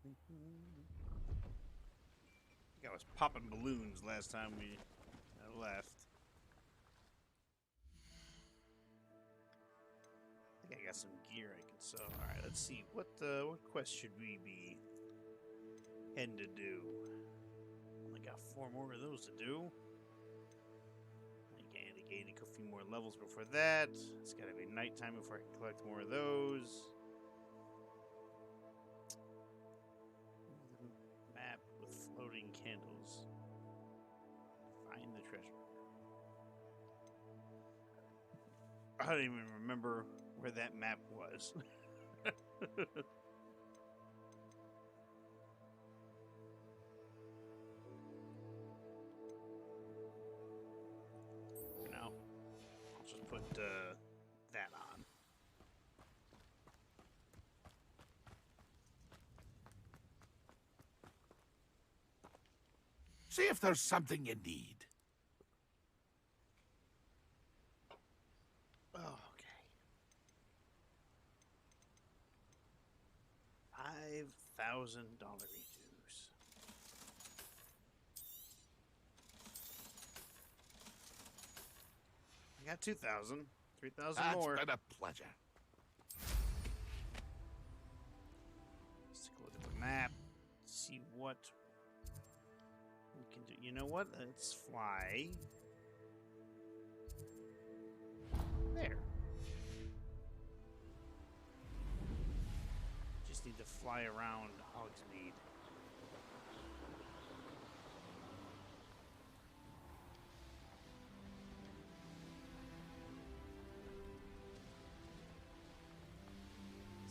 think I was popping balloons last time we left. I think I got some gear I can sell. All right, let's see. What quest should we be heading to do? Only got 4 more of those to do. Okay, to gain a few more levels before that. It's got to be nighttime before I can collect more of those. Map with floating candles. Find the treasure. I don't even remember where that map was. Now, I'll just put that on. See if there's something you need. Oh, okay. $5,000 dues. I got 2,000. 3,000 more. That's been a pleasure. Let's take a look at the map. See what we can do. You know what? Let's fly. There. Just need to fly around Hogsmeade.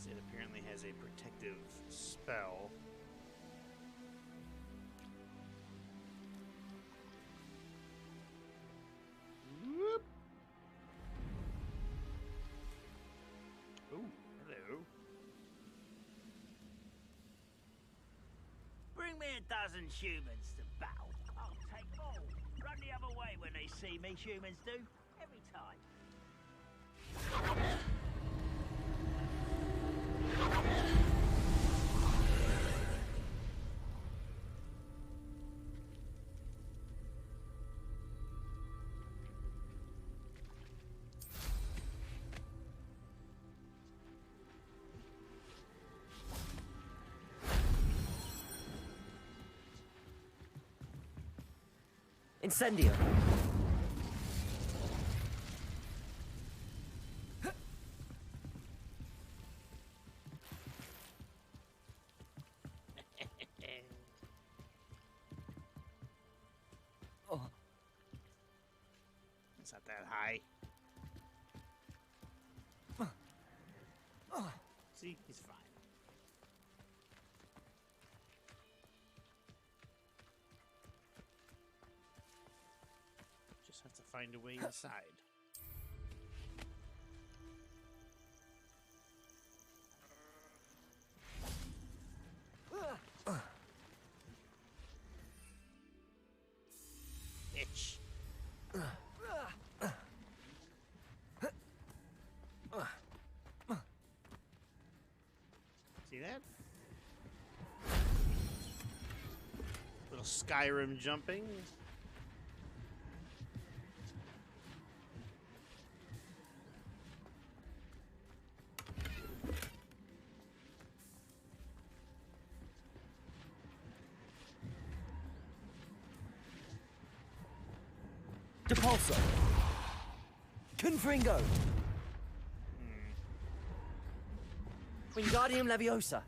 It apparently has a protective spell. Whoop. Oh, hello. Bring me a dozen humans to battle. I'll take all. Run the other way when they see me, humans do. Every time. Incendio. Oh. It's not that high. See, he's fine. Just have to find a way inside. Itch. See that? Little Skyrim jumping. Depulso. Confringo. Wingardium Leviosa.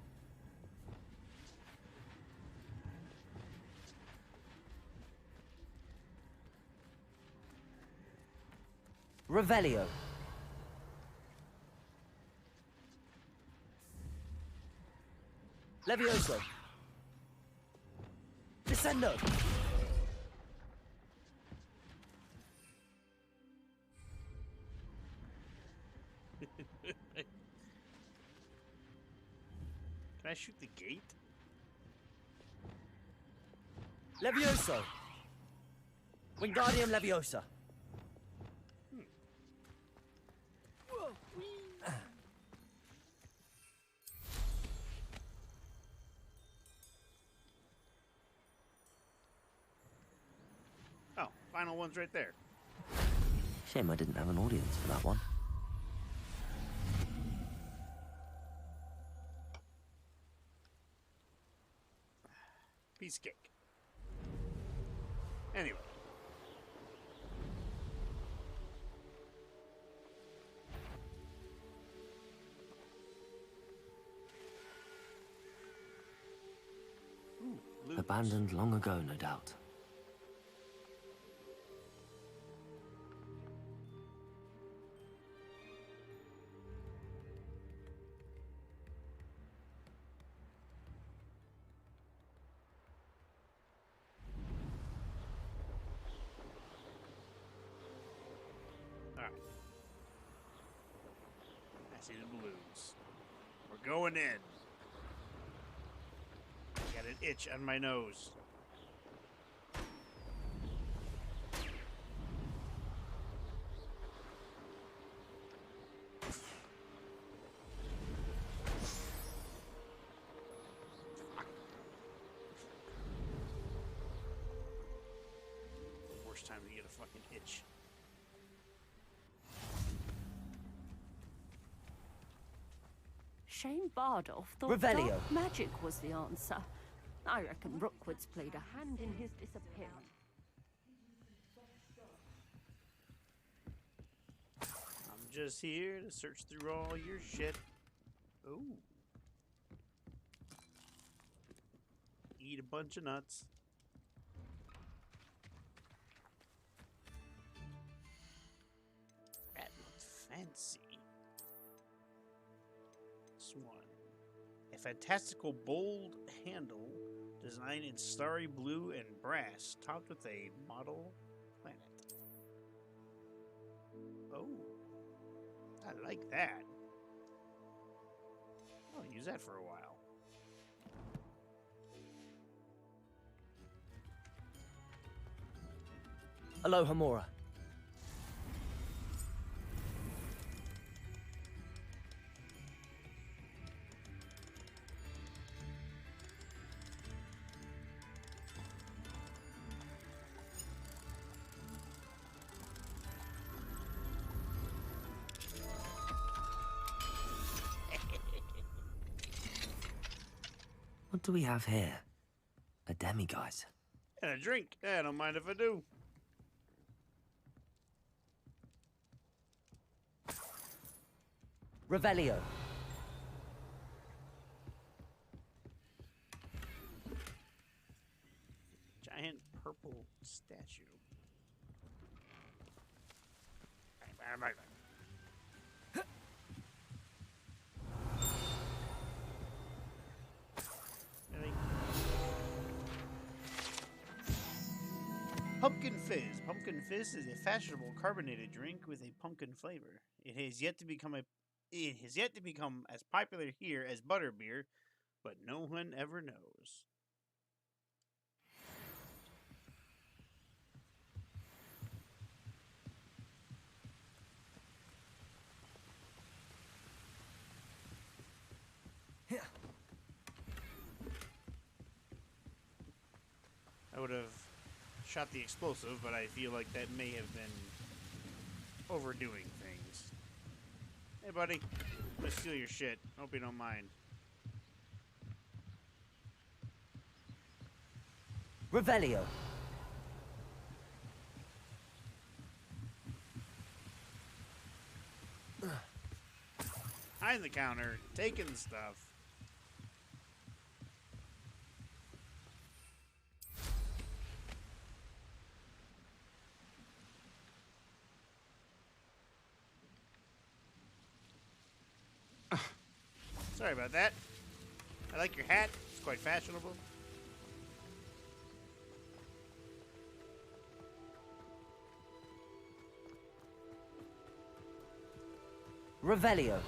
Revelio. Levioso. Descendo. Can I shoot the gate? Levioso. Wingardium Leviosa. Oh, final one's right there. Shame I didn't have an audience for that one. Piece of cake. Anyway. Ooh, loot. Abandoned long ago, no doubt. Alright. I see the balloons. We're going in. I got an itch on my nose. Worst time to get a fucking itch. Shane Bardolph thought Revelio. dark magic was the answer. I reckon Rookwood's played a hand in his disappearance. I'm just here to search through all your shit. Ooh. Eat a bunch of nuts. That looks fancy. This one. A fantastical bold handle designed in starry blue and brass, topped with a model planet. Oh. I like that. I'll use that for a while. Aloha Mora. What do we have here? A demiguise. And a drink. I don't mind if I do. Revelio. Giant purple statue. Really? Pumpkin Fizz. Pumpkin Fizz is a fashionable carbonated drink with a pumpkin flavor. It has yet to become as popular here as butterbeer, but no one ever knows. I would have shot the explosive, but I feel like that may have been overdoing things. Hey, buddy. I'm gonna steal your shit. Hope you don't mind. Revelio. Behind the counter, taking stuff. Sorry about that. I like your hat. It's quite fashionable. Revelio.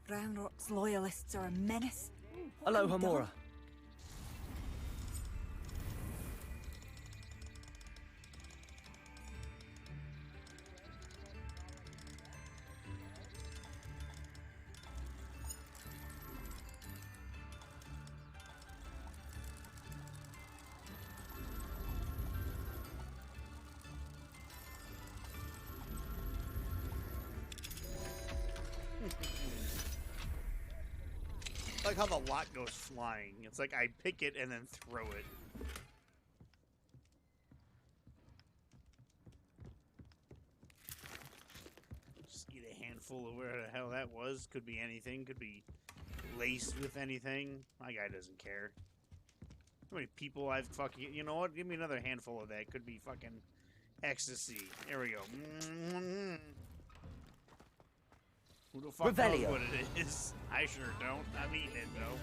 Roundrock's loyalists are a menace. Aloha Mora. like how the lot goes flying. It's like I pick it and then throw it. Just eat a handful of where the hell that was. Could be anything. Could be laced with anything. My guy doesn't care. How many people I've fucking... You know what? Give me another handful of that. Could be fucking ecstasy. There we go. Who the fuck knows Revelio. what it is? I sure don't. I'm eating it, though.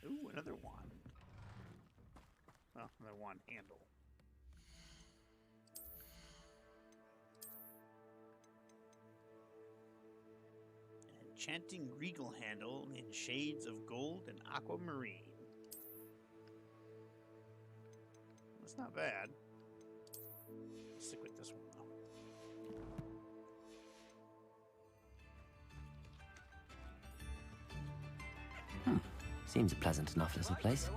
Ooh, another wand. Well, another wand handle. Enchanting regal handle in shades of gold and aquamarine. That's not bad. Let's stick with this one, though. Seems a pleasant enough little place.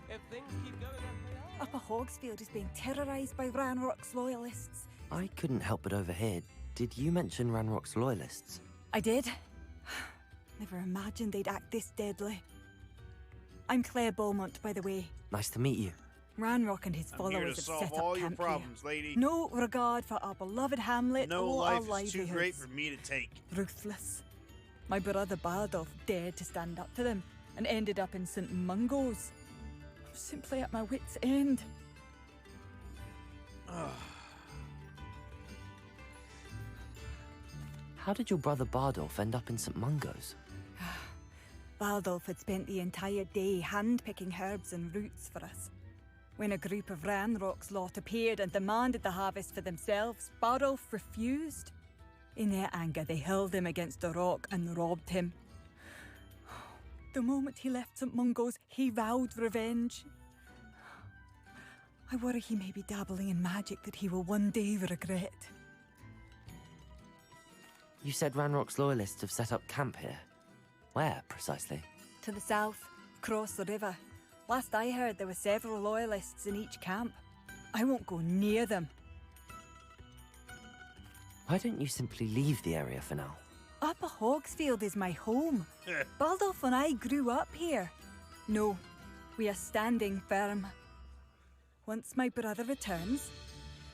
If things keep going as they are. Upper Hogsfield is being terrorised by Ranrock's loyalists. I couldn't help but overhear. Did you mention Ranrock's loyalists? I did. Never imagined they'd act this deadly. I'm Claire Beaumont, by the way. Nice to meet you. Ranrock and his I'm here followers to have solve set all up your camp problems, lady. here. No regard for our beloved hamlet No or our life is too livelihoods. great for me to take. Ruthless. My brother Bardolph dared to stand up to them and ended up in St. Mungo's. I'm simply at my wit's end. How did your brother Bardolph end up in St. Mungo's? Bardolph had spent the entire day hand-picking herbs and roots for us. When a group of Ranrock's lot appeared and demanded the harvest for themselves, Bardolph refused. In their anger, they hurled him against a rock and robbed him. The moment he left St. Mungo's, he vowed revenge. I worry he may be dabbling in magic that he will one day regret. You said Ranrock's loyalists have set up camp here. Where, precisely? To the south, across the river. Last I heard, there were several loyalists in each camp. I won't go near them. Why don't you simply leave the area for now? Upper Hogsfield is my home. Baldolph and I grew up here. No, we are standing firm. Once my brother returns,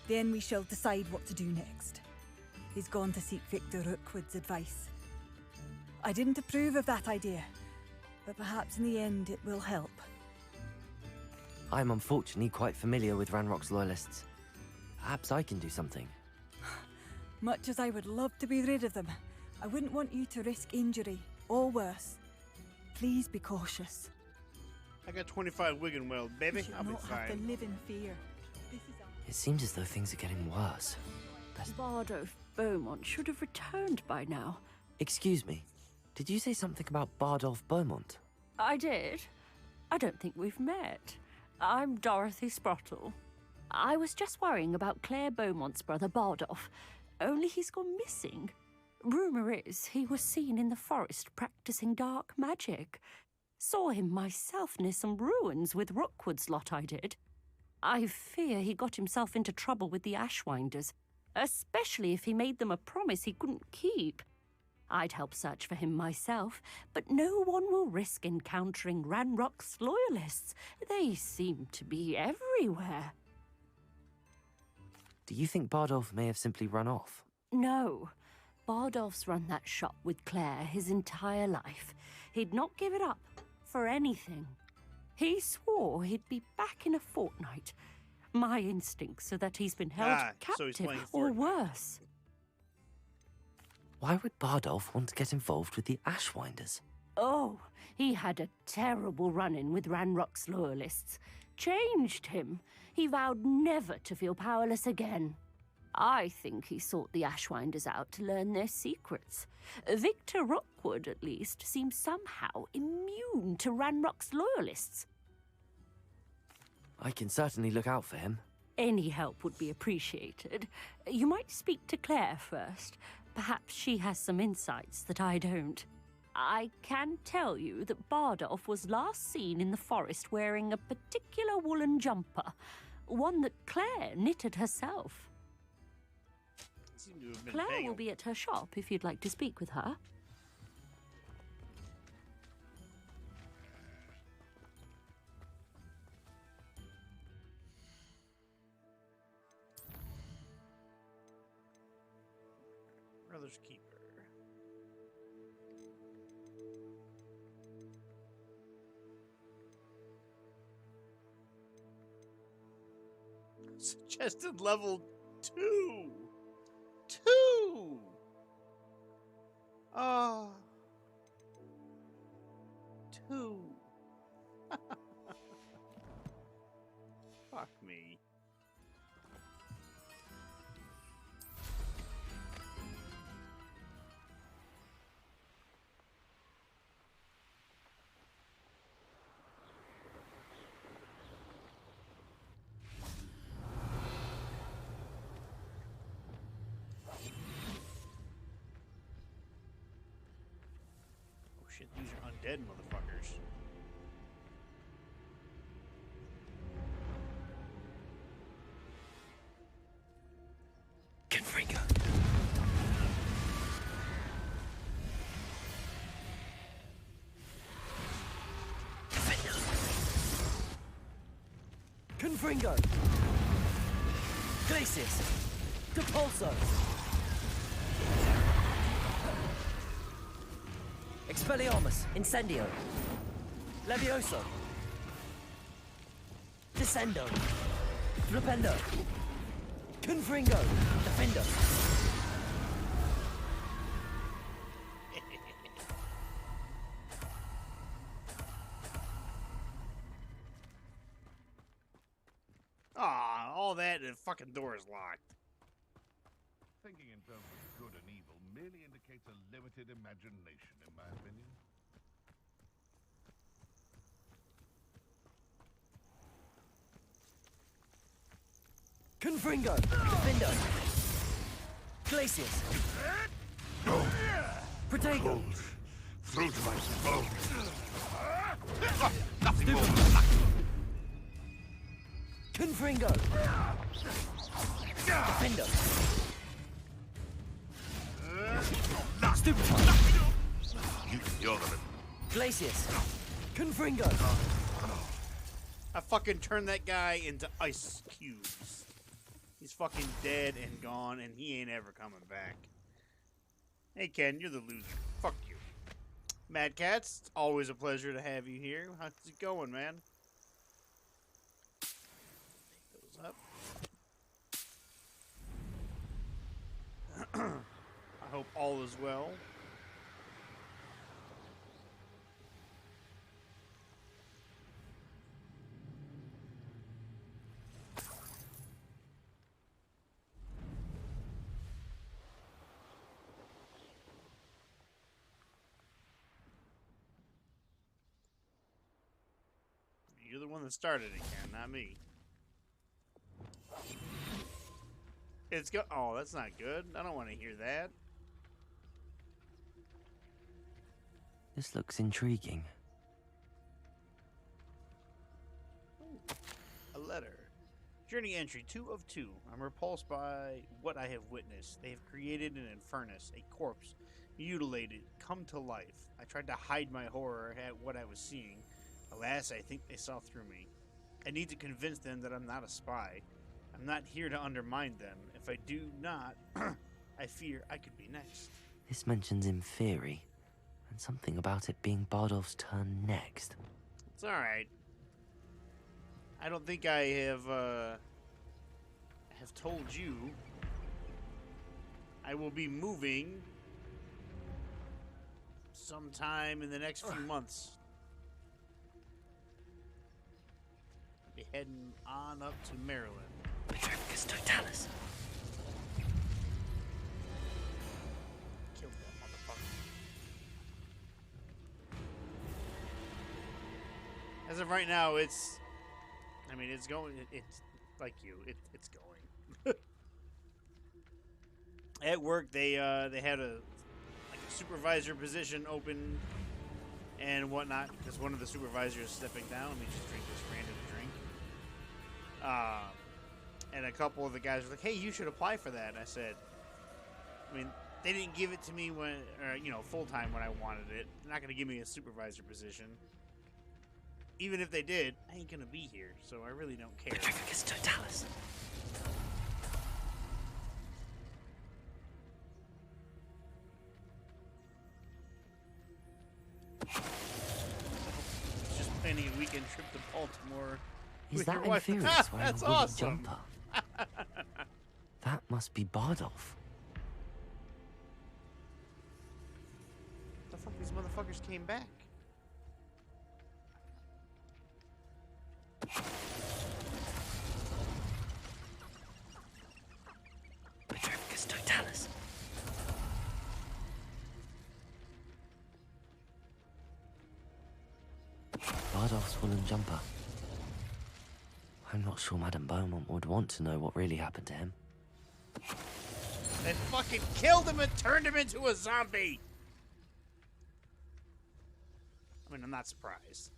then we shall decide what to do next. He's gone to seek Victor Rookwood's advice. I didn't approve of that idea, but perhaps in the end it will help. I'm unfortunately quite familiar with Ranrock's loyalists. Perhaps I can do something. Much as I would love to be rid of them, I wouldn't want you to risk injury, or worse. Please be cautious. I got 25 Wiggenweld, baby. You should I'll be not have to fine. live in fear. This is our... It seems as though things are getting worse. Bardolph Beaumont should have returned by now. Excuse me, did you say something about Bardolph Beaumont? I did. I don't think we've met. I'm Dorothy Sprottle. I was just worrying about Claire Beaumont's brother Bardolph, only he's gone missing. Rumour is he was seen in the forest practicing dark magic. Saw him myself near some ruins with Rookwood's lot, I did. I fear he got himself into trouble with the Ashwinders, especially if he made them a promise he couldn't keep. I'd help search for him myself, but no one will risk encountering Ranrock's loyalists. They seem to be everywhere. Do you think Bardolph may have simply run off? No. Bardolph's run that shop with Claire his entire life. He'd not give it up for anything. He swore he'd be back in a fortnight. My instincts are that he's been held so he's captive playing or Fortnite. worse. Why would Bardolph want to get involved with the Ashwinders? Oh, he had a terrible run-in with Ranrock's loyalists. Changed him. He vowed never to feel powerless again. I think he sought the Ashwinders out to learn their secrets. Victor Rookwood, at least, seems somehow immune to Ranrock's loyalists. I can certainly look out for him. Any help would be appreciated. You might speak to Claire first. Perhaps she has some insights that I don't. I can tell you that Bardolph was last seen in the forest wearing a particular woolen jumper, one that Claire knitted herself. Seem to have been Claire paying will him. be at her shop if you'd like to speak with her. Brother's Keeper. Suggested level 2. 2. Oh. 2. Fuck me. Oh shit, these are undead motherfuckers. Confringo. Confringo. Glacius. Depulso. Expelliarmus. Incendio. Levioso. Descendo. Flipendo. Confringo. Defendo. Ah, all that and the fucking door is locked. Thinking in terms of good and evil merely indicates a limited imagination, in my opinion. Confringo. Defendo. Glacius. Protego. Cold. Through to my bones. Nothing more. Confringo. Defendo. Stupefy. You're the Glacius. Confringo. I fucking turned that guy into ice cubes. He's fucking dead and gone, and he ain't ever coming back. Hey, Ken, you're the loser. Fuck you. Mad Cats, it's always a pleasure to have you here. How's it going, man? Take those up. I hope all is well. You're the one that started it, Ken, not me. It's go. Oh, that's not good. I don't want to hear that. This looks intriguing. A letter. Journey entry 2 of 2. I'm repulsed by what I have witnessed. They have created an infernus, a corpse, mutilated, come to life. I tried to hide my horror at what I was seeing. Alas, I think they saw through me. I need to convince them that I'm not a spy. I'm not here to undermine them. If I do not, I fear I could be next. This mentions Inferi, and something about it being Bardolph's turn next. It's alright. I don't think I have told you. I will be moving sometime in the next few months. I'll be heading on up to Maryland. Petrificus totalis. Kill that motherfucker. As of right now, it's I mean, it's going. It's like you. It's going. At work, they had a supervisor position open and whatnot because one of the supervisors is stepping down. Let me just drink this random drink. And a couple of the guys were like, "Hey, you should apply for that." I said, "I mean, they didn't give it to me when, full time when I wanted it. They're not going to give me a supervisor position. Even if they did, I ain't going to be here, so I really don't care." Petrificus totalis. Just planning a weekend trip to Baltimore. Is with that your wife. Inferius wearing That's a wooden awesome. jumper? That must be Bardolph. The fuck, these motherfuckers came back. Petrificus totalis. Bardolph's woolen jumper. I'm not sure Madame Beaumont would want to know what really happened to him. They fucking killed him and turned him into a zombie. I mean, I'm not surprised.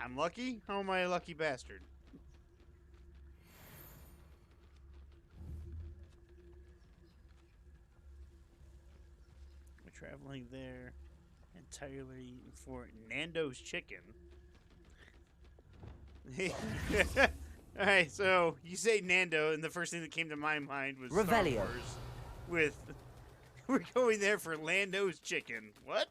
I'm lucky? How am I a lucky bastard? We're traveling there entirely for Nando's chicken. Alright, so you say Nando, and the first thing that came to my mind was Star Revelio. Wars with we're going there for Lando's chicken. What?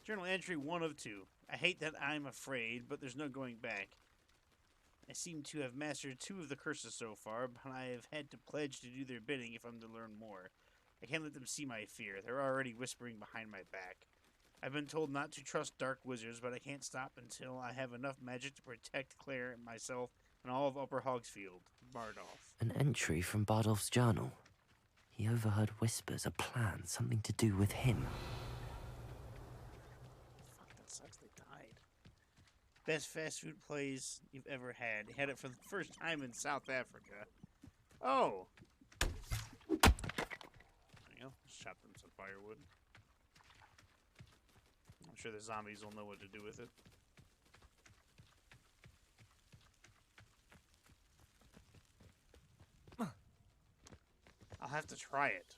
Journal entry 1 of 2. I hate that I'm afraid, but there's no going back. I seem to have mastered 2 of the curses so far, but I have had to pledge to do their bidding if I'm to learn more. I can't let them see my fear. They're already whispering behind my back. I've been told not to trust dark wizards, but I can't stop until I have enough magic to protect Claire and myself and all of Upper Hogsfield. Bardolph. An entry from Bardolph's journal. He overheard whispers, a plan, something to do with him. Fuck, that sucks. They died. Best fast food place you've ever had. Had it for the first time in South Africa. Oh. There you go. Just chop them some firewood. I'm sure the zombies will know what to do with it. I'll have to try it.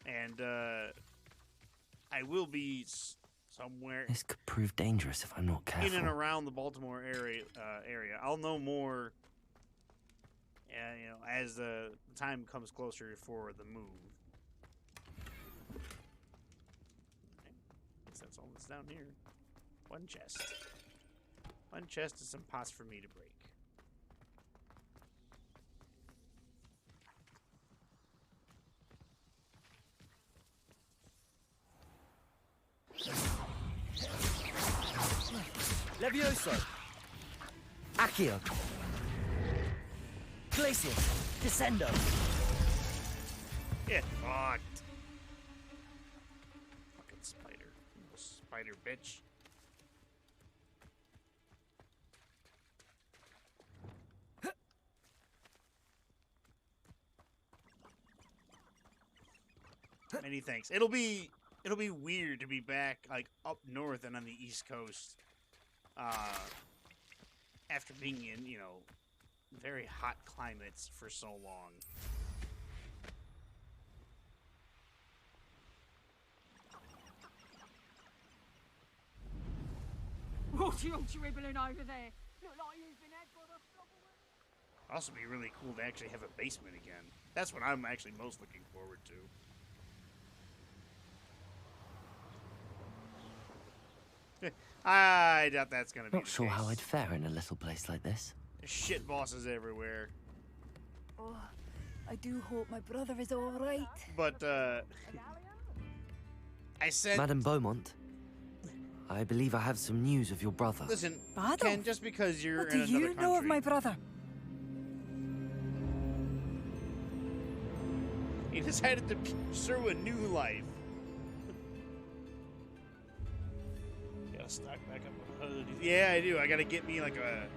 And, I will be somewhere This could prove dangerous if I'm not careful. in and around the Baltimore area. I'll know more, as the time comes closer for the move. Okay. Guess that's all that's down here. One chest. One chest and some pots for me to break. Levioso. Accio. Glacius. Descendo. Get fucked. Fucking spider. Little spider bitch. Many thanks. It'll be weird to be back like up north and on the East Coast. After being in, very hot climates for so long. What are you dribbling over there? Look like you've been had by the flop. Also be really cool to actually have a basement again. That's what I'm actually most looking forward to. I doubt that's gonna be Not the sure how case. I'd fare in a little place like this. There's shit bosses everywhere. Oh, I do hope my brother is all right. But, I said... Madame Beaumont, I believe I have some news of your brother. Listen, Bardolph? Ken, just because you're What in do another you know of country- my brother? He decided to pursue a new life. Gotta stock back up on hoodies. Yeah, I do. I gotta get me like a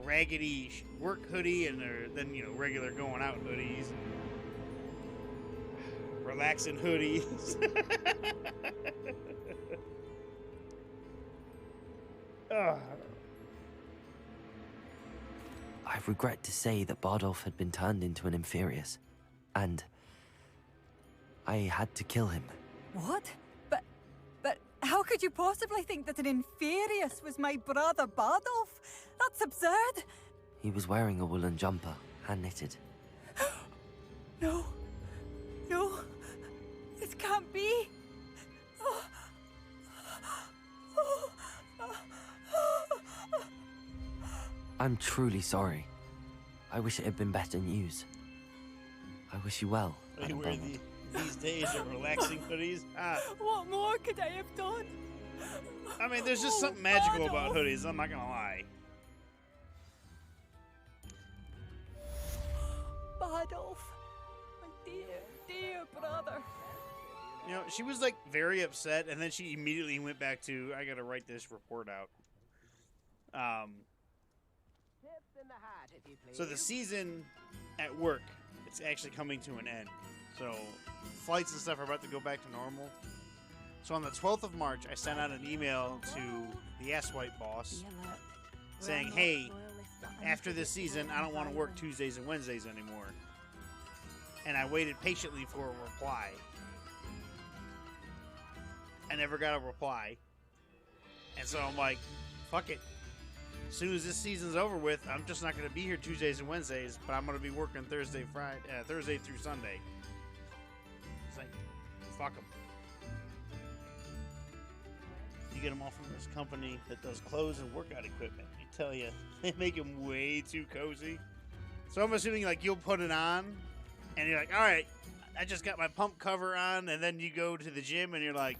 raggedy work hoodie and then, you know, regular going out hoodies. And relaxing hoodies. I regret to say that Bardolph had been turned into an Inferius, and I had to kill him. What? But how could you possibly think that an Inferius was my brother Bardolph? That's absurd. He was wearing a woolen jumper, hand-knitted. No. No. This can't be. I'm truly sorry. I wish it had been better news. I wish you well. What do you Madam wear Beaumont. these days are relaxing hoodies? What more could I have done? I mean, there's just something magical about hoodies, I'm not gonna lie. Bardolph, my dear brother. You know, she was like very upset, and then she immediately went back to, I gotta write this report out. So the season at work, it's actually coming to an end. So flights and stuff are about to go back to normal. So on the 12th of March, I sent out an email to the S-White boss saying, hey, after this season, I don't want to work Tuesdays and Wednesdays anymore. And I waited patiently for a reply. I never got a reply. And so I'm like, fuck it. As soon as this season's over with, I'm just not going to be here Tuesdays and Wednesdays, but I'm going to be working Thursday through Sunday. It's like, fuck them. You get them all from this company that does clothes and workout equipment. I tell you, they make them way too cozy. So I'm assuming like you'll put it on, and you're like, all right, I just got my pump cover on, and then you go to the gym, and you're like,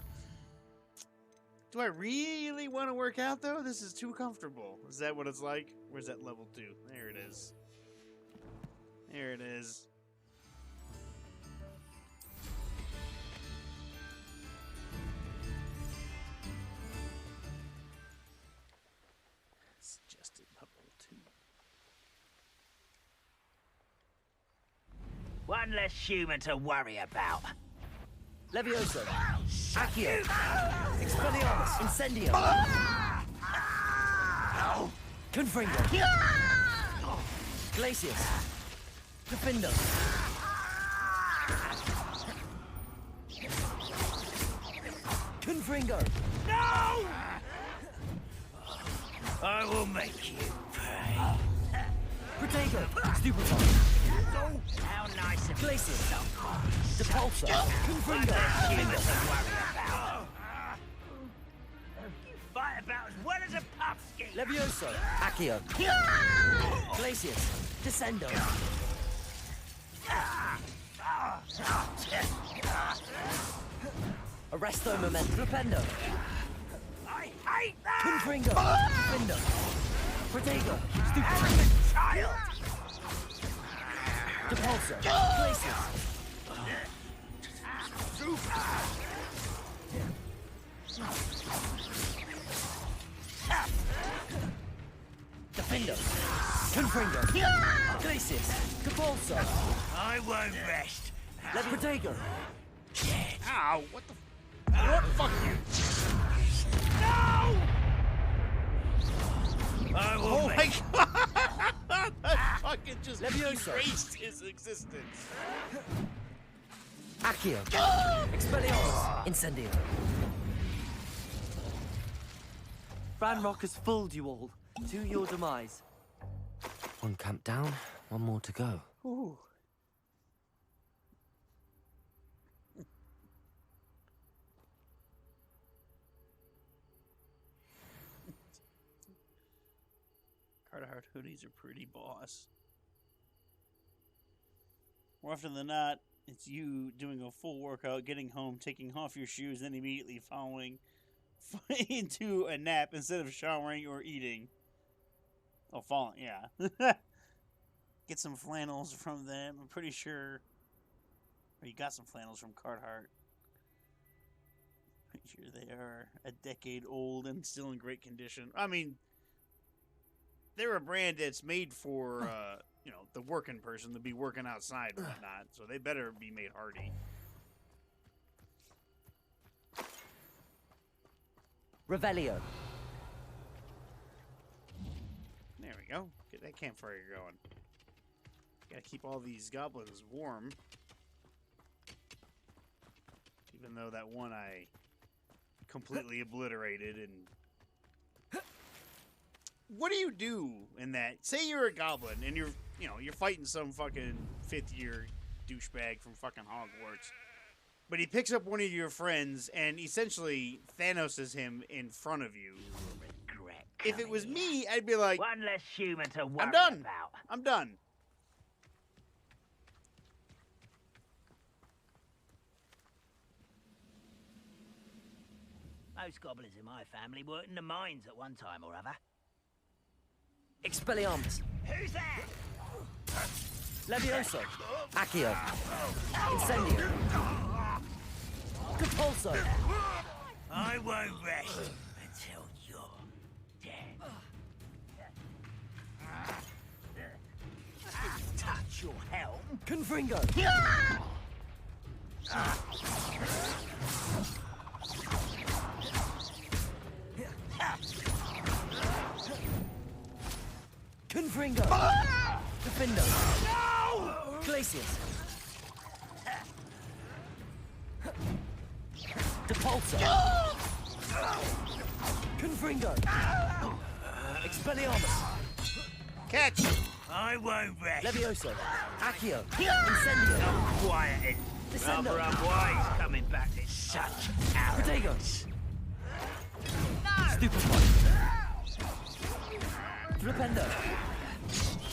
do I really want to work out, though? This is too comfortable. Is that what it's like? Where's that level 2? There it is. There it is. Suggested level 2. One less human to worry about. Levioso! Accio! Expelliarmus! Incendio! Confringo! Glacius! Defendo! Confringo! No! I will make you pay. Protego! Stupefy! How nice of Glacius! you. Depulso! Confringo! Human to worry about. You fight about as well as a pumpkin. Levioso! Accio! Glacius! Descendo! Arresto Moment! Flipendo! I hate that! Confringo! Defendo! Protego! Stupefy! Child! Depulso! Glacius! Defendo! Confringo! Glacius! Depulso! I won't rest. Protego! Ow, what the You know what? Fuck you. No! I will Oh my make god! That fucking just Levioso. erased his existence. Accio! Expelliarmus! Incendio! Ranrock has fooled you all. To your demise. One camp down, one more to go. Ooh. Carterhart hoodies are pretty boss. More often than not, it's you doing a full workout, getting home, taking off your shoes, then immediately following into a nap instead of showering or eating. Oh, falling, yeah. Get some flannels from them. I'm pretty sure Or you got some flannels from Carhartt. Pretty sure they are a decade old and still in great condition. I mean, they're a brand that's made for, the working person to be working outside and whatnot. So they better be made hardy. Revelio. There we go. Get that campfire going. Gotta keep all these goblins warm. Even though that one I completely obliterated. And what do you do in that? Say you're a goblin and you're fighting some fucking 5th year douchebag from fucking Hogwarts. But he picks up one of your friends and essentially Thanoses him in front of you. If it was me, I'd be like, one less human to worry I'm done. about. I'm done. Most goblins in my family worked in the mines at one time or other. Expelliarmus. Who's that? Levioso. Accio. Incendio. Compulso. I won't rest until you're dead. Touch your helm. Confringo. Confringo. Defindo. No! Glacius. Depulso. Confringo. Expelliarmus. Catch! I won't rest. Levioso. Accio. Incendio. Quiet. Descendo. Rather unwise coming back to such arrogance. Stupefy. Flipendo.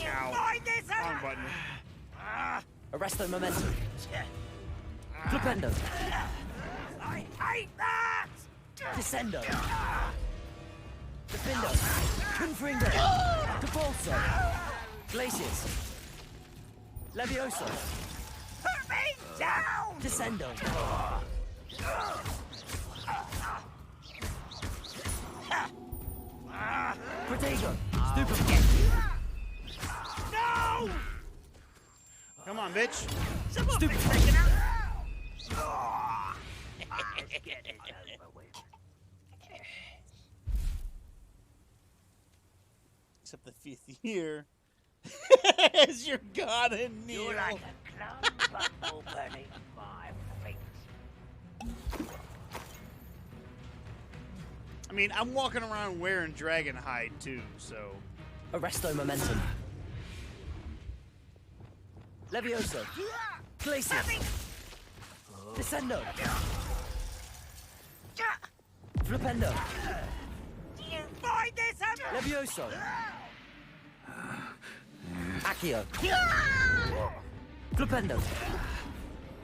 Ow. Wrong button. Arresto Momentum. Flipendo. I hate that! Descendo. Defindo. Confringo. Depulso. Glacius. Levioso. Put me down! Descendo. Protego. Stupefy. No! Come on, bitch. Someone's been Stupid. taken out. Let's get it over with. Except the 5th year. As you're gone and kneel. You're like a clone bubble beneath my feet. I mean, I'm walking around wearing dragon hide too, so. Arresto Momentum. Levioso. Glacius. Descendo. Flipendo. Do you find this Levioso. Accio. Flipendo.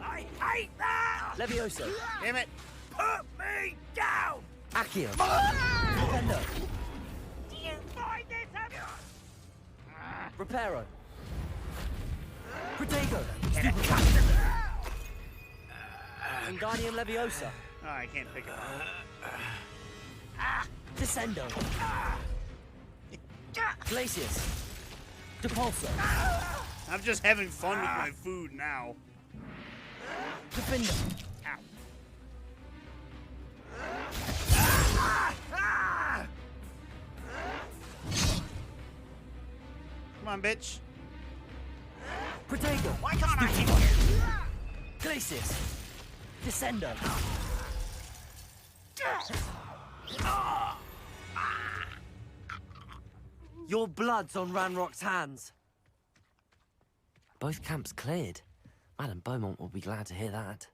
I hate that! Levioso. Damn it! Put me down! Accio. Flipendo. Do you find this Reparo. Protego. Wingardium Leviosa. Oh, I can't pick it up. Descendo. Glacius. Depulso. I'm just having fun with my food now. Defindo. Ow. Come on, bitch. Protego. Why can't I hit you? Glacius. Descendo. Your blood's on Ranrock's hands. Both camps cleared. Madame Beaumont will be glad to hear that.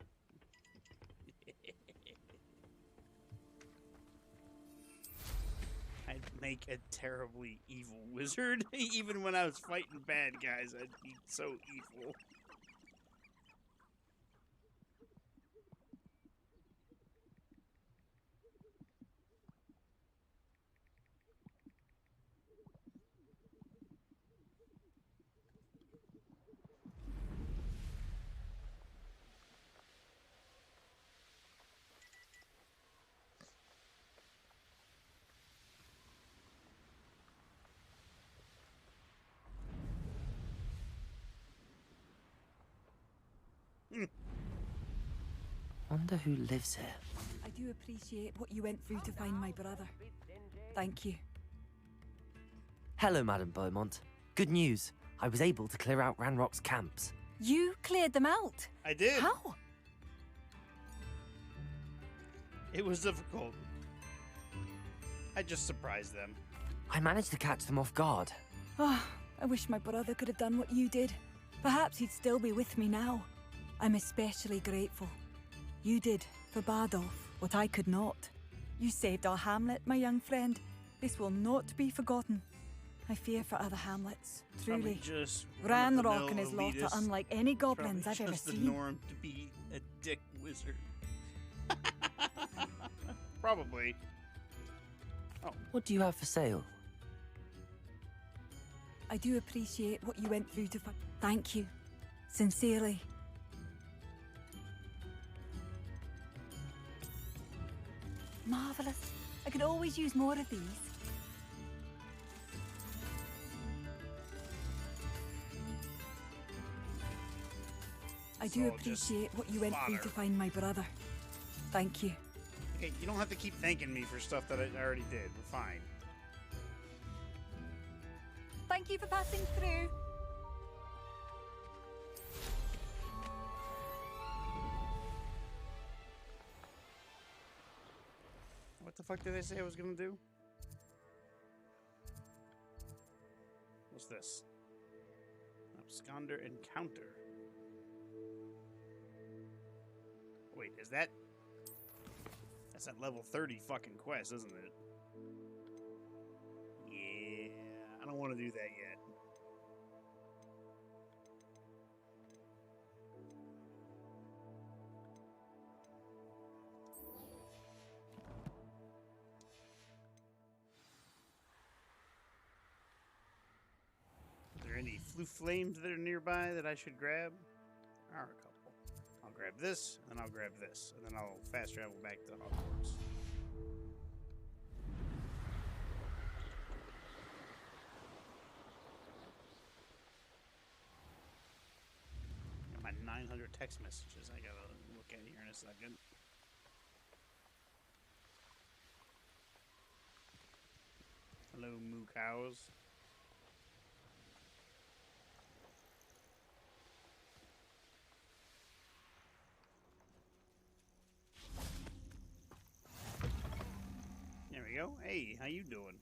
I'd make a terribly evil wizard. Even when I was fighting bad guys, I'd be so evil. Wonder who lives here. I do appreciate what you went through to find my brother. Thank you. Hello, Madam Beaumont. Good news. I was able to clear out Ranrock's camps. You cleared them out? I did. How? It was difficult. I just surprised them. I managed to catch them off guard. Oh, I wish my brother could have done what you did. Perhaps he'd still be with me now. I'm especially grateful. You did, for Bardolph, what I could not. You saved our hamlet, my young friend. This will not be forgotten. I fear for other hamlets, truly. Just Ranrock and his lot are unlike any goblins Probably I've ever just the seen. norm to be a dick wizard. Probably. What do you have for sale? I do appreciate what you went through to find. Thank you. Sincerely. Marvellous. I could always use more of these. I do all just appreciate what you went through to fodder. find my brother. Thank you. Okay, you don't have to keep thanking me for stuff that I already did. We're fine. Thank you for passing through. What the fuck did they say I was gonna do? What's this? Absconder encounter. Wait, is that... That's that level 30 fucking quest, isn't it? Yeah, I don't want to do that yet. Are there any flue flames that are nearby that I should grab? There are a couple. I'll grab this, and then I'll grab this, and then I'll fast travel back to Hogwarts. Got my 900 text messages I gotta look at here in a second. Hello, moo cows. There we go. Hey, how you doing?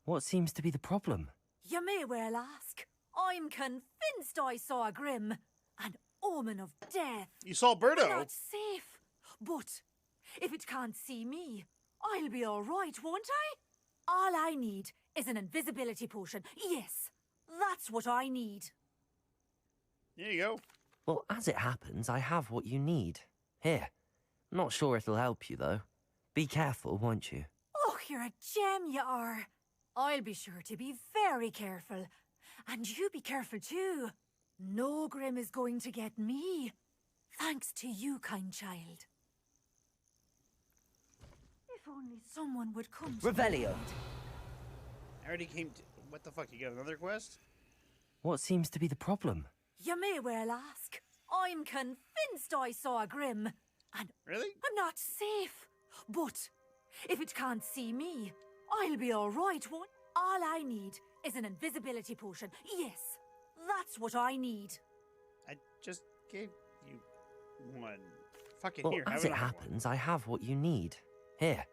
What seems to be the problem? You may well ask. I'm convinced I saw a Grim, an omen of death. You saw Birdo. Not safe. But if it can't see me, I'll be all right, won't I? All I need is an invisibility potion. Yes, that's what I need. There you go. Well, as it happens, I have what you need. Here. Not sure it'll help you, though. Be careful, won't you? Oh, you're a gem, you are. I'll be sure to be very careful. And you be careful too. No Grim is going to get me. Thanks to you, kind child. If only someone would come to Revelio. I already came to... What the fuck? You got another quest? What seems to be the problem? You may well ask. I'm convinced I saw a Grim. And Really? I'm not safe. But if it can't see me, I'll be all right, won't? All I need is an invisibility potion. Yes, that's what I need. I just gave you one. Fucking Well, here, have as it another happens, I have what you need. Here.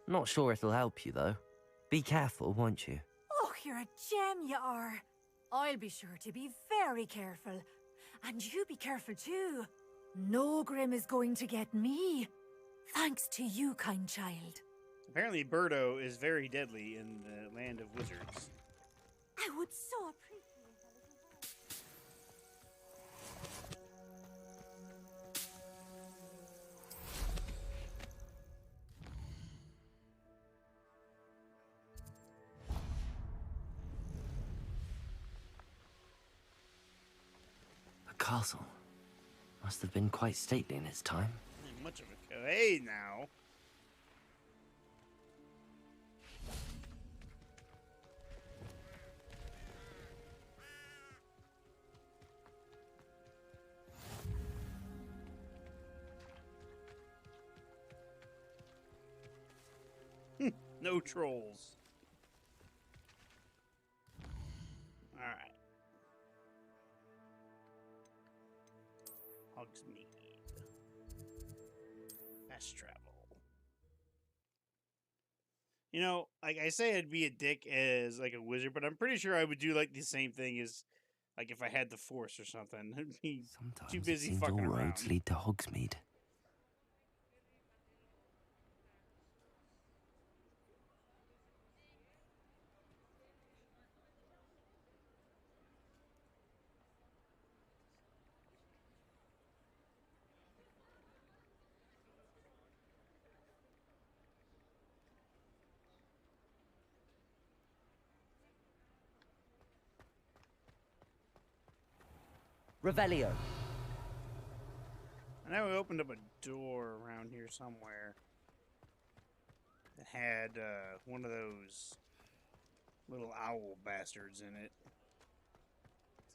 Not sure it'll help you, though. Be careful, won't you? Oh, you're a gem, you are. I'll be sure to be very careful. And you be careful too. No Grim is going to get me. Thanks to you, kind child. one. Apparently, Birdo is very deadly in the land of wizards. I would so appreciate a little... The castle must have been quite stately in its time. Ain't much of a... Hey, now. No trolls. Alright. Hogsmeade. Fast travel. You know, like I say I'd be a dick as like a wizard, but I'm pretty sure I would do like the same thing as like if I had the force or something. I'd be Sometimes too it busy seems fucking all around. roads lead to Hogsmeade. Revelio. I know we opened up a door around here somewhere that had one of those little owl bastards in it.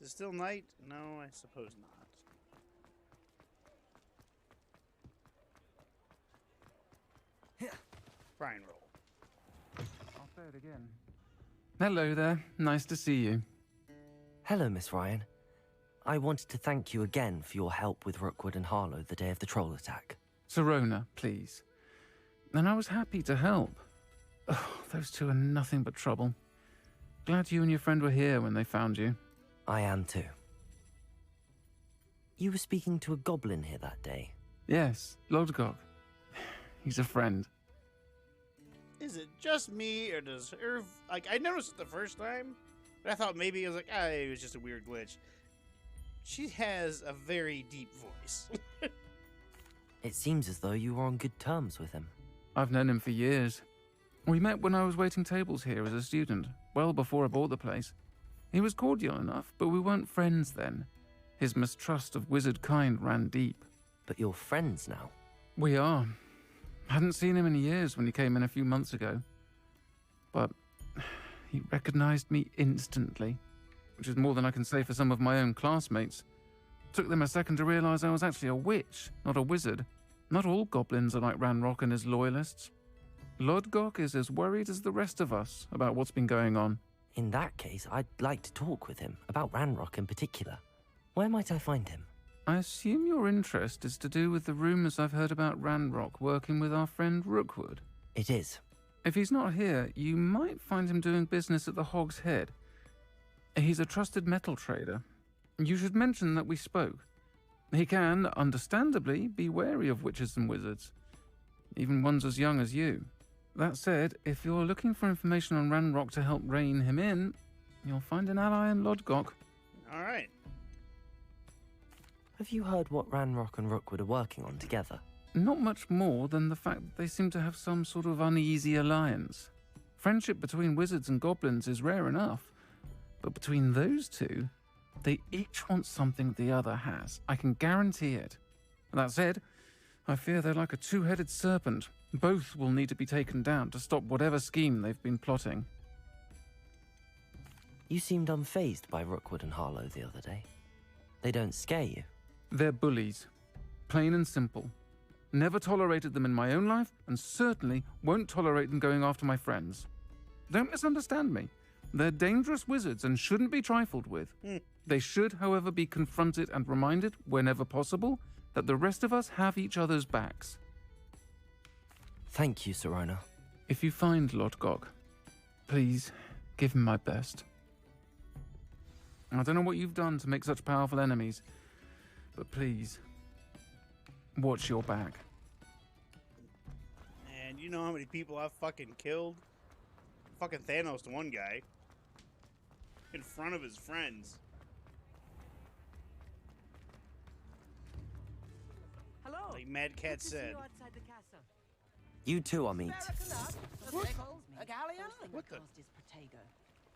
Is it still night? No, I suppose not. Brian roll. I'll say it again. Hello there. Nice to see you. Hello, Miss Ryan. I wanted to thank you again for your help with Rookwood and Harlow the day of the troll attack. Serona, please. And I was happy to help. Oh, those two are nothing but trouble. Glad you and your friend were here when they found you. I am too. You were speaking to a goblin here that day. Yes, Lodgok. He's a friend. Is it just me, or does her... Like, I noticed it the first time, but I thought maybe it was like, it was just a weird glitch. She has a very deep voice. It seems as though you were on good terms with him. I've known him for years. We met when I was waiting tables here as a student, well before I bought the place. He was cordial enough, but we weren't friends then. His mistrust of wizard kind ran deep. But you're friends now. We are. Hadn't seen him in years when he came in a few months ago. But he recognized me instantly, which is more than I can say for some of my own classmates. Took them a second to realize I was actually a witch, not a wizard. Not all goblins are like Ranrock and his loyalists. Lodgok is as worried as the rest of us about what's been going on. In that case, I'd like to talk with him, about Ranrock in particular. Where might I find him? I assume your interest is to do with the rumors I've heard about Ranrock working with our friend Rookwood. It is. If he's not here, you might find him doing business at the Hog's Head. He's a trusted metal trader. You should mention that we spoke. He can, understandably, be wary of witches and wizards, even ones as young as you. That said, if you're looking for information on Ranrock to help rein him in, you'll find an ally in Lodgok. All right. Have you heard what Ranrock and Rookwood are working on together? Not much more than the fact that they seem to have some sort of uneasy alliance. Friendship between wizards and goblins is rare enough, but between those two, they each want something the other has. I can guarantee it. That said, I fear they're like a two-headed serpent. Both will need to be taken down to stop whatever scheme they've been plotting. You seemed unfazed by Rookwood and Harlow the other day. They don't scare you. They're bullies. Plain and simple. Never tolerated them in my own life, and certainly won't tolerate them going after my friends. Don't misunderstand me. They're dangerous wizards and shouldn't be trifled with. They should, however, be confronted and reminded, whenever possible, that the rest of us have each other's backs. Thank you, Serona. If you find Lodgok, please give him my best. I don't know what you've done to make such powerful enemies, but please, watch your back. And you know how many people I've fucking killed? Fucking Thanos to one guy. In front of his friends. Hello. Like Mad Cat said. You too, Amit. What What the? is Protego.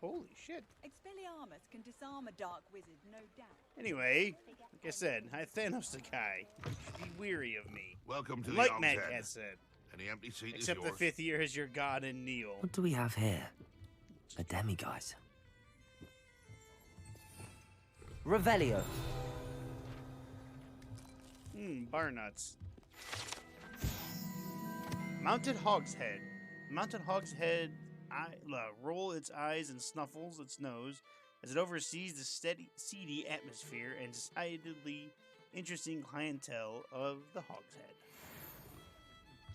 Holy shit. Expelliarmus can disarm a dark wizard, no doubt. Anyway, like I said, I Thanos the guy. You should be weary of me. Welcome to the Like Hog's Mad Head. Cat said. Any empty seat Except is the yours. 5th year is your god and kneel. What do we have here? A demiguise. Revelio. Bar nuts. Mounted Hog's Head. Mountain hog's head roll its eyes and snuffles its nose as it oversees the seedy atmosphere and decidedly interesting clientele of the hog's head.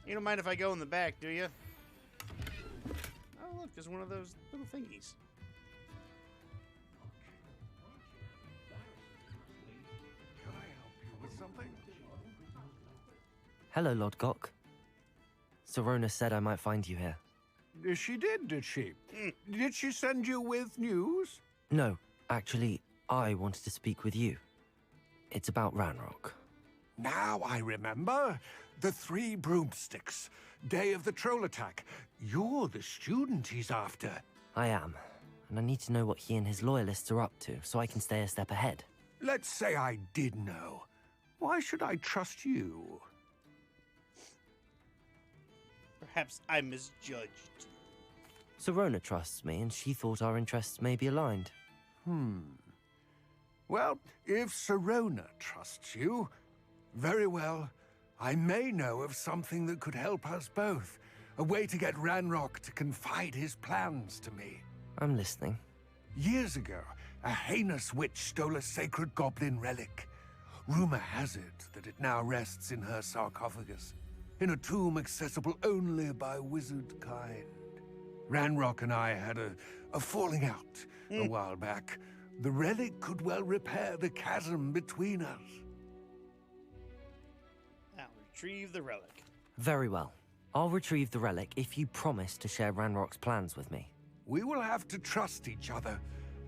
You don't mind if I go in the back, do you? Oh, look, there's one of those little thingies. Can I help you with something? Hello, Lord Gok. Sorona said I might find you here. She did she? Did she send you with news? No, actually, I wanted to speak with you. It's about Ranrock. Now I remember. The 3 broomsticks. Day of the troll attack. You're the student he's after. I am, and I need to know what he and his loyalists are up to so I can stay a step ahead. Let's say I did know. Why should I trust you? Perhaps I misjudged. Sorona trusts me, and she thought our interests may be aligned. Well, if Sorona trusts you, very well. I may know of something that could help us both. A way to get Ranrock to confide his plans to me. I'm listening. Years ago, a heinous witch stole a sacred goblin relic. Rumor has it that it now rests in her sarcophagus, in a tomb accessible only by wizard kind. Ranrock and I had a falling out a while back. The relic could well repair the chasm between us. Now, retrieve the relic. Very well. I'll retrieve the relic if you promise to share Ranrock's plans with me. We will have to trust each other.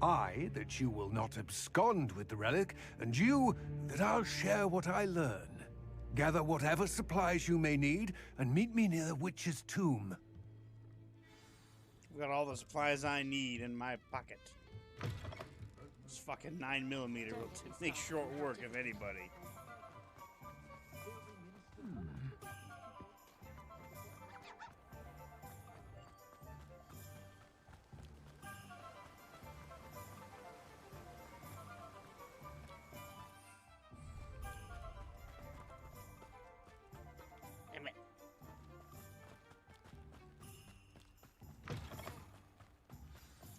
I, that you will not abscond with the relic, and you, that I'll share what I learn. Gather whatever supplies you may need, and meet me near the witch's tomb. I've got all the supplies I need in my pocket. This fucking 9mm will make short work of anybody.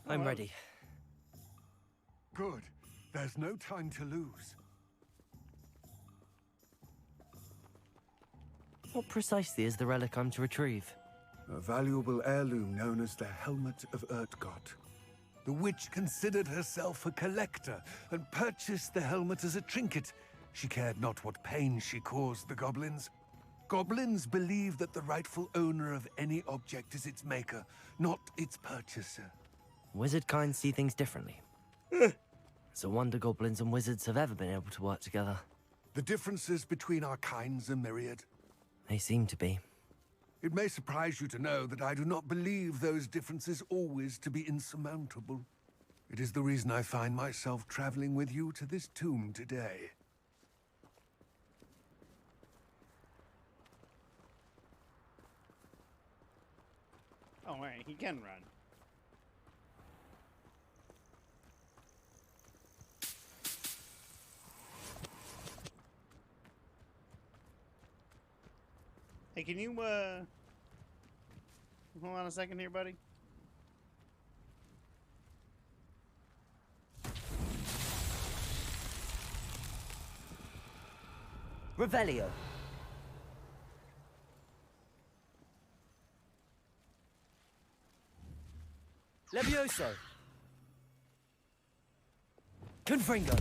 I'm ready. Good. There's no time to lose. What precisely is the relic I'm to retrieve? A valuable heirloom known as the Helmet of Urtgott. The witch considered herself a collector and purchased the helmet as a trinket. She cared not what pain she caused the goblins. Goblins believe that the rightful owner of any object is its maker, not its purchaser. Wizard kind see things differently. It's a wonder goblins and wizards have ever been able to work together. The differences between our kinds are myriad. They seem to be. It may surprise you to know that I do not believe those differences always to be insurmountable. It is the reason I find myself traveling with you to this tomb today. Oh, wait, he can run. Hey, can you, hold on a second here, buddy? Revelio. Levioso. Confringo.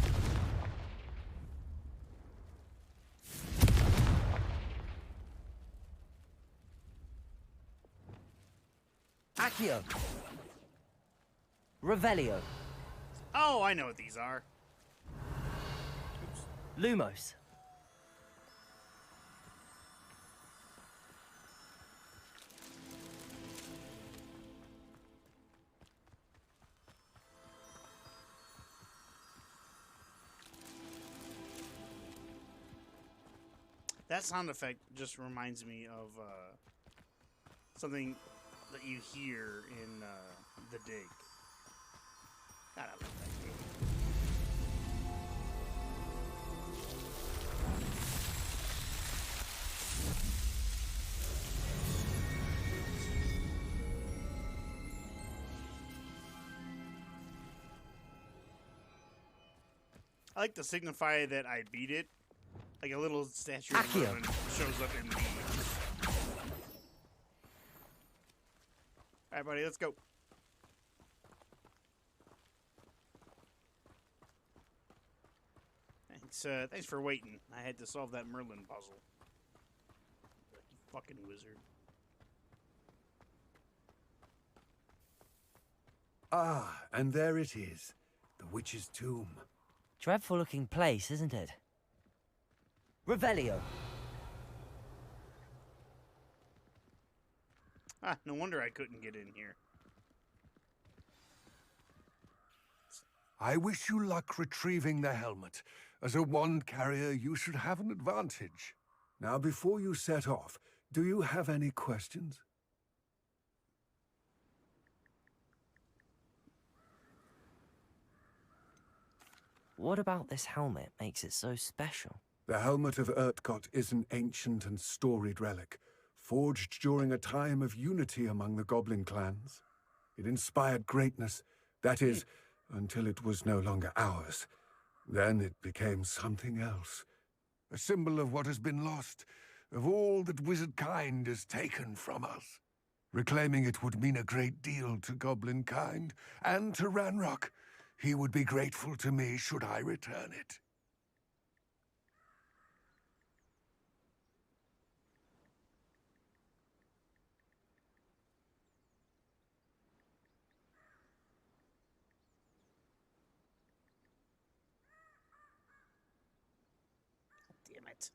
Accio. Revelio. Oh, I know what these are. Lumos. That sound effect just reminds me of something that you hear in The Dig. God, I love that game. I like to signify that I beat it. Like a little statue of Accio. Merlin shows up in the... Alright, buddy, let's go. Thanks for waiting. I had to solve that Merlin puzzle. You fucking wizard. Ah, and there it is. The witch's tomb. Dreadful looking place, isn't it? Revelio. Ah, no wonder I couldn't get in here. I wish you luck retrieving the helmet. As a wand carrier, you should have an advantage. Now, before you set off, do you have any questions? What about this helmet makes it so special? The helmet of Urtkot is an ancient and storied relic, forged during a time of unity among the goblin clans. It inspired greatness, that is, until it was no longer ours. Then it became something else. A symbol of what has been lost, of all that wizard kind has taken from us. Reclaiming it would mean a great deal to goblin kind, and to Ranrock. He would be grateful to me should I return it. Damn it.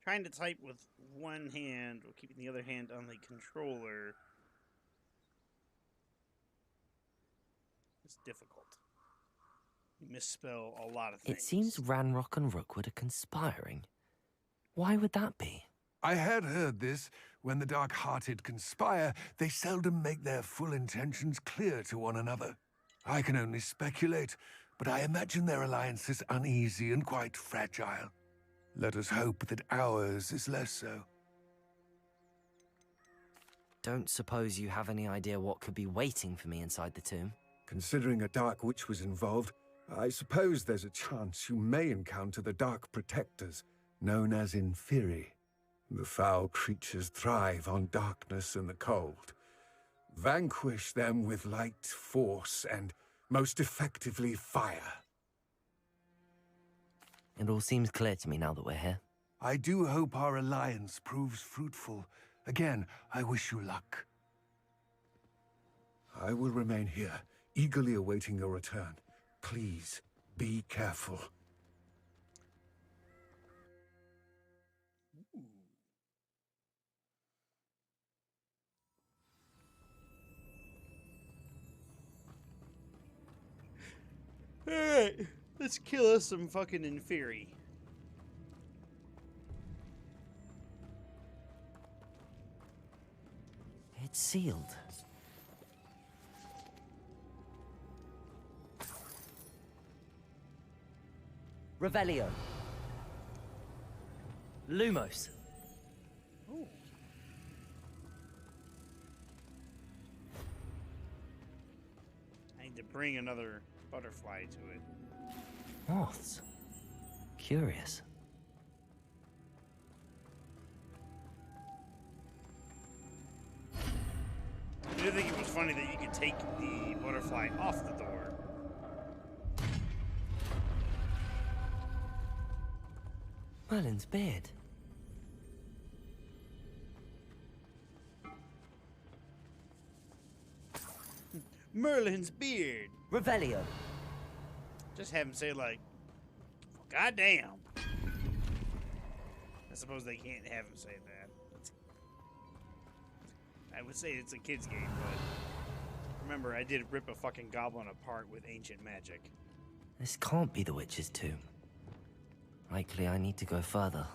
Trying to type with one hand while keeping the other hand on the controller is difficult. You misspell a lot of things. It seems Ranrock and Rookwood are conspiring. Why would that be? I had heard this. When the dark-hearted conspire, they seldom make their full intentions clear to one another. I can only speculate, but I imagine their alliance is uneasy and quite fragile. Let us hope that ours is less so. Don't suppose you have any idea what could be waiting for me inside the tomb? Considering a Dark Witch was involved, I suppose there's a chance you may encounter the Dark Protectors, known as Inferi. The foul creatures thrive on darkness and the cold. Vanquish them with light, force, and most effectively fire. It all seems clear to me now that we're here. I do hope our alliance proves fruitful. Again, I wish you luck. I will remain here, eagerly awaiting your return. Please, be careful. Alright, let's kill us some fucking Inferi. It's sealed. Revelio. Lumos. Ooh. I need to bring another butterfly to it. Moths. Curious. I did think it was funny that you could take the butterfly off the door. Merlin's beard. Merlin's beard. Revelio. Just have him say like, "God damn." I suppose they can't have him say that. I would say it's a kid's game, but remember, I did rip a fucking goblin apart with ancient magic. This can't be the witch's tomb. Likely I need to go further.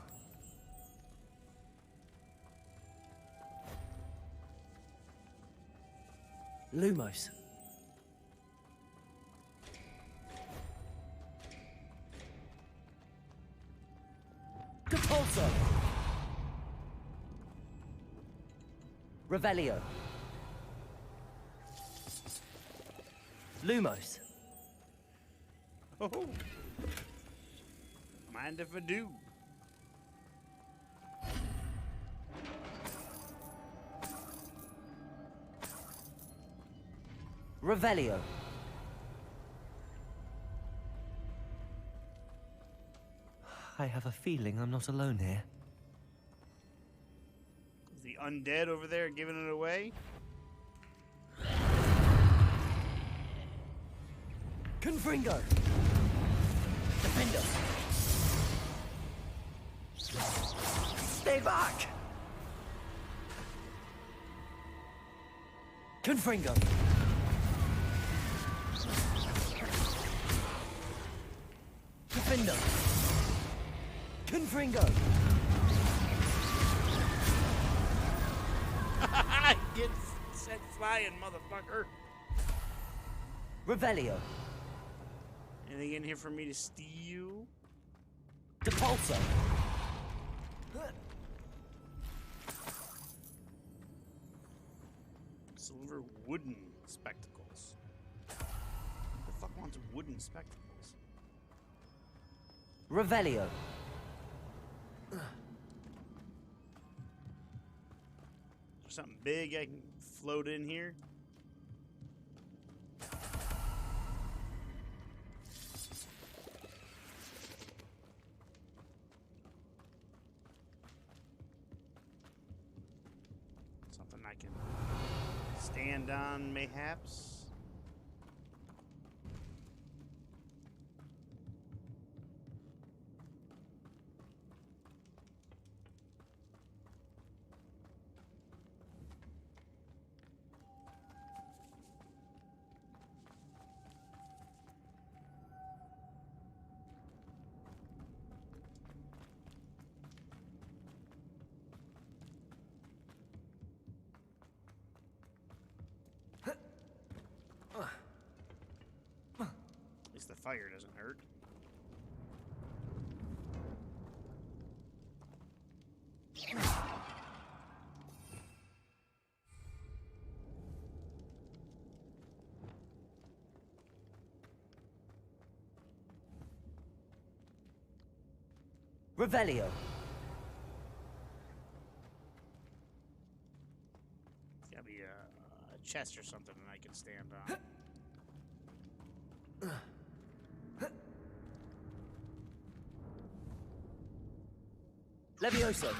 Lumos. Capulso. Revelio. Lumos. Oh. Mind if I do? Revelio. I have a feeling I'm not alone here. Is the undead over there giving it away? Confringo! Defender! Stay back! Confringo! Defender! Confringo! Get set flying, motherfucker. Revelio! Anything in here for me to steal? Depulso! Silver wooden spectacles. Who the fuck wants wooden spectacles? Revelio! There's something big I can float in here. Something I can stand on, mayhaps. At least the fire doesn't hurt. Revelio! It's gotta be a chest or something that I can stand on. Levioso!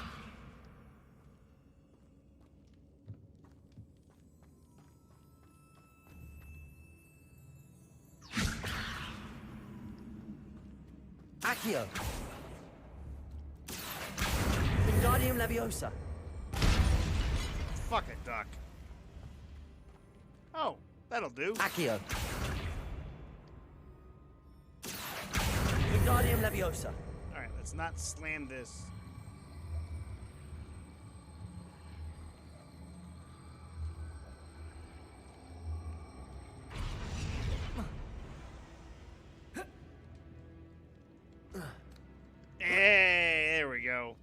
Accio! Wingardium Leviosa! Fuck it, Duck. Oh, that'll do. Accio! Wingardium Leviosa! Alright, let's not slam this. Hey, there we go.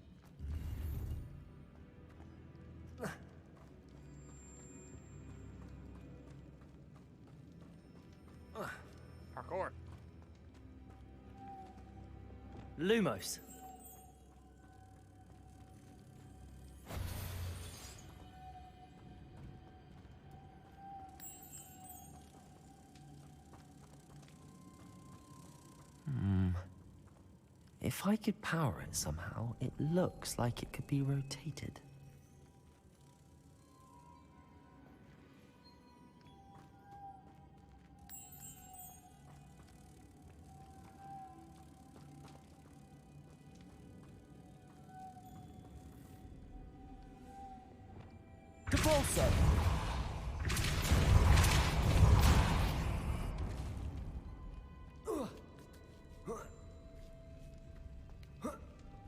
Parkour. Lumos! If I could power it somehow, it looks like it could be rotated. Depulso!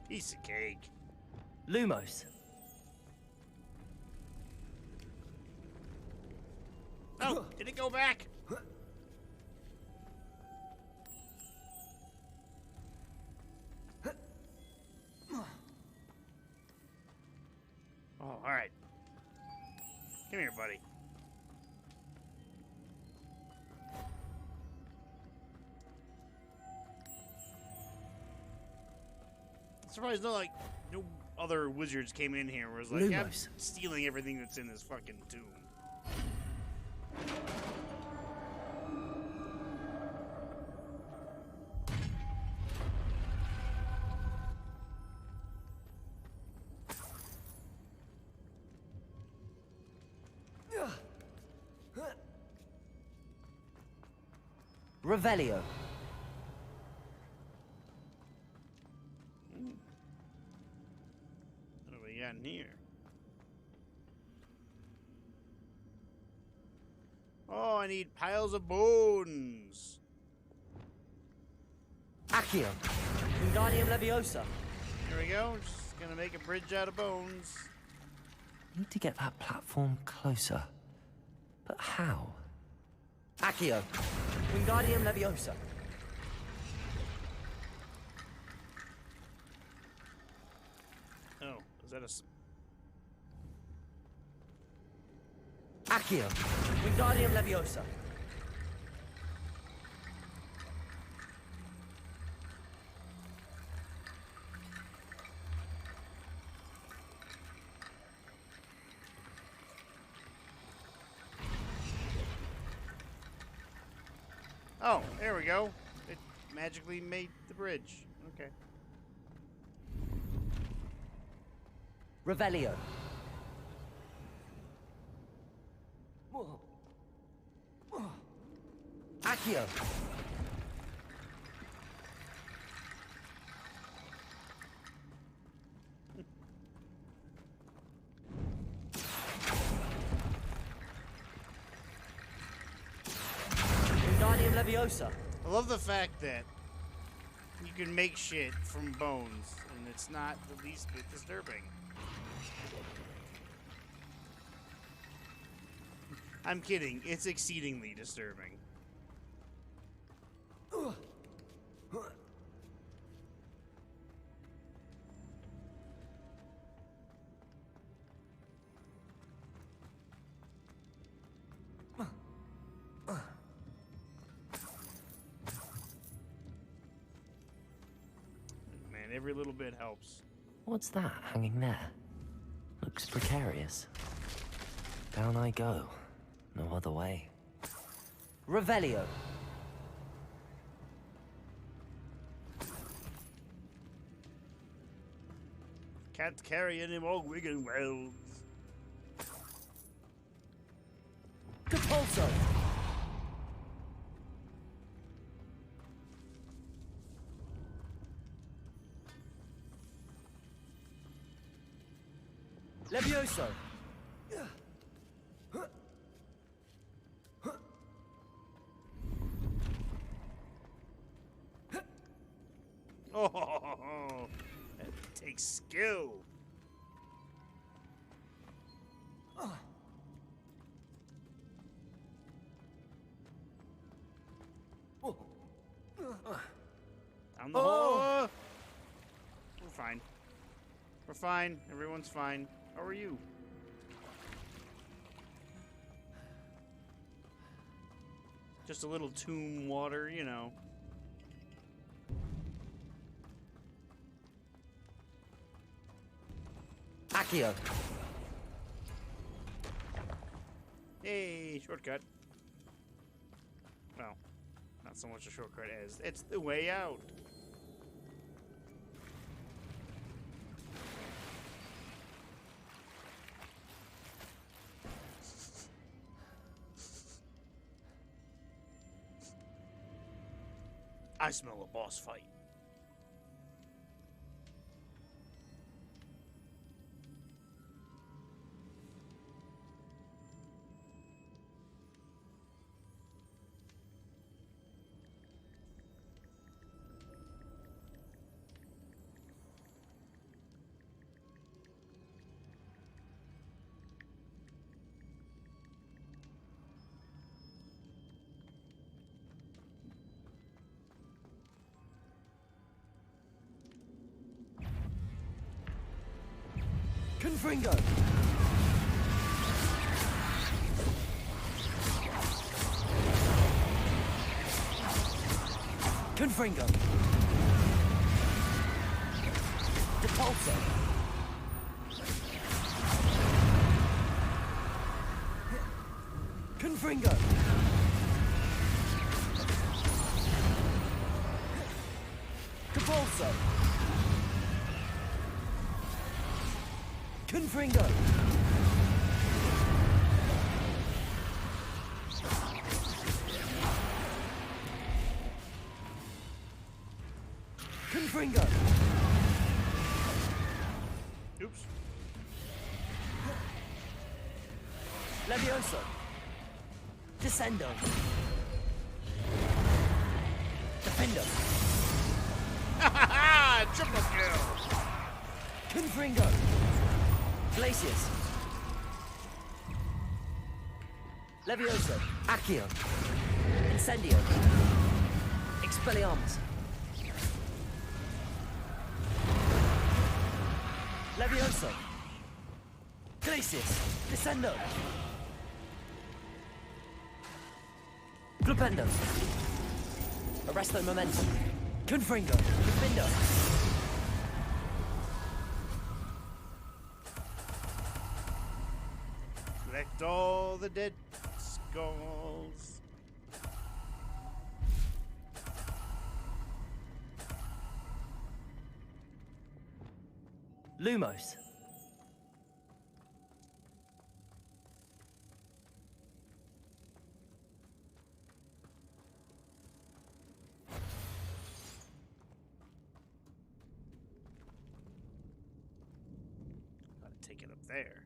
Piece of cake. Lumos! Oh, did it go back? Oh, alright. Come here, buddy. Surprised no other wizards came in here and was like, yeah, Lumos. stealing everything that's in this fucking tomb. Revelio. What do we got in here? Oh, I need piles of bones. Accio. Wingardium Leviosa. Here we go. Just gonna make a bridge out of bones. Need to get that platform closer. But how? Accio. Wingardium Leviosa. Oh, is that a... Accio. Wingardium Leviosa. Oh, there we go. It magically made the bridge. Okay. Revelio. Accio. Wingardium Leviosa. I love the fact that you can make shit from bones, and it's not the least bit disturbing. I'm kidding. It's exceedingly disturbing. Man, every little bit helps. What's that hanging there? Looks precarious. Down I go. No other way. Revelio. Can't carry any more Wigan wells. Capulso. Levioso. Oh, that takes skill. Down the hole. We're fine. We're fine. Everyone's fine. How are you? Just a little tomb water, you know. Accio. Hey, shortcut. Well, not so much a shortcut as it's the way out. I smell a boss fight. Confringo. Confringo. Depulso. Confringo. Depulso. Confringo. Confringo. Oops. Levioso. Descendo. Defendo. Triple kill. Confringo. Glacius. Levioso. Accio. Incendio. Expelliarmus. Levioso. Glacius. Descendo. Flupendo. Arresto momentum. Confringo. Defendo. Collect all the dead skulls. Lumos. Gotta take it up there.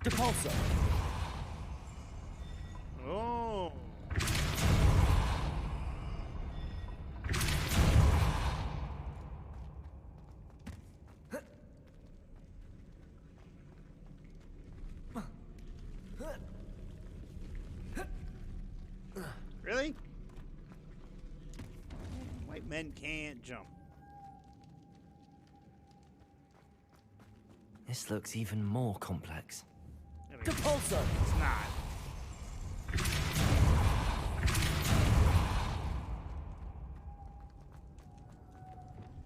Depulso. Oh. Really? White men can't jump. This looks even more complex. Depulso. It's not.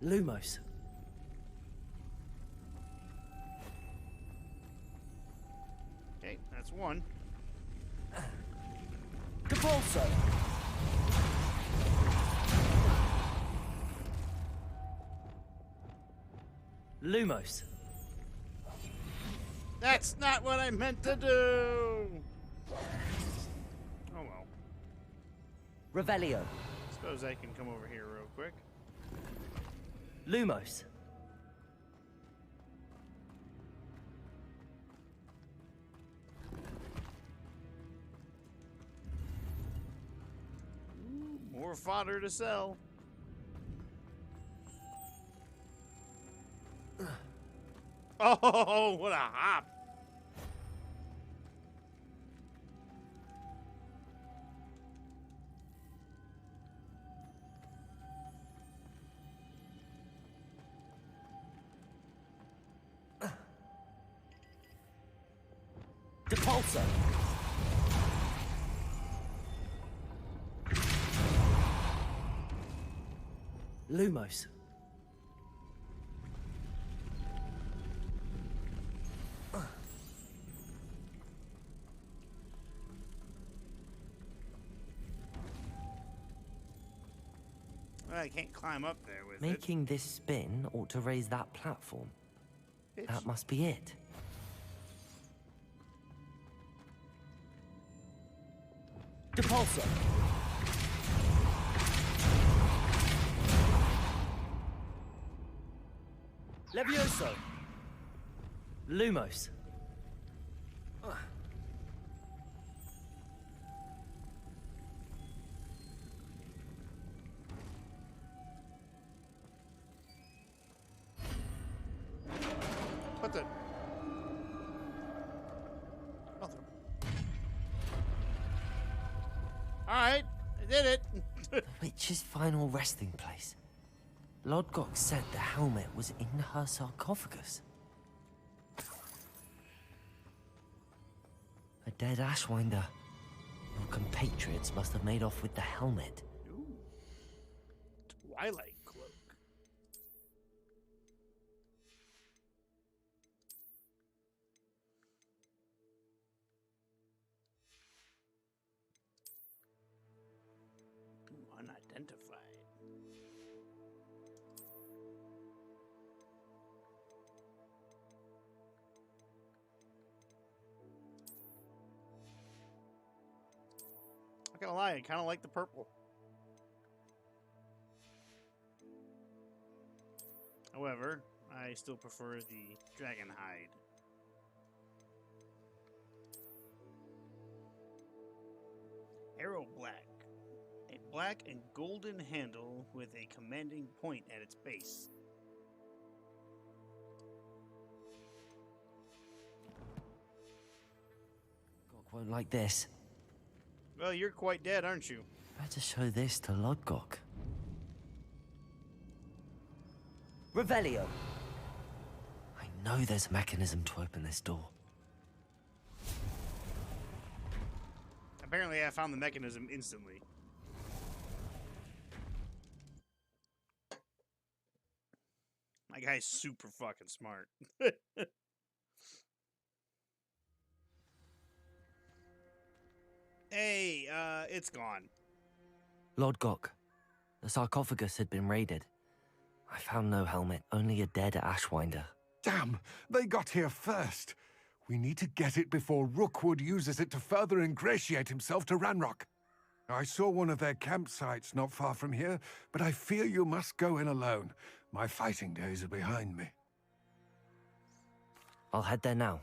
Lumos. Okay, that's one. Depulso. Lumos. That's not what I meant to do. Oh well. Revelio. Suppose I can come over here real quick. Lumos. More fodder to sell. Oh, what a hop. Depulso. Lumos. Well, I can't climb up there with Making this spin ought to raise that platform. it. That must be it. Depulso. Levioso. Lumos. What the? Mother. All right, I did it. The witch's final resting place. Lodgok said the helmet was in her sarcophagus. A dead Ashwinder. Your compatriots must have made off with the helmet. Ooh. Twilight cloak. Ooh, unidentified. Not gonna lie, I kind of like the purple. However, I still prefer the dragon hide. Arrow black. A black and golden handle with a commanding point at its base. Lodgok won't like this. Well, you're quite dead, aren't you? Better show this to Lodgok. Revelio. I know there's a mechanism to open this door. Apparently, I found the mechanism instantly. My guy's super fucking smart. Hey, it's gone. Lodgok, the sarcophagus had been raided. I found no helmet, only a dead Ashwinder. Damn, they got here first. We need to get it before Rookwood uses it to further ingratiate himself to Ranrock. I saw one of their campsites not far from here, but I fear you must go in alone. My fighting days are behind me. I'll head there now.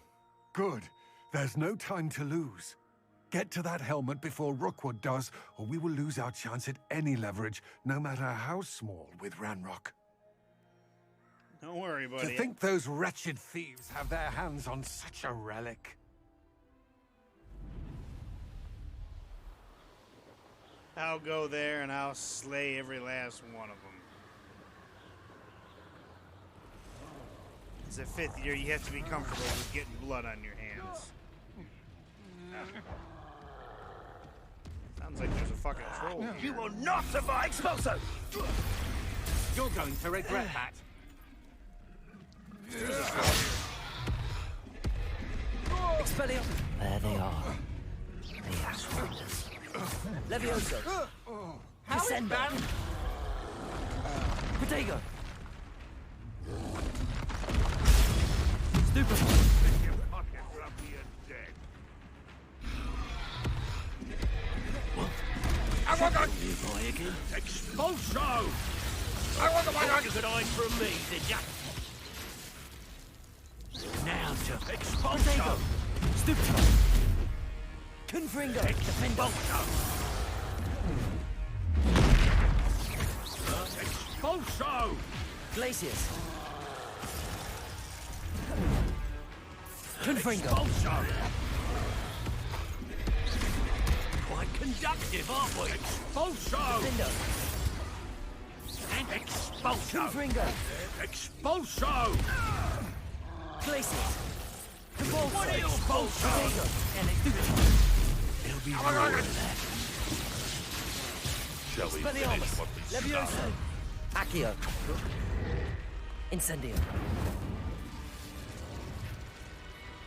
Good. There's no time to lose. Get to that helmet before Rookwood does, or we will lose our chance at any leverage, no matter how small, with Ranrock. Don't worry, buddy. To think those wretched thieves have their hands on such a relic. I'll go there and I'll slay every last one of them. It's the 5th year, you have to be comfortable with getting blood on your hands. Sounds like there's a fucking troll here. You will not survive, Expulso! You're going to regret that. Expelliarmus. There they are. The Ashwinders. Levioso. Descendo. Protego. Stupefy. Expulso! I want the one you could hide from me, did ya? Now to Expulso! Stupefy. Confringo. Expulso! Expulso! Glacius. Confringo. Expulso! Quite conductive, aren't we? Expulso! Defendo. And Expulso! Confringo. Expulso! Glacius. What are you, Expulso? It'll be Shall we Expelliarmus. finish what we Levioso. started? Accio. Incendio.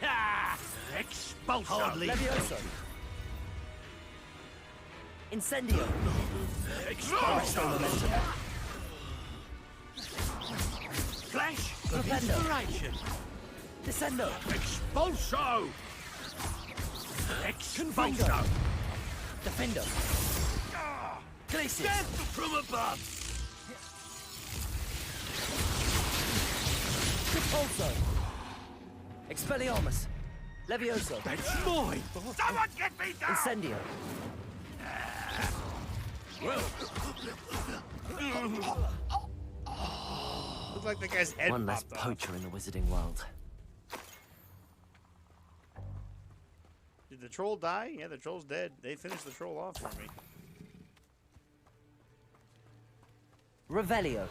Ah! Expulso! Hardly. Levioso. Incendio. Expulso! Flash of Defendo. inspiration! Descendo. Expulso! Confringo. Expulso! Defendo. Glacius. Death from above! Repulso. Expelliarmus. Levioso. That's mine! Someone get me down! Incendio. Looks like the guy's head One less popped off. poacher in the wizarding world. Did the troll die? Yeah, the troll's dead. They finished the troll off for me. Revelio.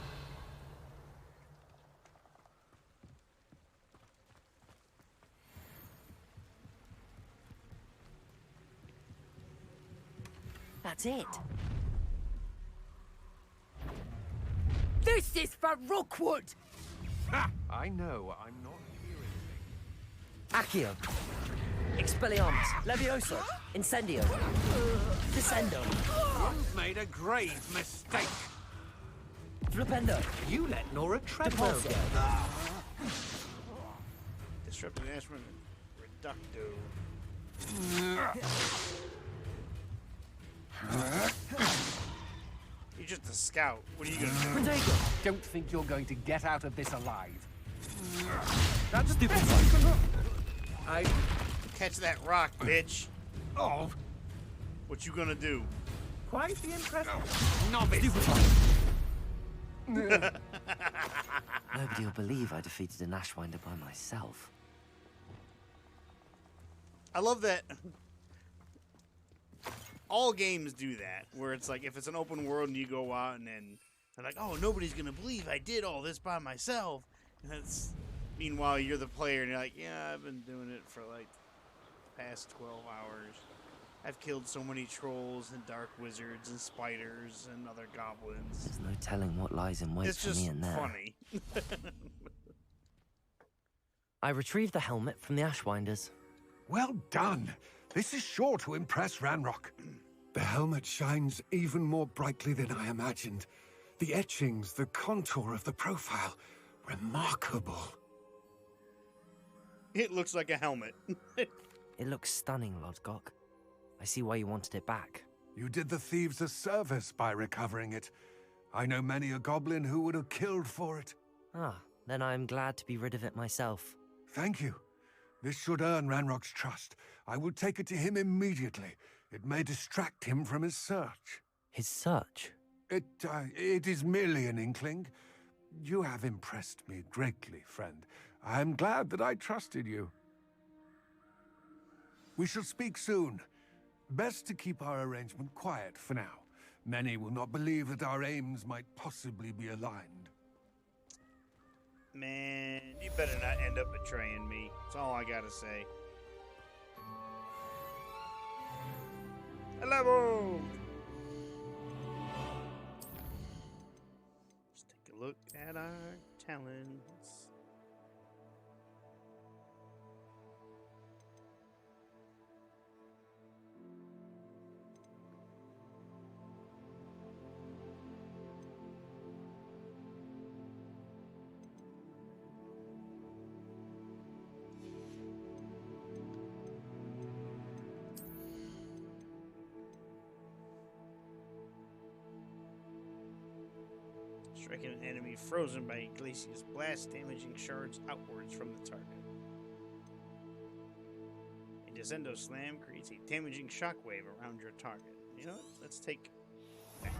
That's it. This is for Rookwood! Ha! I know, I'm not hearing Accio. Expelliarmus. Levioso. Incendio. Descendo. You've made a grave mistake. Flipendo. You let Nora Treadwell Depulso. go. Disrupting Ashman. Reducto. You're just a scout. What are you gonna do? Protego. Don't think you're going to get out of this alive. That's stupid. I... Catch that rock, bitch. Oh, What you gonna do? quite the impressive novice. Nobody will believe I defeated an Ashwinder by myself. I love that. All games do that, where it's like if it's an open world and you go out and then they're like, "Oh, nobody's gonna believe I did all this by myself." And it's meanwhile you're the player and you're like, "Yeah, I've been doing it for like the past 12 hours. I've killed so many trolls and dark wizards and spiders and other goblins." There's no telling what lies in wait It's for just me in there. funny. I retrieved the helmet from the Ashwinders. Well done. This is sure to impress Ranrock. The helmet shines even more brightly than I imagined. The etchings, the contour of the profile, remarkable. It looks like a helmet. It looks stunning, Lodgok. I see why you wanted it back. You did the thieves a service by recovering it. I know many a goblin who would have killed for it. Ah, then I'm glad to be rid of it myself. Thank you. This should earn Ranrock's trust. I will take it to him immediately. It may distract him from his search. His search? It is merely an inkling. You have impressed me greatly, friend. I am glad that I trusted you. We shall speak soon. Best to keep our arrangement quiet for now. Many will not believe that our aims might possibly be aligned. Man, you better not end up betraying me. That's all I gotta say. Hello! Let's take a look at our talents. Striking an enemy frozen by Iglesias blast, damaging shards outwards from the target. A Descendo Slam creates a damaging shockwave around your target. You know what? Let's take that.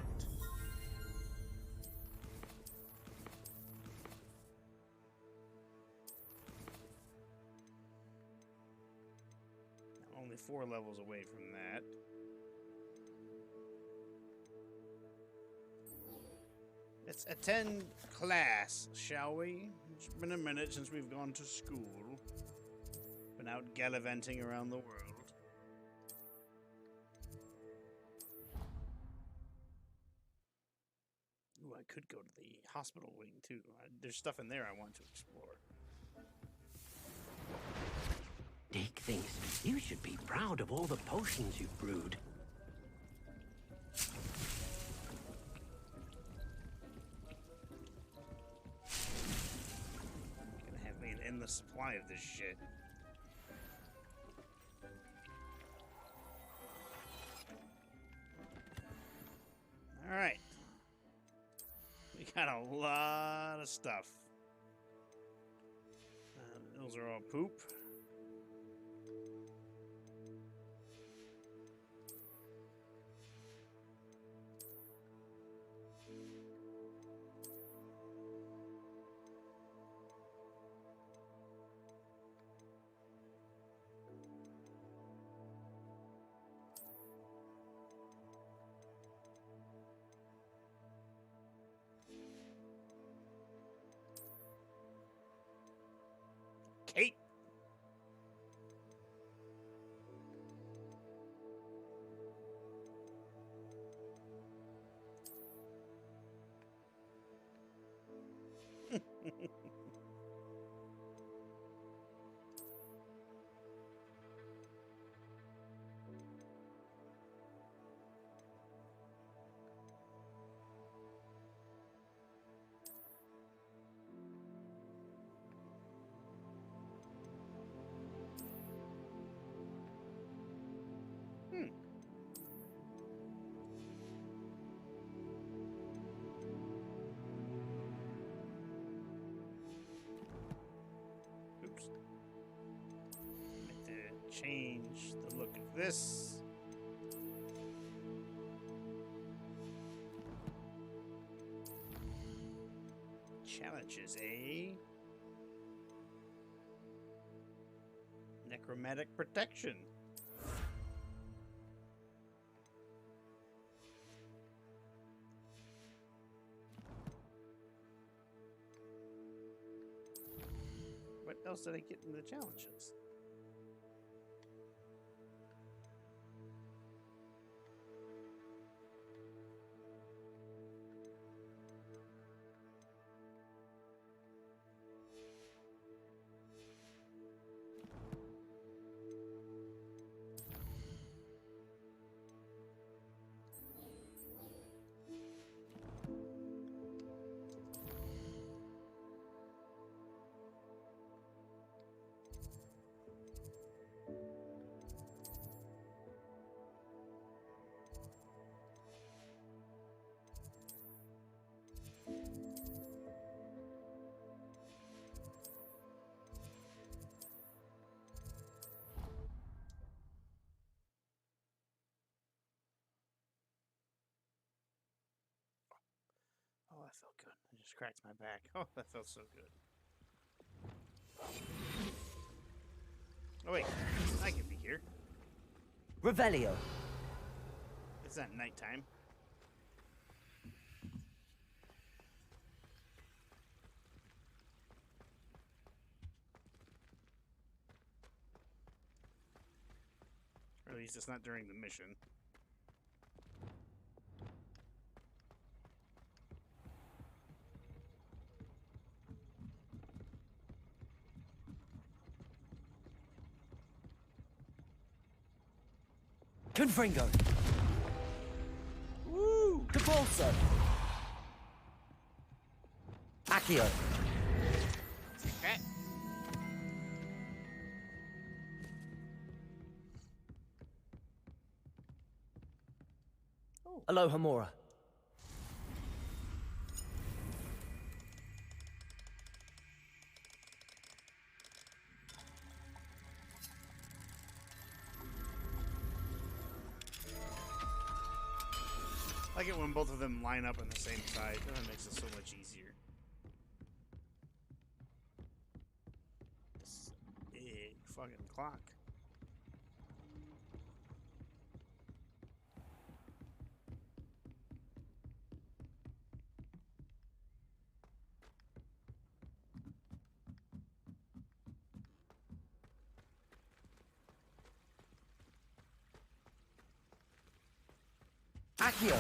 Now, only 4 levels away from that. Let's attend class, shall we? It's been a minute since we've gone to school. Been out gallivanting around the world. Ooh, I could go to the hospital wing, too. There's stuff in there I want to explore. Dick thinks you should be proud of all the potions you've brewed. Gonna have me an endless supply of this shit. Alright. We got a lot of stuff. Those are all poop. Kate. Oops. Have to change the look of this. Challenges, eh? Necromantic protection. What else did I get in the challenges? Oh, that felt good. I just cracked my back. Oh, that felt so good. Oh, wait. I can be here. Revelio. It's not nighttime. Or at least it's not during the mission. Confringo. Woo! Depulso. Accio. Take that. Oh. Aloha Mora. I like it when both of them line up on the same side. That makes it so much easier. This big fucking clock. Accio.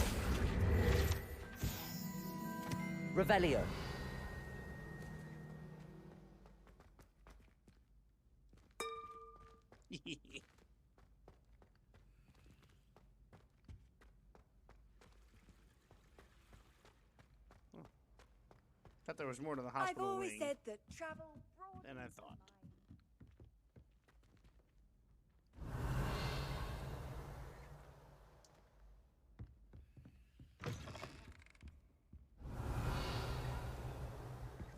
Revelio. Thought there was more to the I've hospital always wing said that travel broadens than I the thought.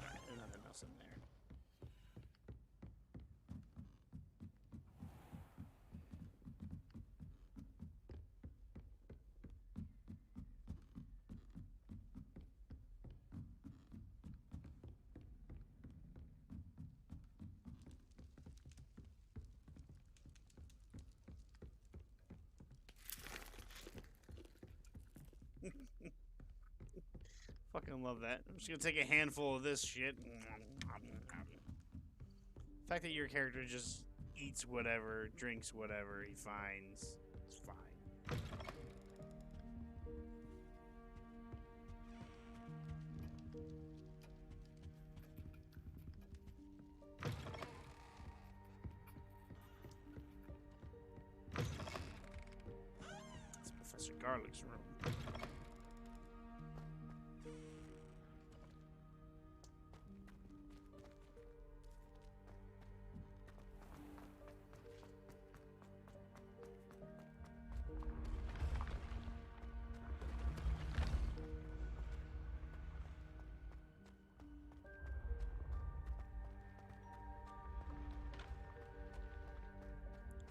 mind. There's nothing else in there. Fucking love that. I'm just gonna take a handful of this shit. The fact that your character just eats whatever, drinks whatever he finds, is fine. Garlic's room.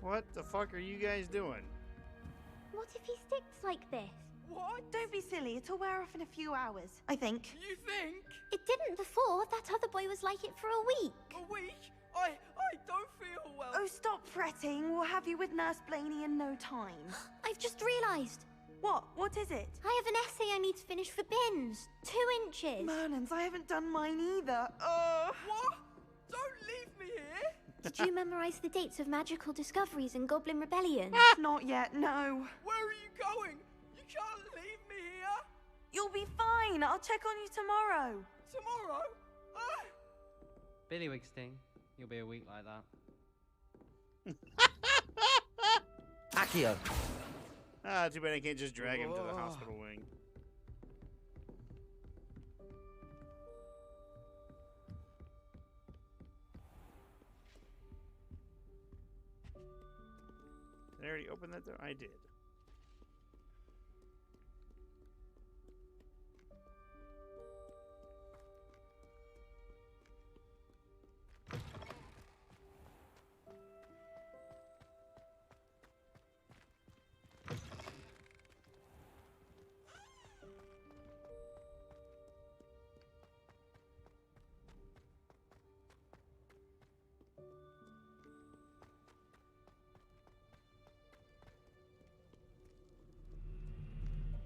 What the fuck are you guys doing? What if he sticks like this? What? Don't be silly. It'll wear off in a few hours, I think. You think? It didn't before. That other boy was like it for a week. A week? I don't feel well. Oh, stop fretting. We'll have you with Nurse Blaney in no time. I've just realised. What? What is it? I have an essay I need to finish for bins. 2 inches. Merlins, I haven't done mine either. What? Don't leave me here. Did you memorise the dates of magical discoveries and Goblin Rebellion? Not yet, no. Where are you going? You can't leave me here. You'll be fine. I'll check on you tomorrow. Tomorrow? Billy Wigsting, you'll be a week like that. Accio! Ah, too bad I can't just drag him to the hospital wing. Did I already open that door? I did.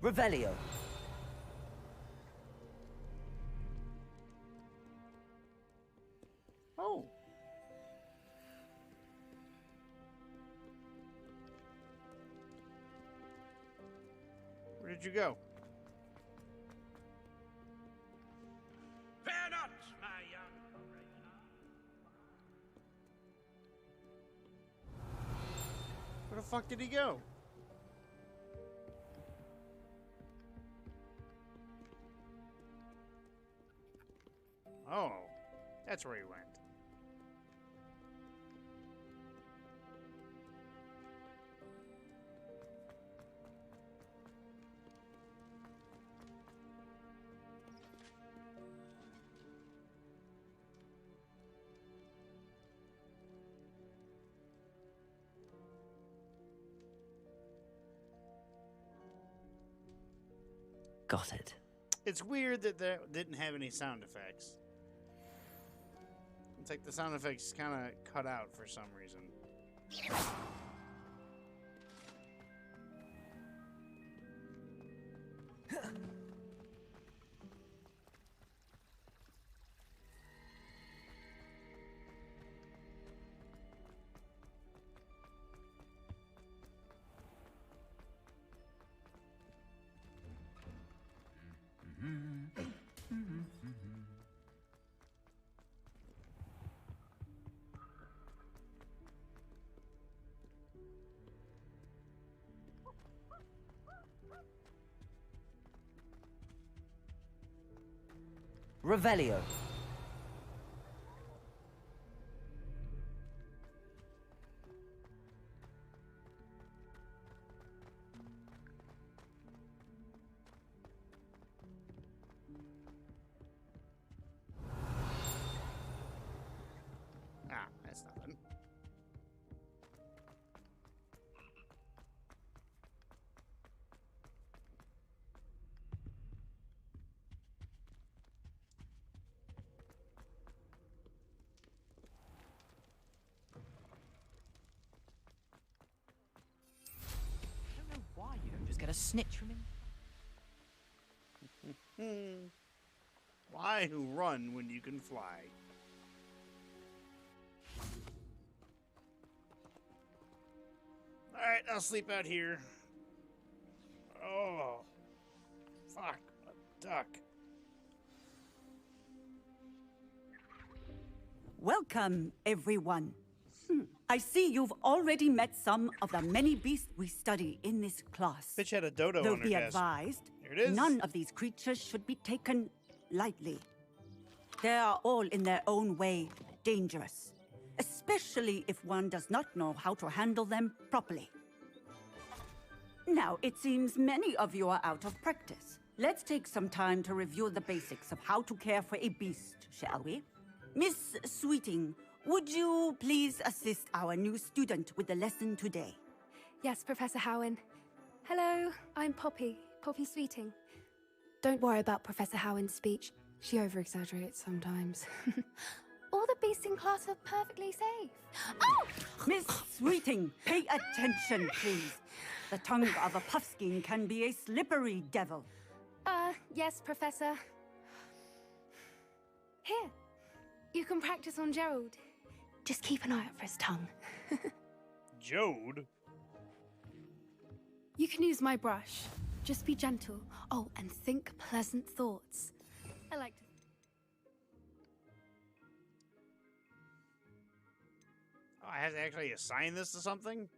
Revelio. Oh. Where did you go? Fear not, my young comrade. Where the fuck did he go? Oh, that's where he went. Got it. It's weird that there didn't have any sound effects. It's like the sound effects kind of cut out for some reason. Revelio. Ah, that's nothing. I don't know why you don't just get a snitch from him. Why who run when you can fly? Alright, I'll sleep out here. Oh. Fuck. A duck. Welcome, everyone. I see you've already met some of the many beasts we study in this class. Bitch had a dodo Though on her be desk. advised, There it is. none of these creatures should be taken lightly. They are all in their own way dangerous, especially if one does not know how to handle them properly. Now, it seems many of you are out of practice. Let's take some time to review the basics of how to care for a beast, shall we? Miss Sweeting, would you please assist our new student with the lesson today? Yes, Professor Howen. Hello, I'm Poppy Sweeting. Don't worry about Professor Howen's speech. She over-exaggerates sometimes. All the beasts in class are perfectly safe. Oh! Miss Sweeting, pay attention, please. The tongue of a puffskein can be a slippery devil. Yes, Professor. Here, you can practice on Gerald. Just keep an eye out for his tongue. Jode? You can use my brush. Just be gentle. Oh, and think pleasant thoughts. I like to... Oh, I have to actually assign this to something?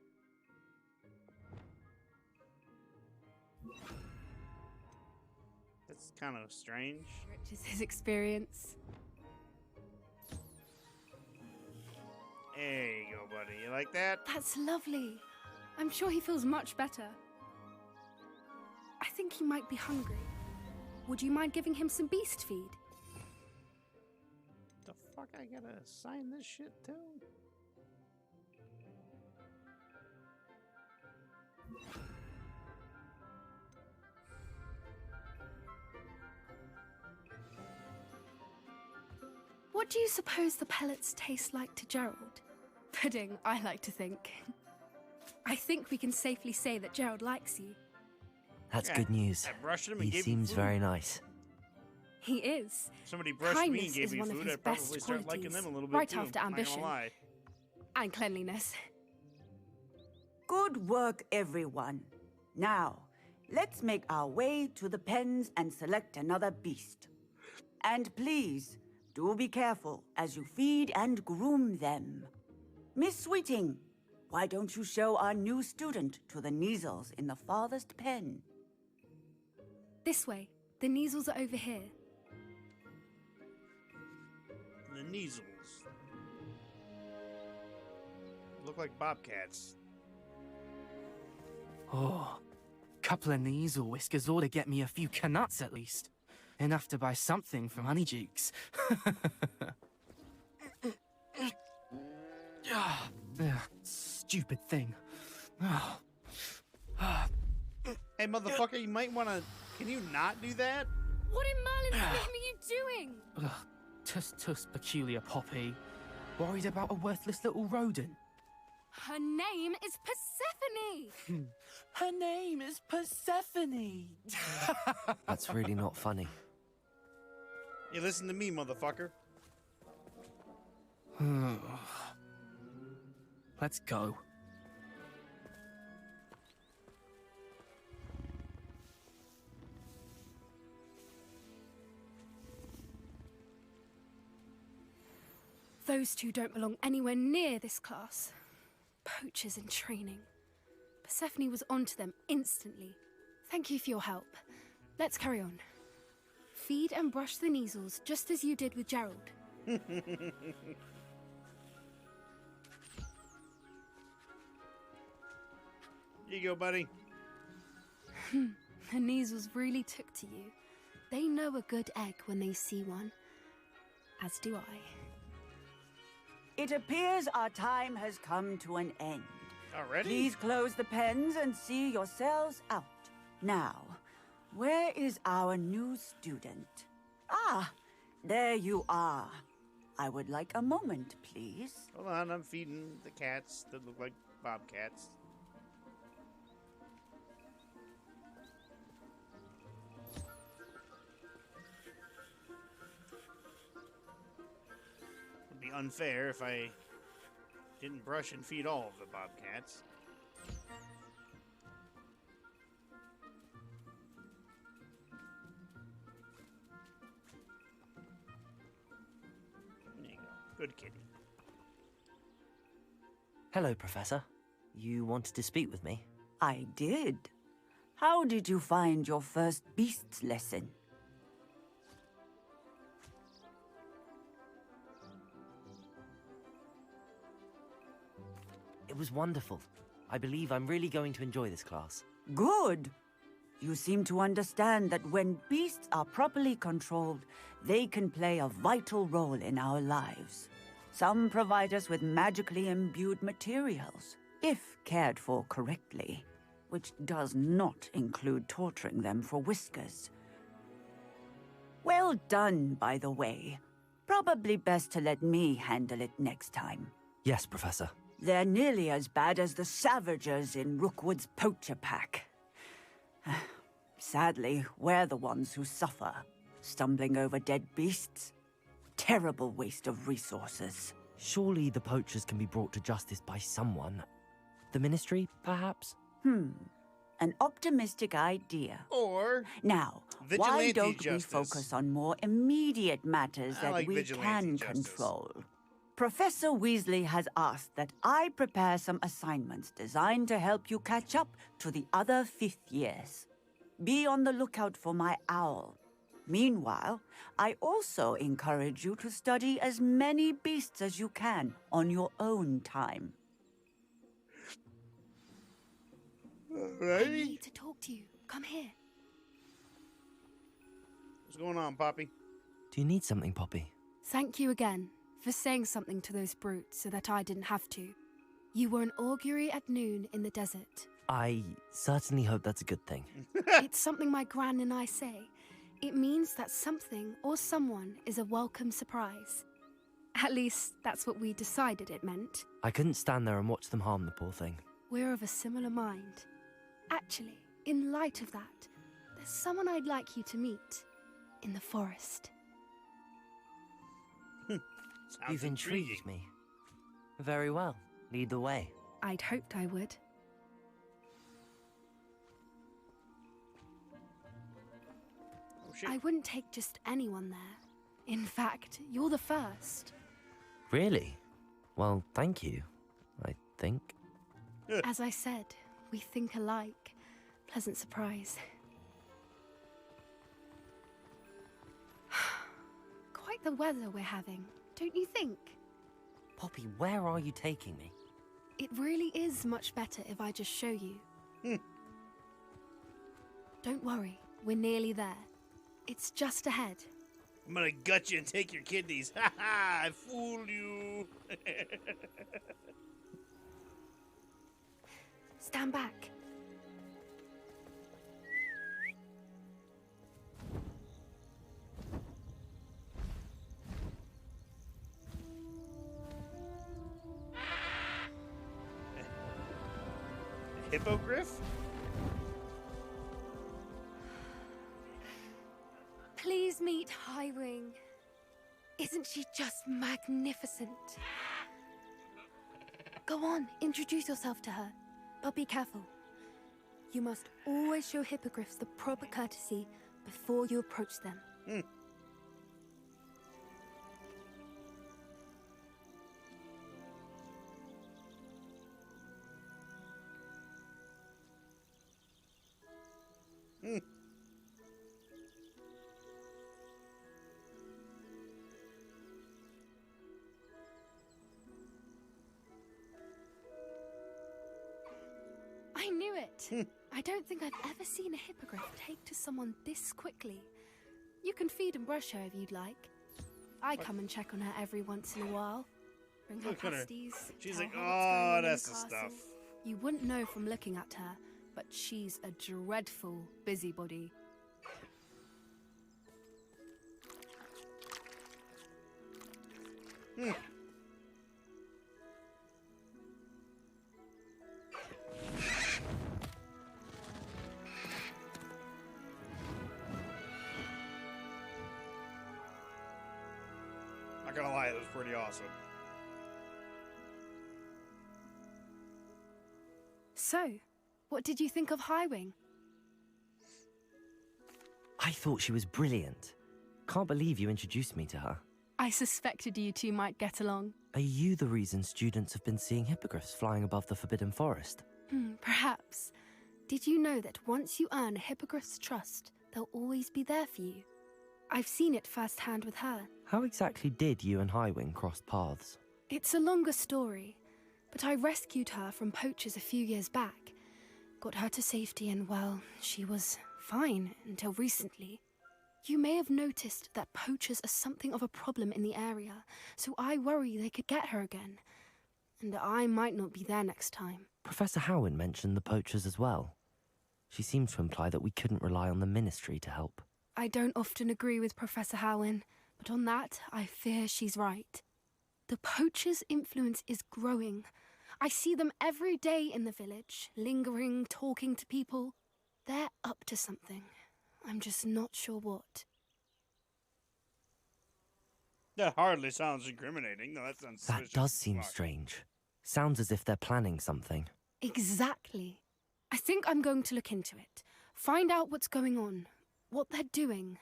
That's kind of strange. Riches his experience. There you go, buddy. You like that? That's lovely. I'm sure he feels much better. I think he might be hungry. Would you mind giving him some beast feed? The fuck I gotta assign this shit to? What do you suppose the pellets taste like to Gerald? Pudding, I like to think. I think we can safely say that Gerald likes you. That's good news. I brushed him and He gave him seems food. very nice. He is. If somebody brushed me Kindness and gave is me one of food, his I'd probably best start liking qualities, them a little bit right too. after I'm not gonna ambition. lie. And cleanliness. Good work, everyone. Now, let's make our way to the pens and select another beast. And please, do be careful as you feed and groom them. Miss Sweeting, why don't you show our new student to the Neasels in the farthest pen? This way. The Neasels are over here. The Neasels. Look like bobcats. Oh, couple of Neasel whiskers ought to get me a few canuts at least. Enough to buy something from Honeydukes. Stupid thing. Hey, motherfucker, you might want to... Can you not do that? What in Merlin's name are you doing? Ugh, tuss, peculiar Poppy. Worried about a worthless little rodent? Her name is Persephone! Her name is Persephone! That's really not funny. You listen to me, motherfucker. Let's go. Those two don't belong anywhere near this class. Poachers in training. Persephone was onto them instantly. Thank you for your help. Let's carry on. Feed and brush the Neasels, just as you did with Gerald. Here you go, buddy. The Neasels really took to you. They know a good egg when they see one. As do I. It appears our time has come to an end. Already? Please close the pens and see yourselves out. Now, where is our new student? Ah, there you are. I would like a moment, please. Hold on, I'm feeding the cats that look like bobcats. It'd be unfair if I didn't brush and feed all of the bobcats. There you go. Good kitty. Hello, Professor. You wanted to speak with me? I did. How did you find your first beasts lesson? It was wonderful. I believe I'm really going to enjoy this class. Good. You seem to understand that when beasts are properly controlled, they can play a vital role in our lives. Some provide us with magically imbued materials, if cared for correctly, which does not include torturing them for whiskers. Well done, by the way. Probably best to let me handle it next time. Yes, Professor. They're nearly as bad as the Savagers in Rookwood's poacher pack. Sadly, we're the ones who suffer, stumbling over dead beasts. Terrible waste of resources. Surely the poachers can be brought to justice by someone. The Ministry, perhaps? An optimistic idea. Or now, why vigilante don't we justice. focus on more immediate matters I that like we vigilante can justice. control? Professor Weasley has asked that I prepare some assignments designed to help you catch up to the other 5th years. Be on the lookout for my owl. Meanwhile, I also encourage you to study as many beasts as you can on your own time. I need to talk to you. Come here. What's going on, Poppy? Do you need something, Poppy? Thank you again for saying something to those brutes so that I didn't have to. You were an augury at noon in the desert. I certainly hope that's a good thing. It's something my gran and I say. It means that something or someone is a welcome surprise. At least, that's what we decided it meant. I couldn't stand there and watch them harm the poor thing. We're of a similar mind. Actually, in light of that, there's someone I'd like you to meet in the forest. You've intrigued me. Very well. Lead the way. I'd hoped I would. I wouldn't take just anyone there. In fact, you're the first. Really? Well, thank you, I think. As I said, we think alike. Pleasant surprise. Quite the weather we're having, don't you think? Poppy, where are you taking me? It really is much better if I just show you. Don't worry, we're nearly there. It's just ahead. I'm gonna gut you and take your kidneys. Ha ha! I fooled you. Stand back. Hippogriff? Please meet Highwing. Isn't she just magnificent? Go on, introduce yourself to her. But be careful. You must always show hippogriffs the proper courtesy before you approach them. I knew it! I don't think I've ever seen a hippogriff take to someone this quickly. You can feed and brush her if you'd like. I come and check on her every once in a while. Bring her Look at her. pasties. She's tell like, her what's going oh, on in that's the castle." stuff. You wouldn't know from looking at her, but she's a dreadful busybody. Not gonna lie, it was pretty awesome. So, what did you think of Highwing? I thought she was brilliant. Can't believe you introduced me to her. I suspected you two might get along. Are you the reason students have been seeing hippogriffs flying above the Forbidden Forest? Perhaps. Did you know that once you earn a hippogriff's trust, they'll always be there for you? I've seen it firsthand with her. How exactly did you and Highwing cross paths? It's a longer story, but I rescued her from poachers a few years back. Got her to safety and, well, she was fine until recently. You may have noticed that poachers are something of a problem in the area, so I worry they could get her again. And I might not be there next time. Professor Howin mentioned the poachers as well. She seemed to imply that we couldn't rely on the Ministry to help. I don't often agree with Professor Howin, but on that, I fear she's right. The poachers' influence is growing. I see them every day in the village, lingering, talking to people. They're up to something. I'm just not sure what. That hardly sounds incriminating. No, that sounds That does seem strange. Sounds as if they're planning something. Exactly. I think I'm going to look into it. Find out what's going on. What they're doing.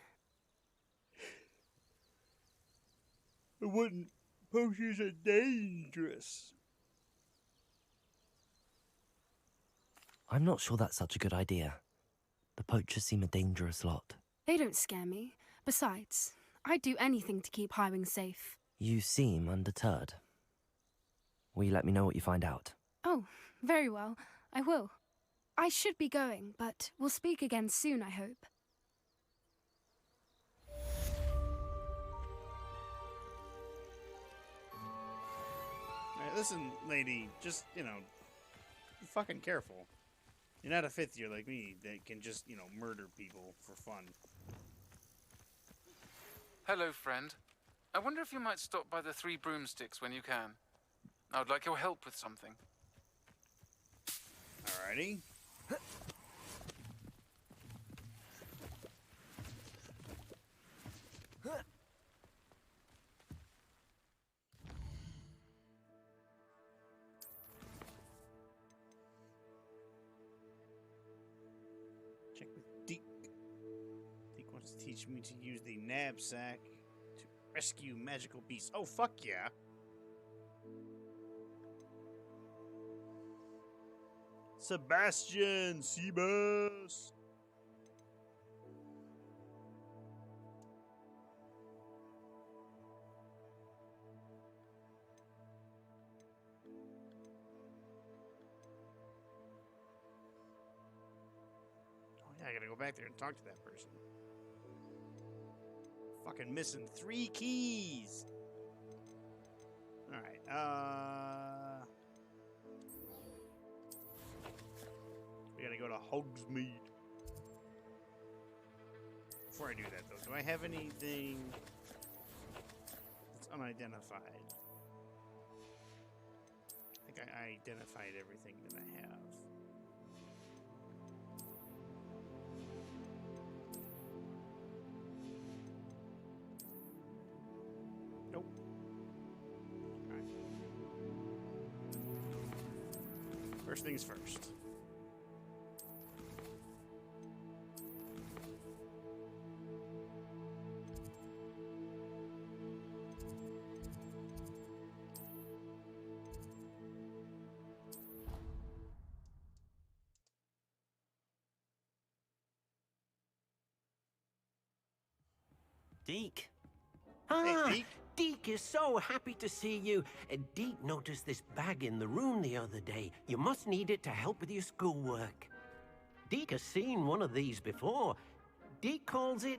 Wouldn't poachers are dangerous. I'm not sure that's such a good idea. The poachers seem a dangerous lot. They don't scare me. Besides, I'd do anything to keep Highwing safe. You seem undeterred. Will you let me know what you find out? Oh, very well. I will. I should be going, but we'll speak again soon, I hope. Alright, listen, lady, just, be fucking careful. You're not a fifth year like me that can just, murder people for fun. Hello, friend. I wonder if you might stop by the Three Broomsticks when you can. I would like your help with something. Alrighty. Check with Deke. Deke wants to teach me to use the knapsack to rescue magical beasts. Oh, fuck yeah. Sebastian Seabass. Oh yeah, I gotta go back there and talk to that person. Fucking missing 3 keys. All right. We gotta go to Hogsmeade. Before I do that, though, do I have anything that's unidentified? I think I identified everything that I have. Nope. All right. First things first. Deke. Hey, Deke. Deke is so happy to see you. Deke noticed this bag in the room the other day. You must need it to help with your schoolwork. Deke has seen one of these before. Deke calls it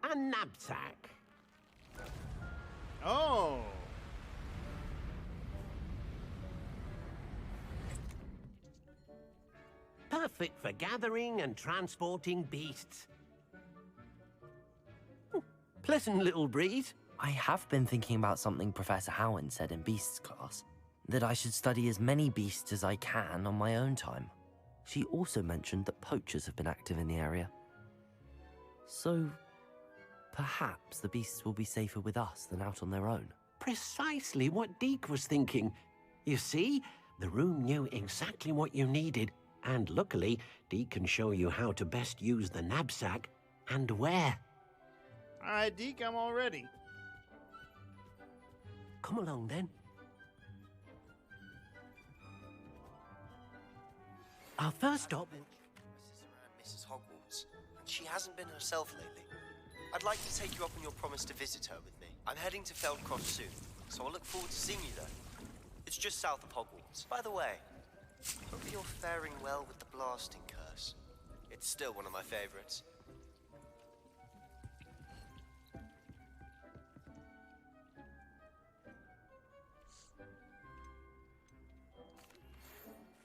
a knapsack. Oh. Perfect for gathering and transporting beasts. Pleasant little breeze. I have been thinking about something Professor Howin said in Beasts class, that I should study as many beasts as I can on my own time. She also mentioned that poachers have been active in the area. So, perhaps the beasts will be safer with us than out on their own. Precisely what Deke was thinking. You see, the room knew exactly what you needed, and luckily, Deke can show you how to best use the knapsack and where. All right, Deke, I'm all ready. come along then. Our first stop... Mrs. Hogwarts, and she hasn't been herself lately. I'd like to take you up on your promise to visit her with me. I'm heading to Feldcroft soon, so I'll look forward to seeing you there. It's just south of Hogwarts. By the way, hope you're faring well with the blasting curse. It's still one of my favorites.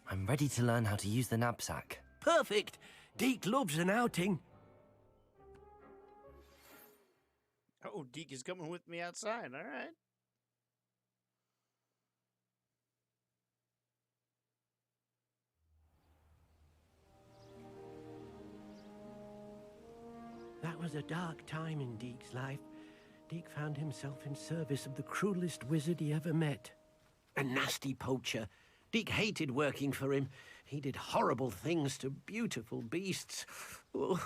I'm ready to learn how to use the knapsack. Perfect! Deke loves an outing. Oh, Deke is coming with me outside. All right. That was a dark time in Deke's life. Deke found himself in service of the cruelest wizard he ever met. A nasty poacher. Deke hated working for him. He did horrible things to beautiful beasts. Oh,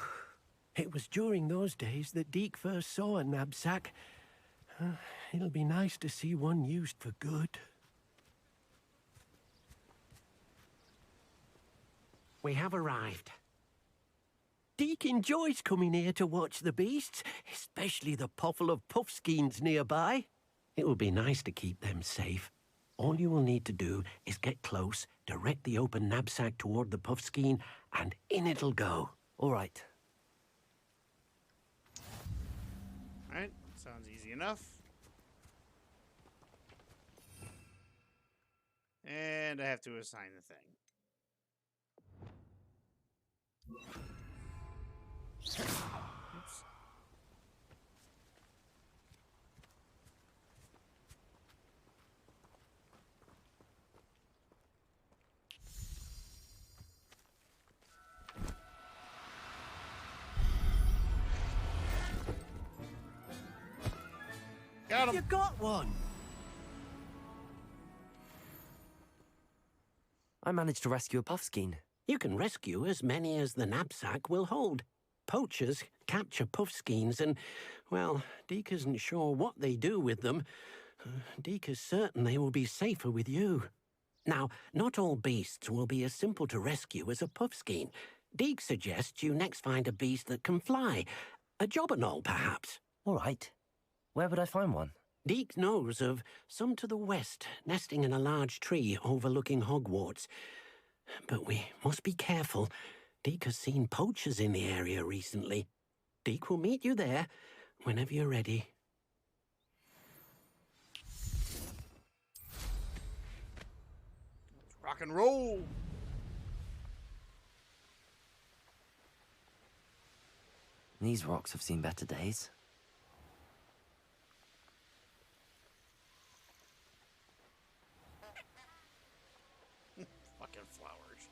it was during those days that Deke first saw a knapsack. It'll be nice to see one used for good. We have arrived. Deke enjoys coming here to watch the beasts, especially the potful of puffskeins nearby. It will be nice to keep them safe. All you will need to do is get close, direct the open knapsack toward the puffskein, and in it'll go. All right. All right. Sounds easy enough. And I have to assign the thing. Oops. Got him. You got one! I managed to rescue a puffskein. You can rescue as many as the knapsack will hold. Poachers capture puffskeins and, well, Deke isn't sure what they do with them. Deke is certain they will be safer with you. Now, not all beasts will be as simple to rescue as a puffskein. Deke suggests you next find a beast that can fly. A jobberknoll, perhaps. All right. Where would I find one? Deke knows of some to the west, nesting in a large tree overlooking Hogwarts. But we must be careful. Deke has seen poachers in the area recently. Deke will meet you there whenever you're ready. Let's rock and roll. These rocks have seen better days. Fucking flowers.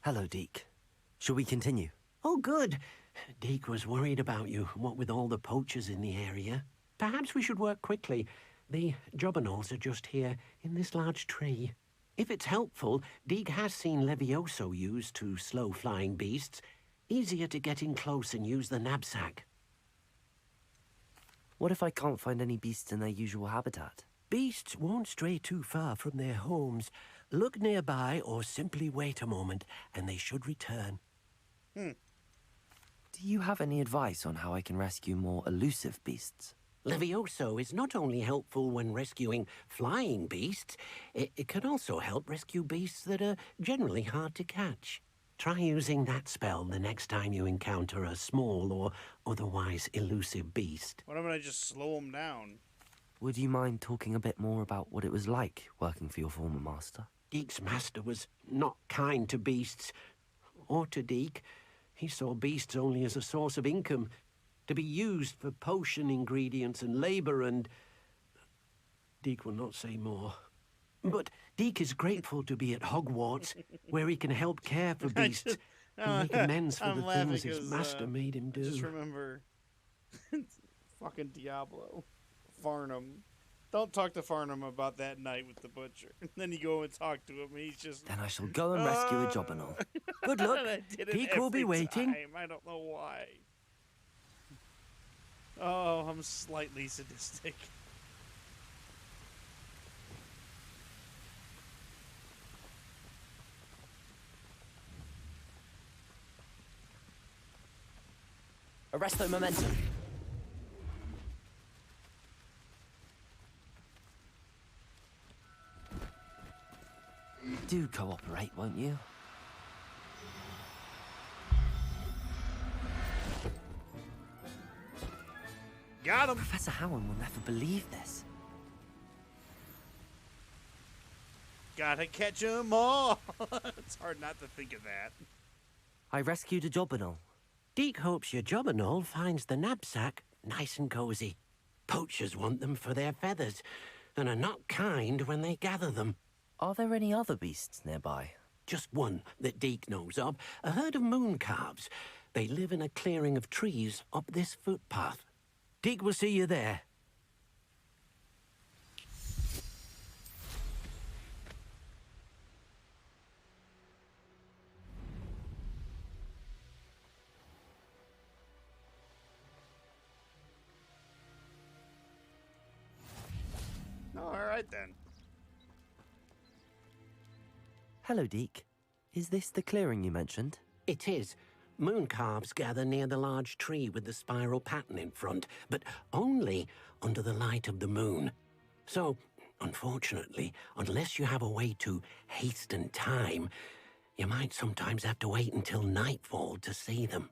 Hello, Deke. Shall we continue? Oh, good. Deke was worried about you, what with all the poachers in the area. Perhaps we should work quickly. The jobberknolls are just here, in this large tree. If it's helpful, Deke has seen Levioso used to slow flying beasts. Easier to get in close and use the knapsack. What if I can't find any beasts in their usual habitat? Beasts won't stray too far from their homes. Look nearby or simply wait a moment, and they should return. Do you have any advice on how I can rescue more elusive beasts? Levioso is not only helpful when rescuing flying beasts, it can also help rescue beasts that are generally hard to catch. Try using that spell the next time you encounter a small or otherwise elusive beast. What am I just slow them down? Would you mind talking a bit more about what it was like working for your former master? Deke's master was not kind to beasts, or to Deke. He saw beasts only as a source of income, to be used for potion ingredients and labour and... Deke will not say more. But Deke is grateful to be at Hogwarts, where he can help care for beasts and make amends for the things his master made him do. I just remember fucking Diablo. Farnham. Don't talk to Farnham about that night with the butcher. And then you go and talk to him, and he's just... Then I shall go and rescue a Jobberknoll. Good luck. I did it Deke will be every waiting. time. I don't know why. Oh, I'm slightly sadistic. Arresto momentum. Do cooperate, won't you? Got him. Professor Howard will never believe this. Gotta catch 'em all. It's hard not to think of that. I rescued a Jobberknoll. Deke hopes your Jobberknoll finds the knapsack nice and cozy. Poachers want them for their feathers, and are not kind when they gather them. Are there any other beasts nearby? Just one that Deke knows of, a herd of moon calves. They live in a clearing of trees up this footpath. Deke will see you there. All right then. Hello, Deke. Is this the clearing you mentioned? It is. Moon calves gather near the large tree with the spiral pattern in front, but only under the light of the moon. So, unfortunately, unless you have a way to hasten time, you might sometimes have to wait until nightfall to see them.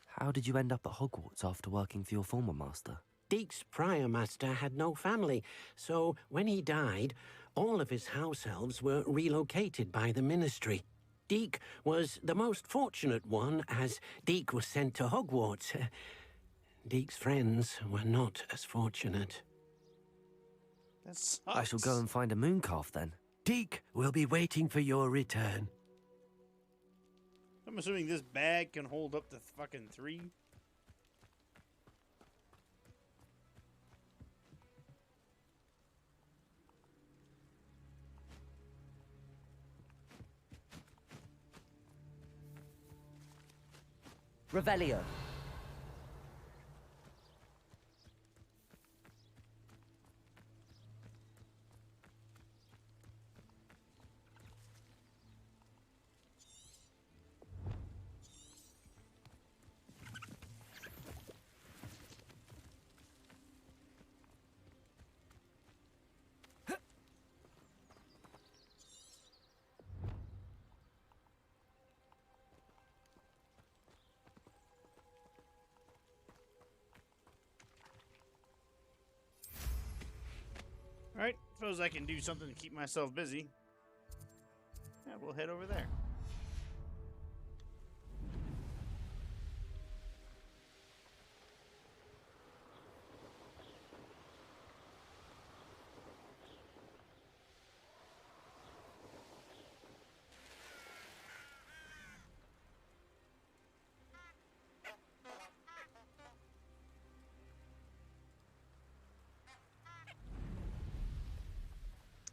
How did you end up at Hogwarts after working for your former master? Deke's prior master had no family, so when he died, all of his house elves were relocated by the ministry. Deke was the most fortunate one, as Deke was sent to Hogwarts. Deke's friends were not as fortunate. That sucks. I shall go and find a mooncalf then. Deke will be waiting for your return. I'm assuming this bag can hold up to fucking 3. Revelio. Alright, suppose I can do something to keep myself busy. Yeah, we'll head over there.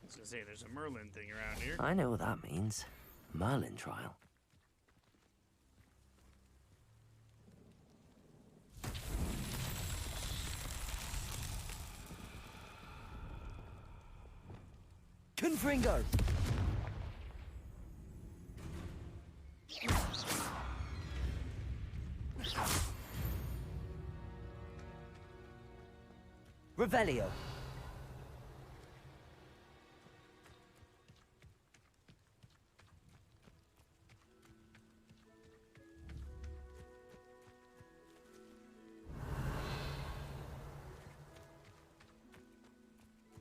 I was gonna say, there's a Merlin thing around here. I know what that means. Merlin trial. Confringo! Revelio.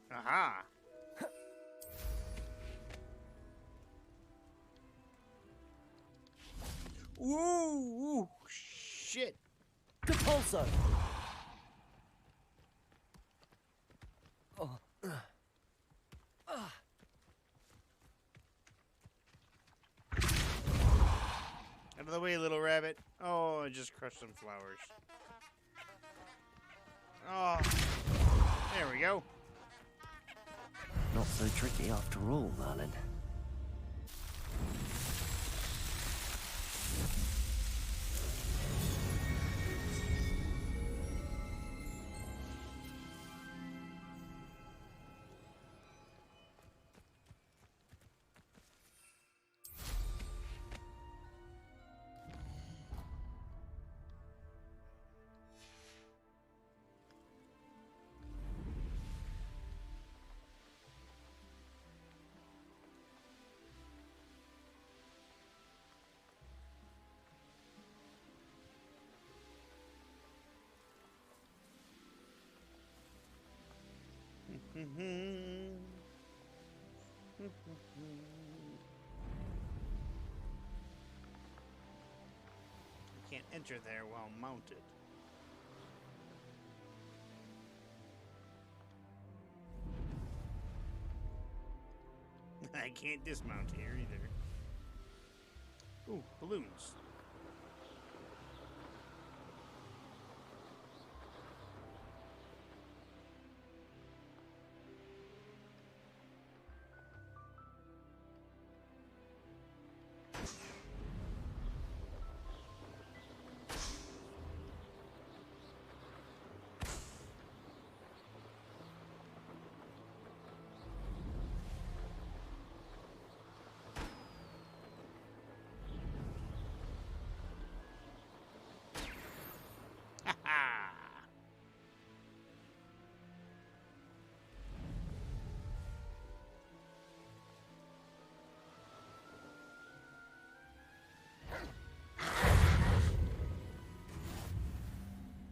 Aha! Ooh, shit! Compulso! Oh. Out of the way, little rabbit. Oh, I just crushed some flowers. Oh. There we go. Not so tricky after all, Merlin. You can't enter there while mounted. I can't dismount here either. Ooh, balloons.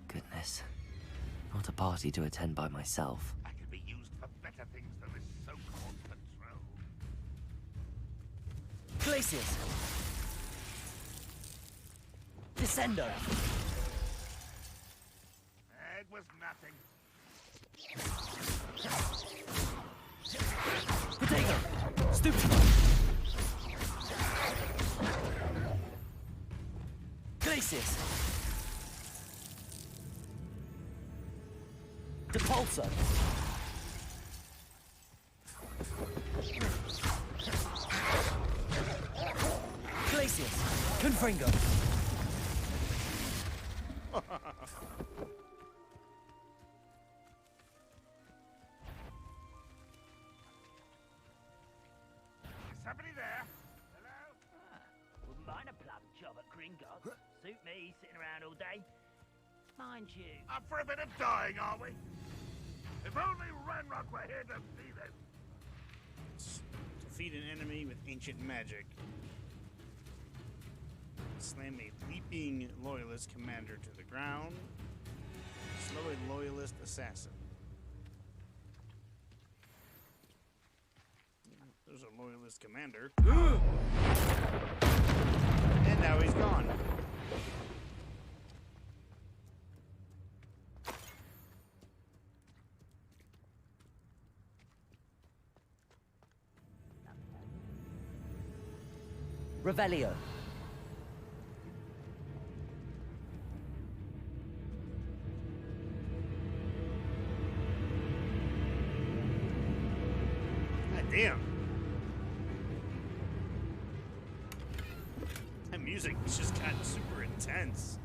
Goodness. Not a party to attend by myself. I could be used for better things than this so-called patrol. Glaciers! Descendo! It was nothing. Potato! Stupid! Glaciers! Depulso! Glaciers! Confringo! Somebody there? Wouldn't mind a plum job at Gringotts. Suit me, sitting around all day. Mind you. Up for a bit of dying, are we? If only Ranrock were here to see this. Defeat an enemy with ancient magic. Slam a leaping loyalist commander to the ground. Slow a loyalist assassin. There's a loyalist commander. And now he's gone. Revelio. God damn. That music just got super intense.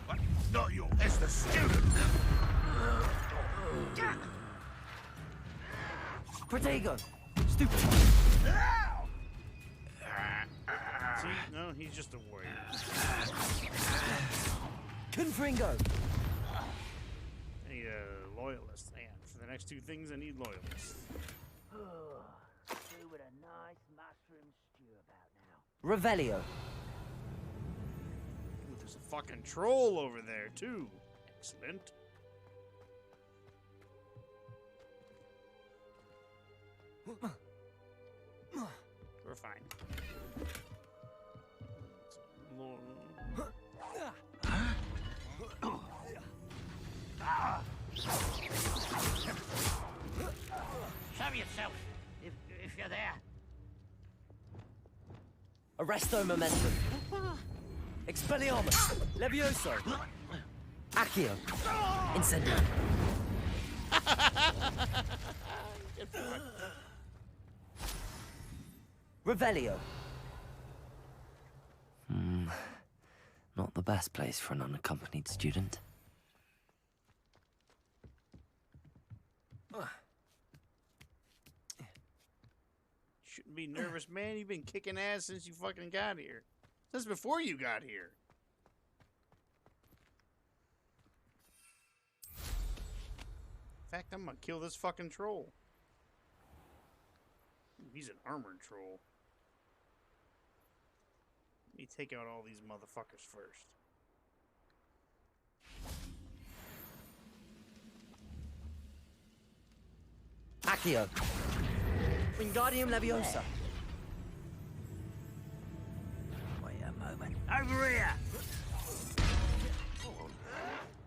But not you, as the student. Protego! Stupid! See? No, he's just a warrior. Confringo! I need a loyalist. Yeah, for the next two things, I need loyalists. Do with a nice mushroom stew about now. Revelio. Ooh, there's a fucking troll over there, too. Excellent. We're fine. Show yourself, if you're there. Arresto Momentum. Expelliarmus. Levioso. Accio. Incendio. Revelio. Not the best place for an unaccompanied student. Shouldn't be nervous, man. You've been kicking ass since you fucking got here. Since before you got here. In fact, I'm gonna kill this fucking troll. Ooh, he's an armored troll. Let me take out all these motherfuckers first. Accio. Wingardium Leviosa. Wait a moment. Over here!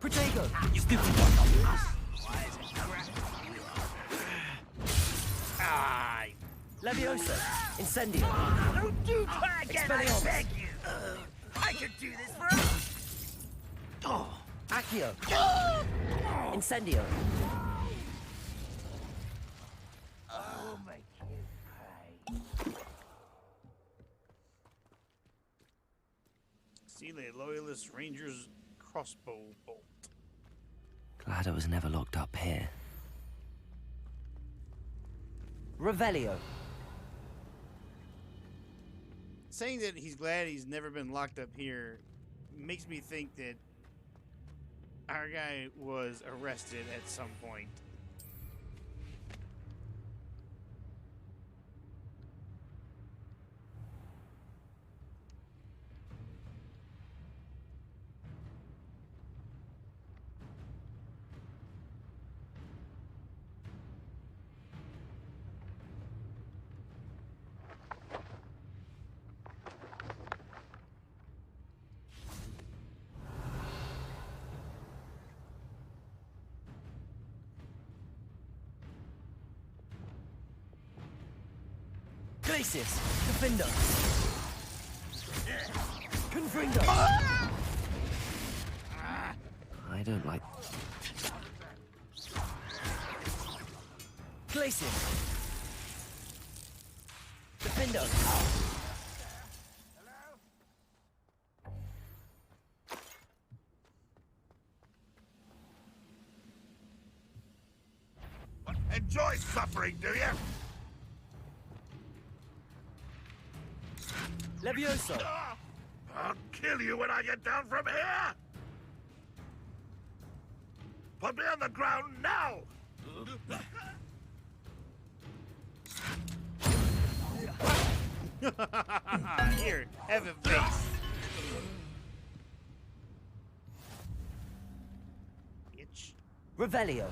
Protego. You stupid one. Why is it crap? Aye. Leviosa. Incendio. Don't do that again, I beg you! I could do this for us! Oh. Accio. Incendio. I'll make you pay. Sealy Loyalist Ranger's crossbow bolt. Glad I was never locked up here. Revelio. Saying that he's glad he's never been locked up here makes me think that our guy was arrested at some point. Glacius. Defender. Confringo. I don't like... Glacius. Defender. Enjoy suffering, do you? Levioso. I'll kill you when I get down from here! Put me on the ground now! Here, have a face. Bitch. Revelio.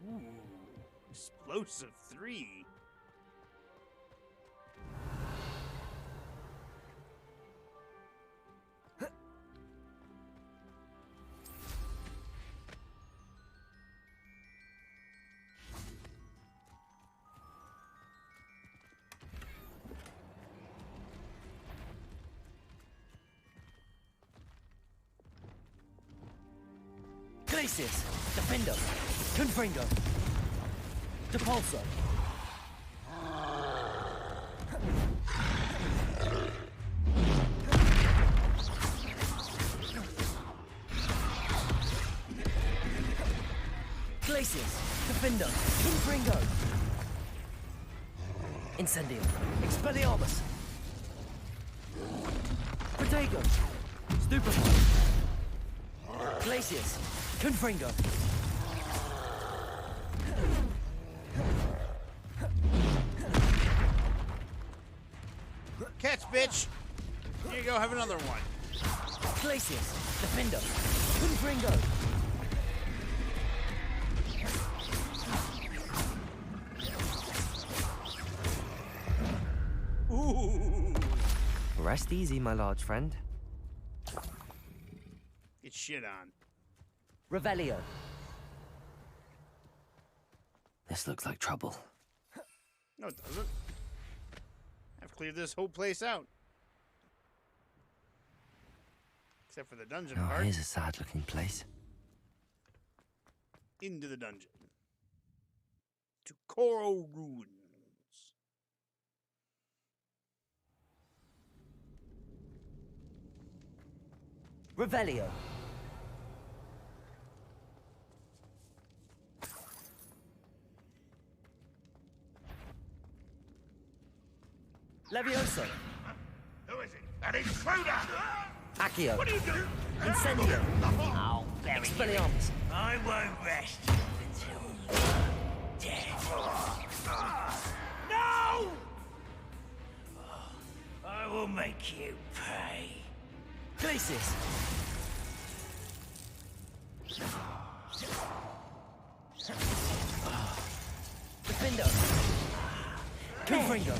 Ooh, explosive 3. Glacius. Defender. Confringo. Depulso. Glacius. Defender. Confringo. Incendio. Expelliarmus. Protego. Stupefy. Glacius. Confringo. Catch, bitch. Here you go, have another one. Glacius. Defender. Confringo. Ooh. Rest easy, my large friend. Get shit on. Revelio. This looks like trouble. No, it doesn't. I've cleared this whole place out. Except for the dungeon Oh, part. here's a sad-looking place. Into the dungeon. To Coral Ruins. Revelio. Levioso. Who is it? An intruder! Accio. What are you doing? Incendio. I'll bury you. Expelliarmus. I won't rest until you're dead. No! I will make you pay. Glacius. Defendo. Confringo.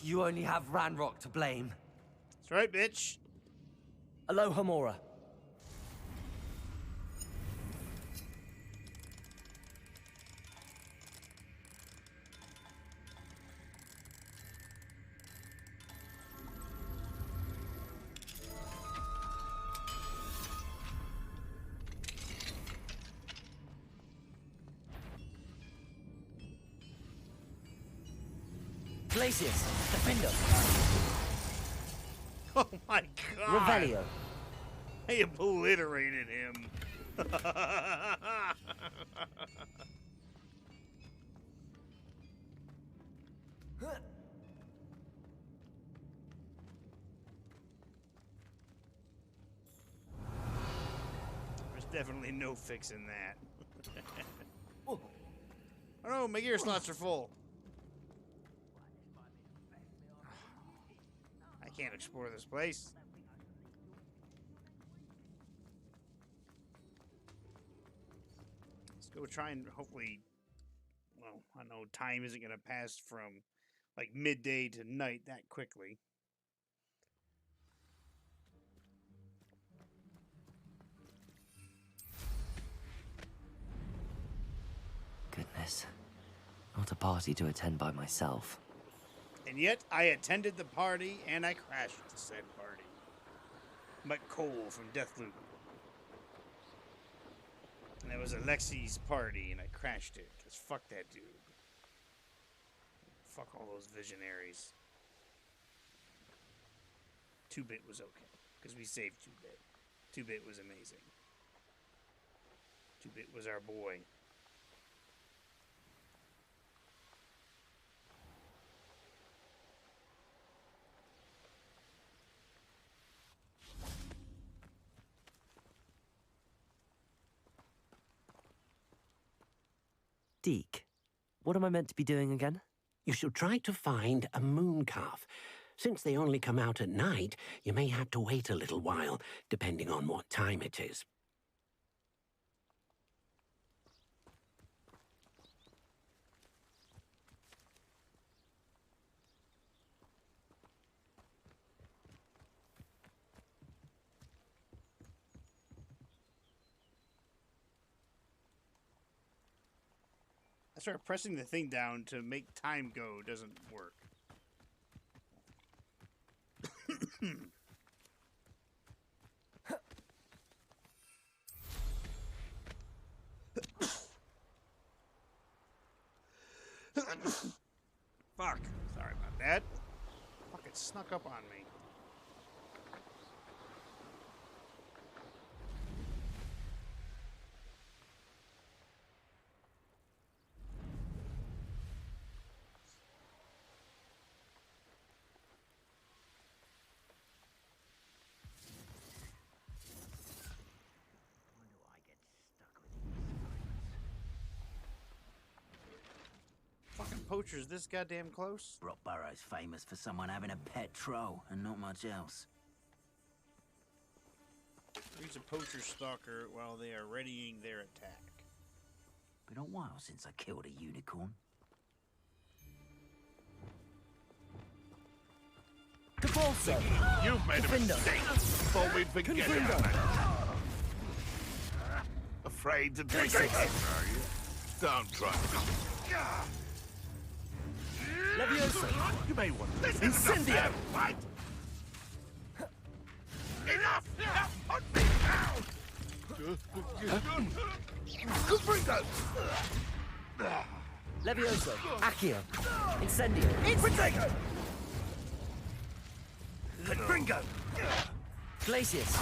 You only have Ranrock to blame. That's right, bitch. Aloha Mora. Glacius, Defendo. Oh my god. Revelio. I obliterated him. There's definitely no fixing that. Oh no, my gear slots are full. I can't explore this place. Let's go try and hopefully, well, I know time isn't going to pass from like midday to night that quickly. Goodness. Not a party to attend by myself. And yet, I attended the party, and I crashed the said party. Met Cole from Deathloop. And it was Alexi's party, and I crashed it. Because fuck that dude. Fuck all those visionaries. 2-bit was okay. Because we saved 2-bit. 2-bit was amazing. 2-bit was our boy. Deke, what am I meant to be doing again? You should try to find a moon calf. Since they only come out at night, you may have to wait a little while, depending on what time it is. I started pressing the thing down to make time go. Doesn't work. Fuck. Sorry about that. Fuck, it snuck up on me. Fucking poachers this goddamn close? Rockborough's famous for someone having a pet troll and not much else. Use a poacher stalker while they are readying their attack. Been a while since I killed a unicorn. Repulsor! You've made a Defender. mistake. Thought we'd forget Confringo. about it. Afraid to take it, are you? Don't try. Leviosa! You may want to. Incendio! Right? Enough! Put me down! Confringo! Levioso! Accio! Incendio! Protego! Confringo! Glacius!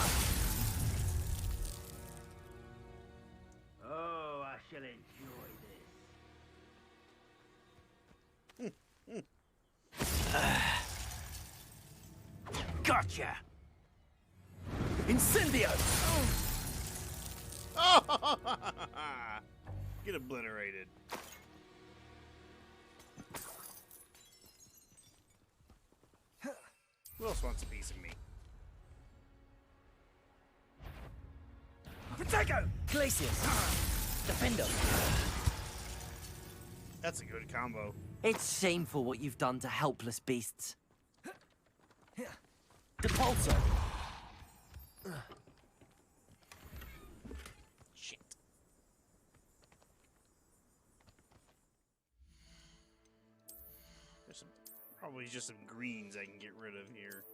Oh, I shall enjoy this. Gotcha! Incendio! Get obliterated. Who else wants a piece of me? Protego! Glacius! Defendo! That's a good combo. It's shameful what you've done to helpless beasts. Depulso! Shit. There's some, probably just some greens I can get rid of here.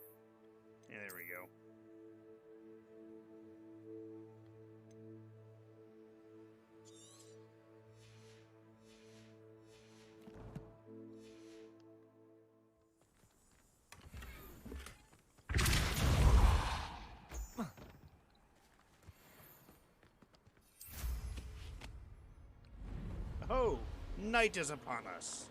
Yeah, there we go. Oh, night is upon us.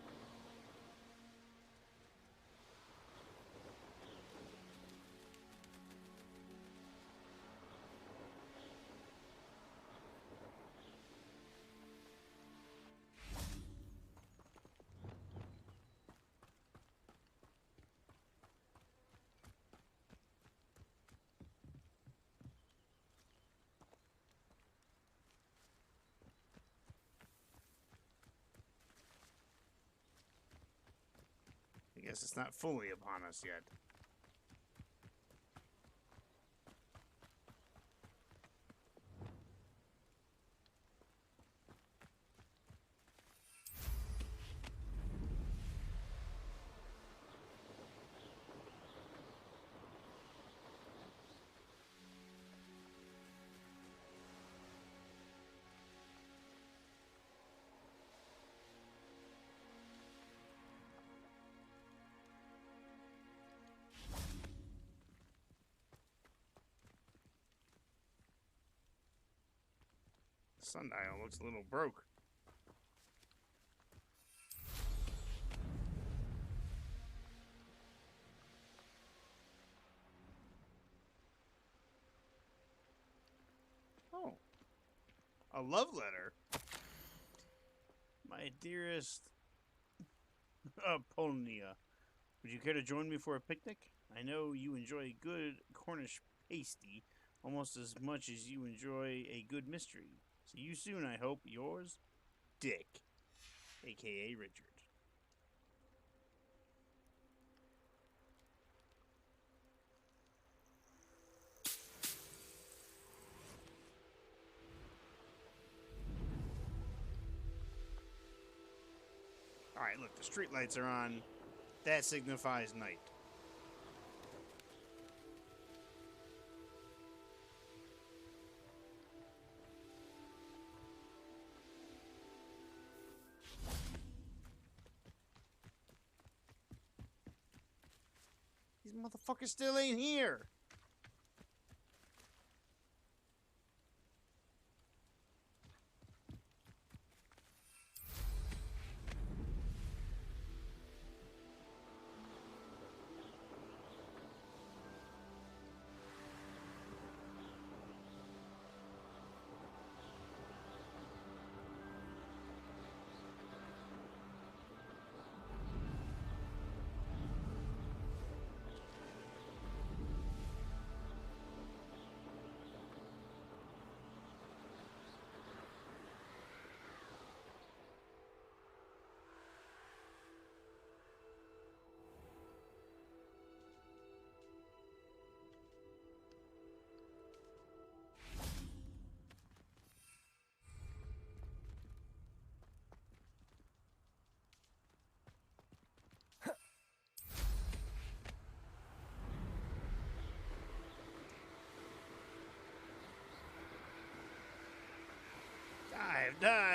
I guess it's not fully upon us yet. Sundial looks a little broke. Oh. A love letter? My dearest Polnia, would you care to join me for a picnic? I know you enjoy good Cornish pasty almost as much as you enjoy a good mystery. See you soon, I hope. Yours, Dick, a.k.a. Richard. Alright, look, the streetlights are on. That signifies night. These motherfuckers still ain't here.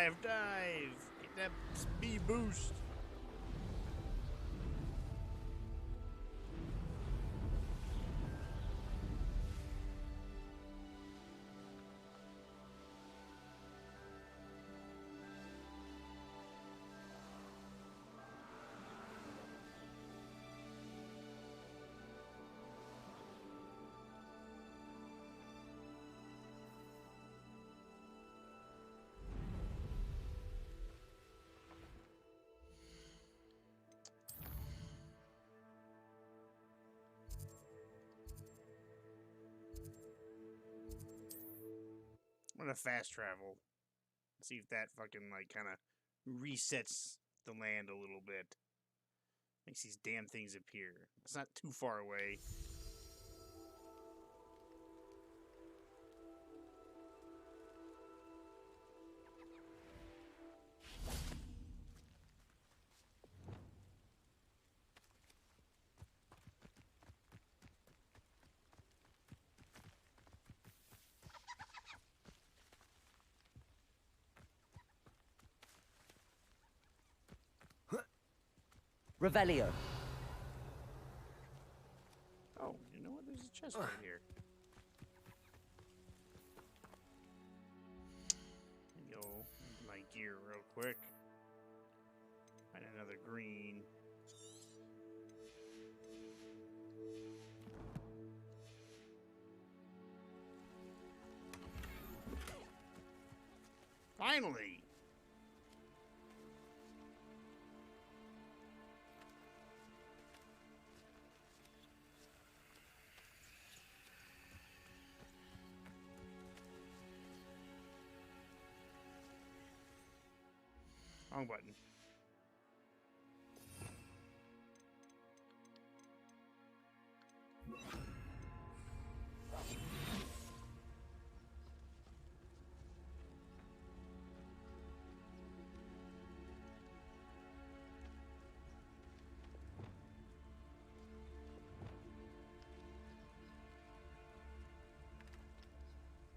Dive, dive! Get that speed boost. I'm gonna fast travel. See if that fucking, like, kind of resets the land a little bit. Makes these damn things appear. It's not too far away. Revelio. Oh, you know what? There's a chest right here. Let me go into my gear real quick. Find another green. Finally! Wrong button.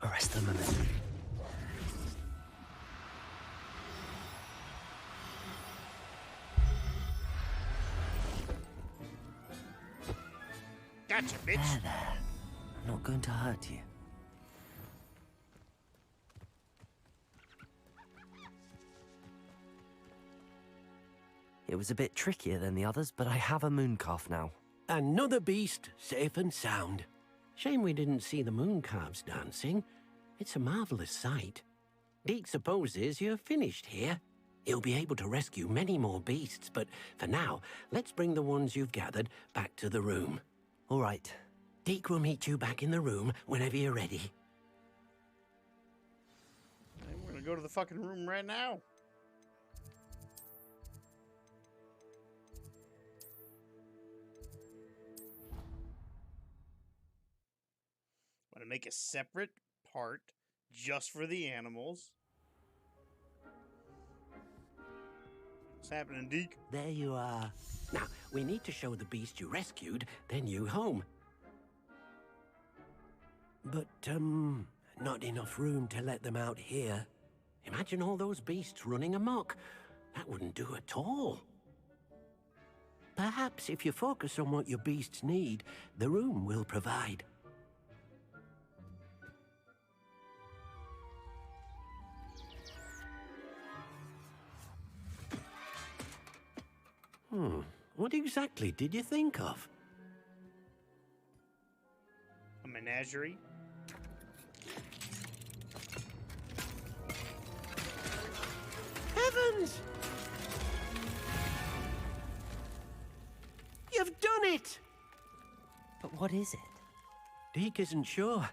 Arrest them a minute. Gotcha, bitch. There. I'm not going to hurt you. It was a bit trickier than the others, but I have a mooncalf now. Another beast, safe and sound. Shame we didn't see the mooncalves dancing. It's a marvelous sight. Deke supposes you're finished here. He'll be able to rescue many more beasts, but for now, let's bring the ones you've gathered back to the room. All right. Deke will meet you back in the room whenever you're ready. And we're gonna go to the fucking room right now. I'm gonna make a separate part just for the animals. What's happening, Deke? There you are. Now, we need to show the beast you rescued, then you home. But, not enough room to let them out here. Imagine all those beasts running amok. That wouldn't do at all. Perhaps if you focus on what your beasts need, the room will provide. What exactly did you think of? A menagerie. Heavens! You've done it! But what is it? Deke isn't sure.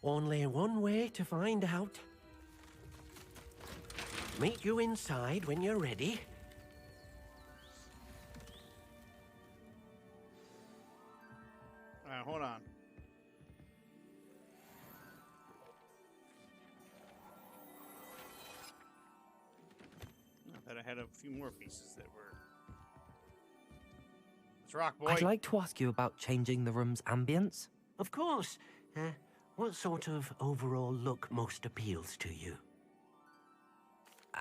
Only one way to find out. Meet you inside when you're ready. Hold on. I thought I had a few more pieces that were... Let's rock, boy. I'd like to ask you about changing the room's ambience. Of course. What sort of overall look most appeals to you?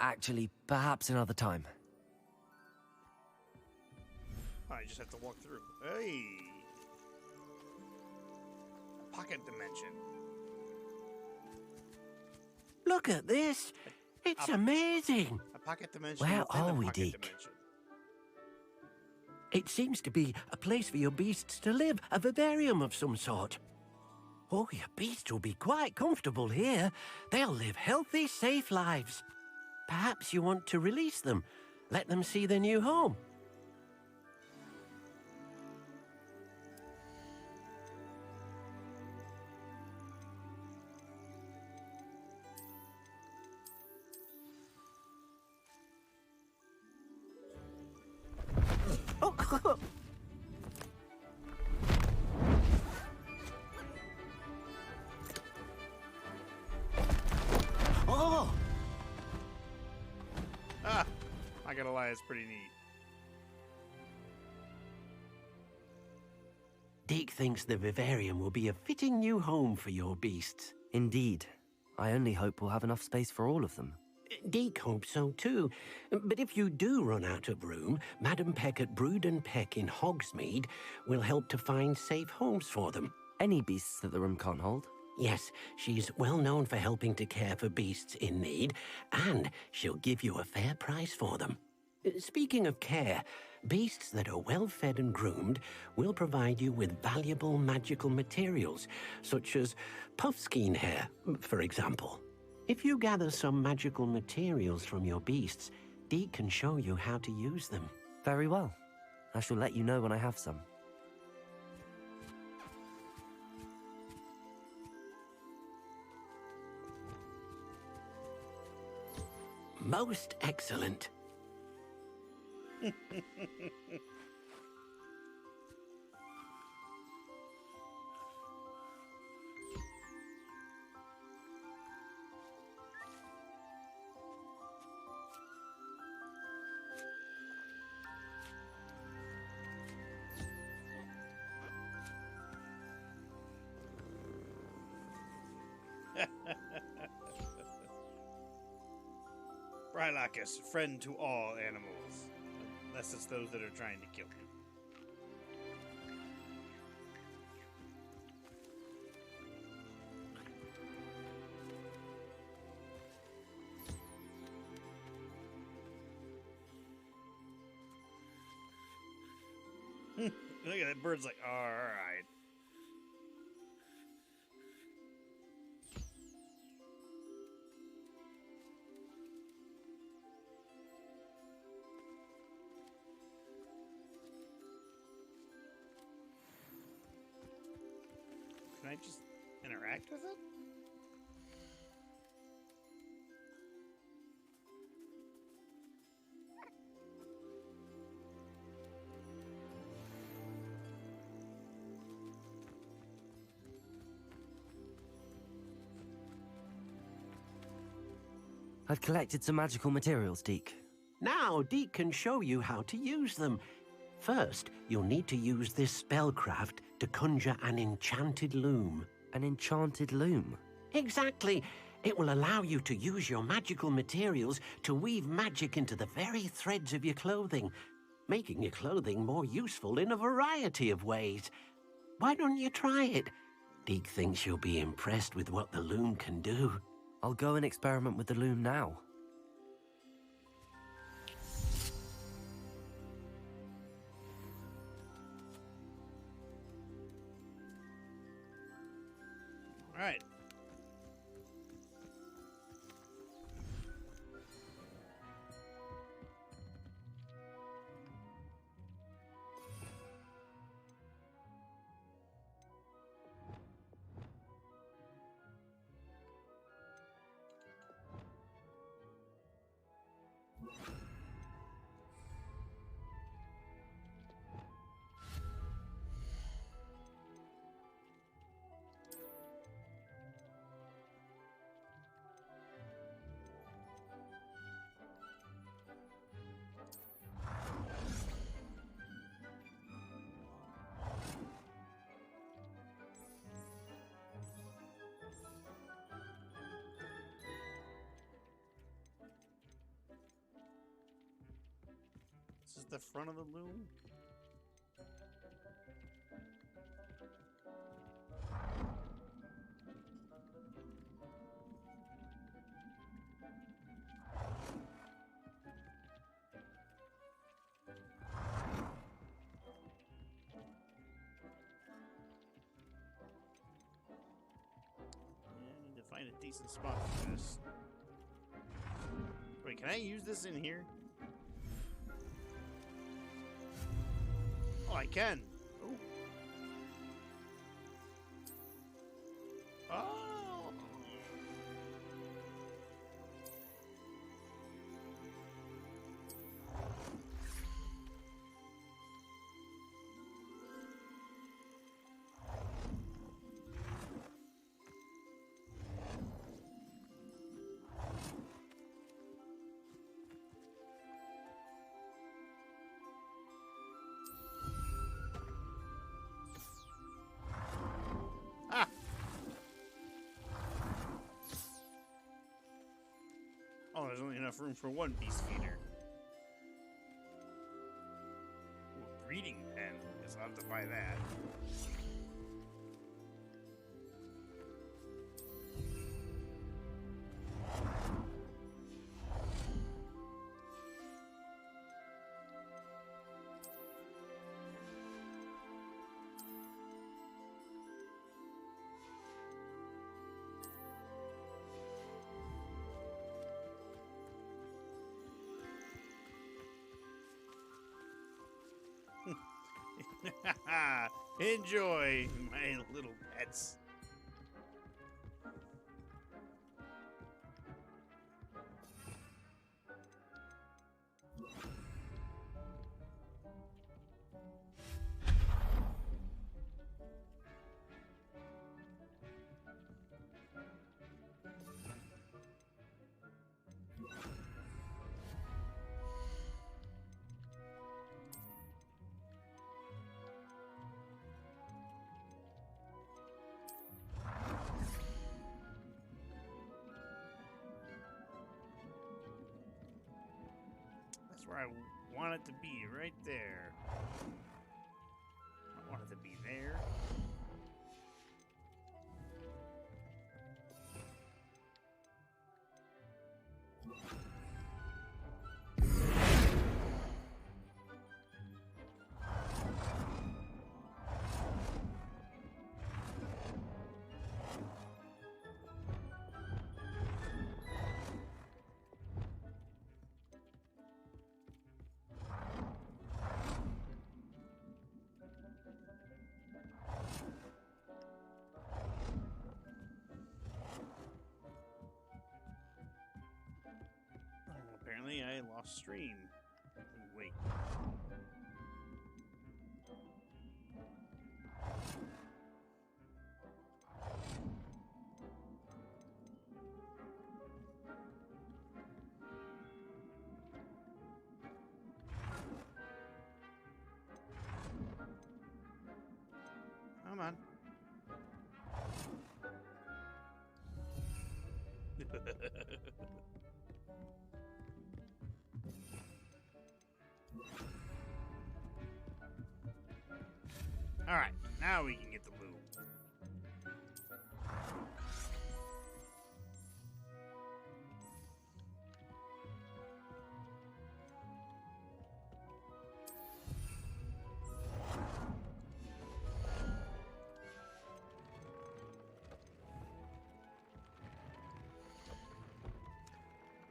Actually, perhaps another time. I just have to walk through. Hey! Pocket dimension. Look at this. It's amazing. A pocket dimension. Where within are a we, pocket Deke? dimension. It seems to be a place for your beasts to live, a vivarium of some sort. Oh, your beasts will be quite comfortable here. They'll live healthy, safe lives. Perhaps you want to release them, let them see their new home. Oh! Ah! I gotta lie, it's pretty neat. Deke thinks the vivarium will be a fitting new home for your beasts. Indeed. I only hope we'll have enough space for all of them. Deke hopes so too. But if you do run out of room, Madam Peck at Brood and Peck in Hogsmeade will help to find safe homes for them. Any beasts that the room can't hold? Yes, she's well known for helping to care for beasts in need, and she'll give you a fair price for them. Speaking of care, beasts that are well fed and groomed will provide you with valuable magical materials, such as puffskein hair, for example. If you gather some magical materials from your beasts, Deke can show you how to use them. Very well. I shall let you know when I have some. Most excellent. Brylacus, friend to all animals. Unless it's those that are trying to kill him. Look at that bird's like, alright. Can I just interact with it? I've collected some magical materials, Deke. Now Deke can show you how to use them. First, you'll need to use this spellcraft to conjure an enchanted loom. An enchanted loom? Exactly. It will allow you to use your magical materials to weave magic into the very threads of your clothing, making your clothing more useful in a variety of ways. Why don't you try it? Deke thinks you'll be impressed with what the loom can do. I'll go and experiment with the loom now. All right. is the front of the loom. I need to find a decent spot for this. Wait, can I use this in here? Oh, I can. Oh. Oh. Ah. Oh, there's only enough room for one beast feeder. Ooh, a breeding pen. Guess I'll have to buy that. Enjoy, my little pets. That's where I want it to be, right there. I want it to be there. Apparently, I lost stream. Wait. Come on. All right, now we can get the loot.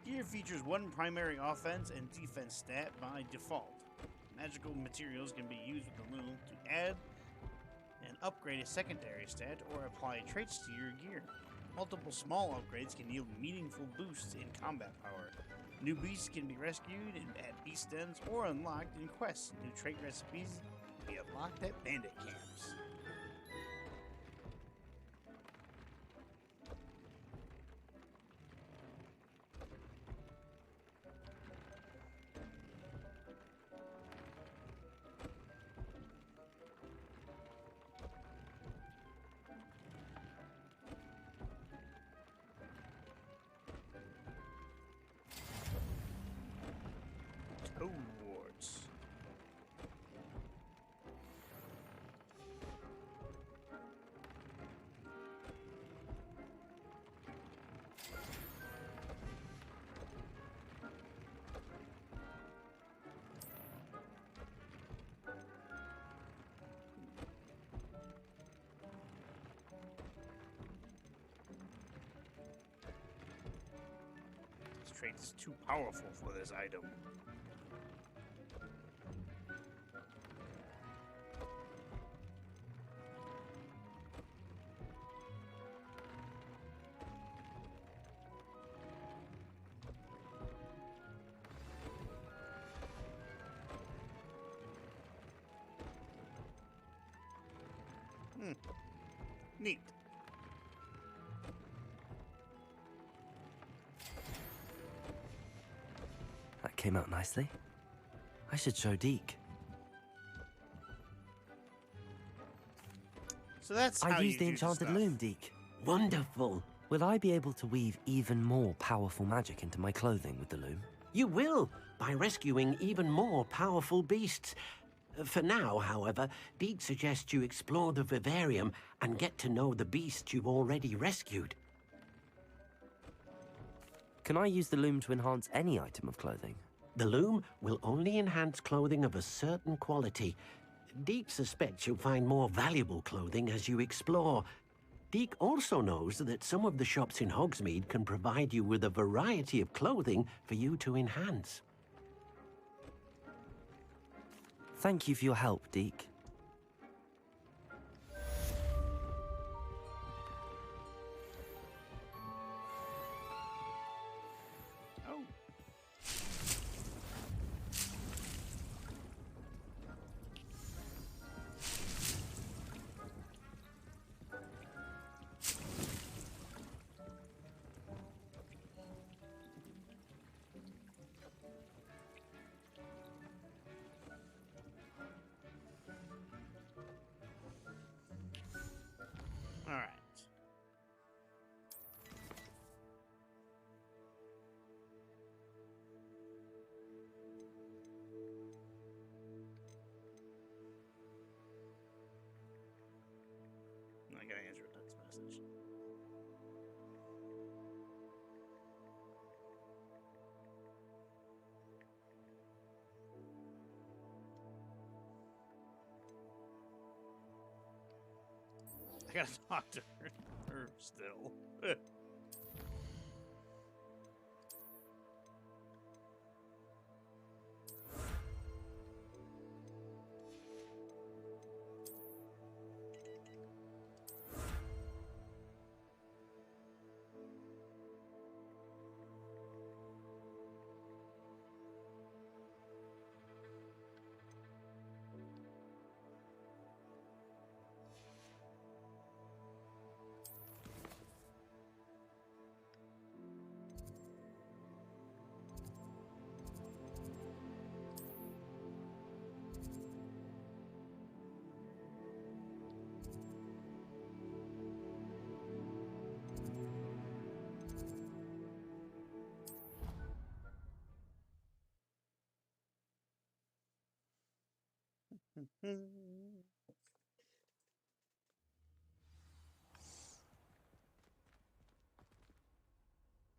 Gear features one primary offense and defense stat by default. Magical materials can be used with the loom to add and upgrade a secondary stat or apply traits to your gear. Multiple small upgrades can yield meaningful boosts in combat power. New beasts can be rescued at beast dens or unlocked in quests. New trait recipes can be unlocked at bandit camps. Hogwarts. trait is too powerful for this item. Neat. That came out nicely. I should show Deke. So that's how I used you the do enchanted stuff. loom, Deke. Wonderful. Will I be able to weave even more powerful magic into my clothing with the loom? You will, by rescuing even more powerful beasts. For now, however, Deke suggests you explore the vivarium and get to know the beasts you've already rescued. Can I use the loom to enhance any item of clothing? The loom will only enhance clothing of a certain quality. Deke suspects you'll find more valuable clothing as you explore. Deke also knows that some of the shops in Hogsmeade can provide you with a variety of clothing for you to enhance. Thank you for your help, Deke. Oh. All right. I gotta answer a text message. I gotta talk to her still.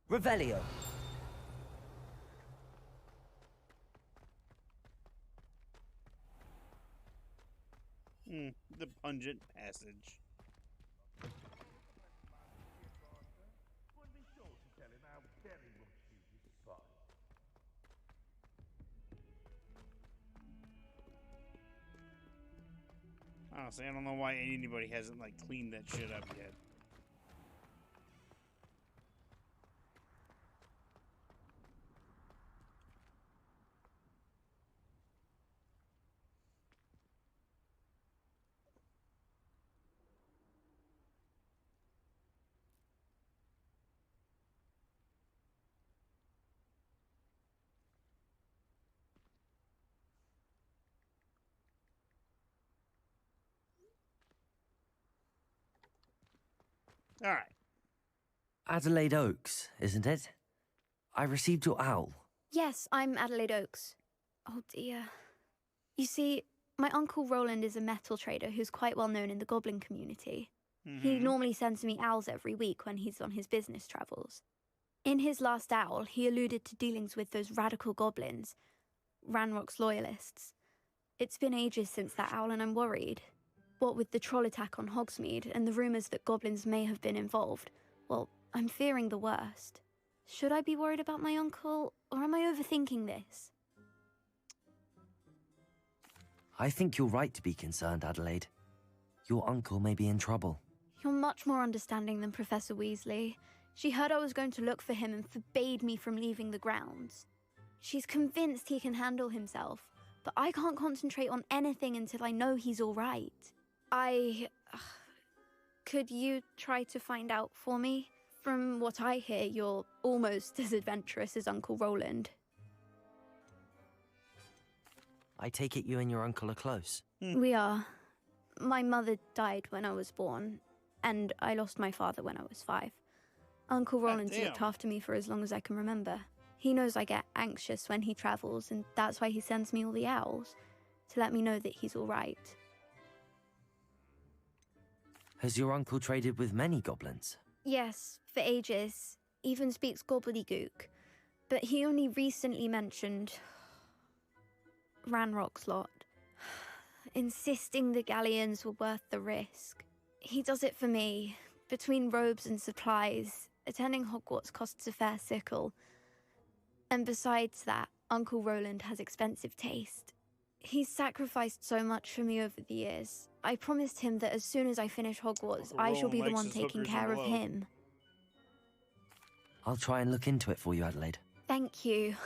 Revelio. The pungent passage. Would be sure to tell him how very much you despise. Honestly, I don't know why anybody hasn't like cleaned that shit up yet. All right. Adelaide Oaks, isn't it? I received your owl. Yes, I'm Adelaide Oaks. Oh dear. You see, my uncle Roland is a metal trader who's quite well known in the goblin community. He normally sends me owls every week when he's on his business travels. In his last owl, he alluded to dealings with those radical goblins, Ranrock's loyalists. It's been ages since that owl and I'm worried. What with the troll attack on Hogsmeade and the rumours that goblins may have been involved, well, I'm fearing the worst. Should I be worried about my uncle, or am I overthinking this? I think you're right to be concerned, Adelaide. Your uncle may be in trouble. You're much more understanding than Professor Weasley. She heard I was going to look for him and forbade me from leaving the grounds. She's convinced he can handle himself, but I can't concentrate on anything until I know he's all right. Could you try to find out for me? From what I hear, you're almost as adventurous as Uncle Roland. I take it you and your uncle are close. We are. My mother died when I was born, and I lost my father when I was 5. Uncle Roland's looked after me for as long as I can remember. He knows I get anxious when he travels, and that's why he sends me all the owls, to let me know that he's all right. Has your uncle traded with many goblins? Yes, for ages. Even speaks gobbledygook. But he only recently mentioned Ranrock's lot, insisting the galleons were worth the risk. He does it for me. Between robes and supplies, attending Hogwarts costs a fair sickle. And besides that, Uncle Roland has expensive taste. He's sacrificed so much for me over the years. I promised him that as soon as I finish Hogwarts, I shall be the one taking care of him. I'll try and look into it for you, Adelaide. Thank you.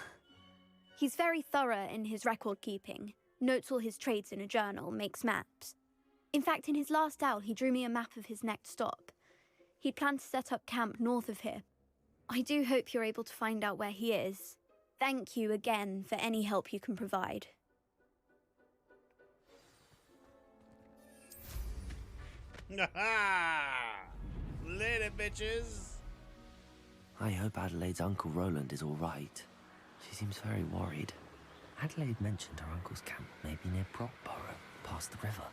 He's very thorough in his record keeping. Notes all his trades in a journal, makes maps. In fact, in his last owl, he drew me a map of his next stop. He planned to set up camp north of here. I do hope you're able to find out where he is. Thank you again for any help you can provide. Later, bitches. I hope Adelaide's Uncle Roland is all right. She seems very worried. Adelaide mentioned her uncle's camp may be near Brockborough, past the river.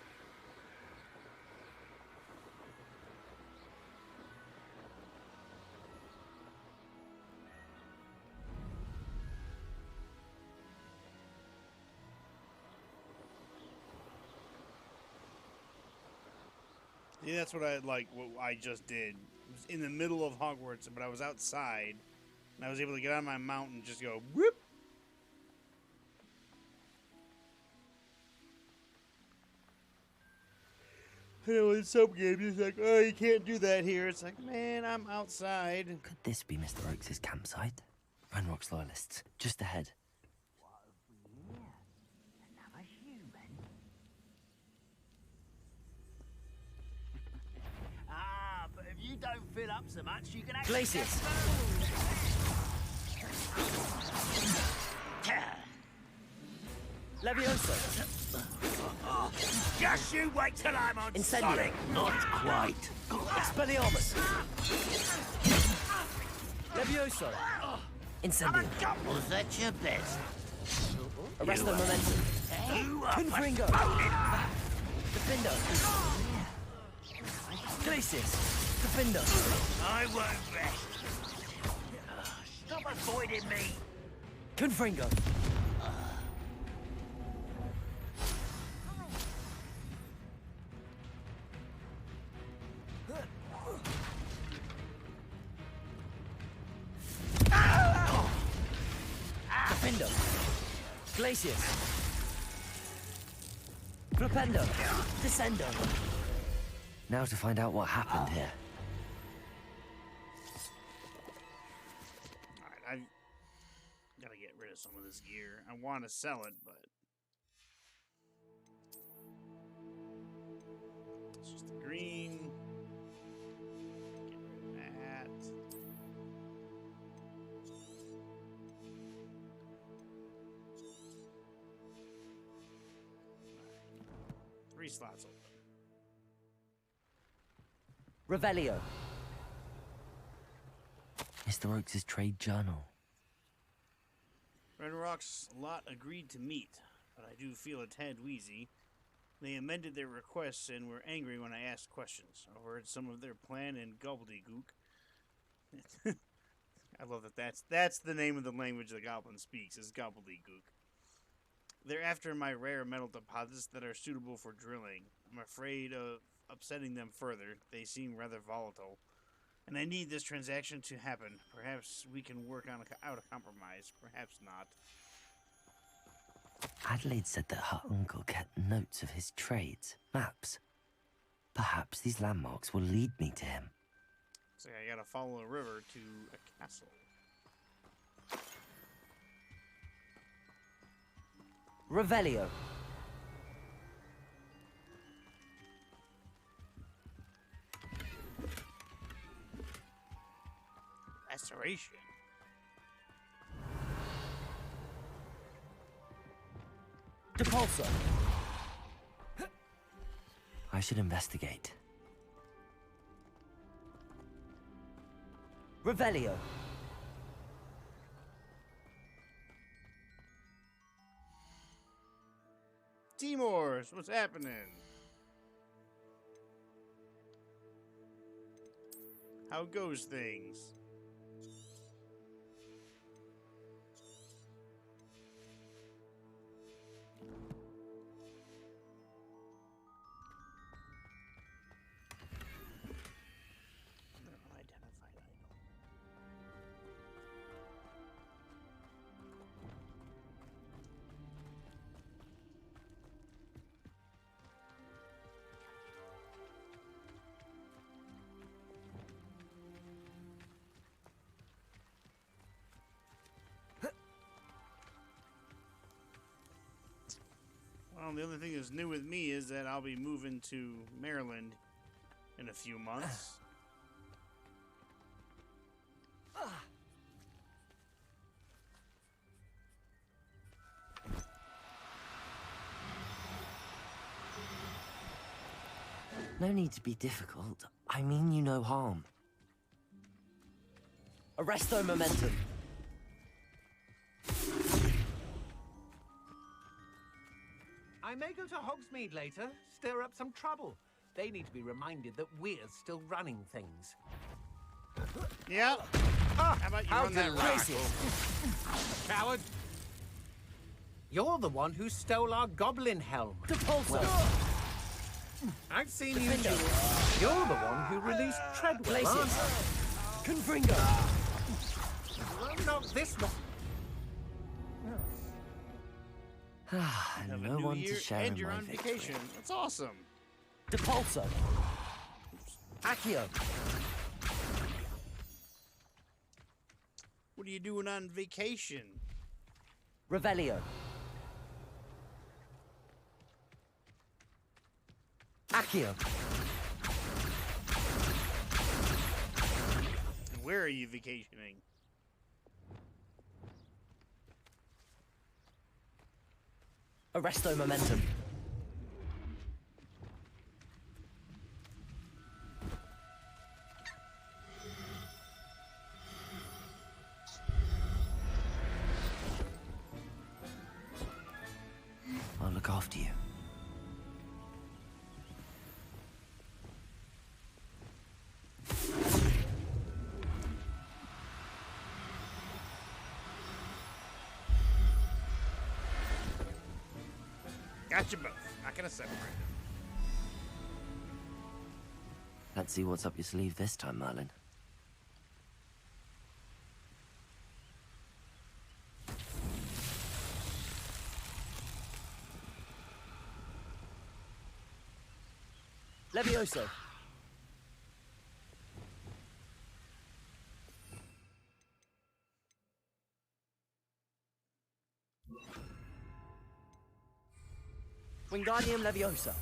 Yeah, that's what I just did. It was in the middle of Hogwarts, but I was outside, and I was able to get on my mount and just go, whoop! You know, in some games, it's like, oh, you can't do that here. It's like, man, I'm outside. Could this be Mr. Oakes' campsite? Ranrock's Loyalists, just ahead. But if you don't fill up so much, you can actually Glacius. Levioso. Just you wait till I'm on Incendio. Sonic. Not quite. Expelliarmus. Levioso. Incendio. Was that your best? Arresto Momentum. You are Confringo. Defendo. Glacius. Defendo. I won't rest. Stop avoiding me. Confringo. Defendo. Glacius. Flipendo. Descendo. Now to find out what happened here. Alright, I gotta get rid of some of this gear. I want to sell it, but it's just the green. Get rid of that. Alright. 3 slots open. Revelio. Mr. Oakes' trade journal. Ranrock's lot agreed to meet, but I do feel a tad wheezy. They amended their requests and were angry when I asked questions. I heard some of their plan in gobbledygook. I love that that's the name of the language the goblin speaks, is gobbledygook. They're after my rare metal deposits that are suitable for drilling. I'm afraid of upsetting them further. They seem rather volatile. And I need this transaction to happen. Perhaps we can work out a compromise. Perhaps not. Adelaide said that her uncle kept notes of his trades, maps. Perhaps these landmarks will lead me to him. So I gotta follow a river to a castle. Revelio. Restoration. Depulso. I should investigate. Revelio. Timors, what's happening? How goes things? Well, the only thing that's new with me is that I'll be moving to Maryland in a few months. No need to be difficult. I mean you no harm. Arresto momentum. I may go to Hogsmeade later, stir up some trouble. They need to be reminded that we're still running things. Yeah. How about you run that rock? Coward! You're the one who stole our goblin helm. Depulso. I've seen you do it. You're the one who released Treadwell, aren't you? Confringo. Well, not this one. Have No a new one year to share and in you're my on victory. vacation. That's awesome. Depulso. Accio. What are you doing on vacation? Revelio. Accio. And where are you vacationing? Arresto momentum. I'll look after you. Got you both. Not gonna separate them. Let's see what's up your sleeve this time, Merlin. Levioso. Wingardium Leviosa.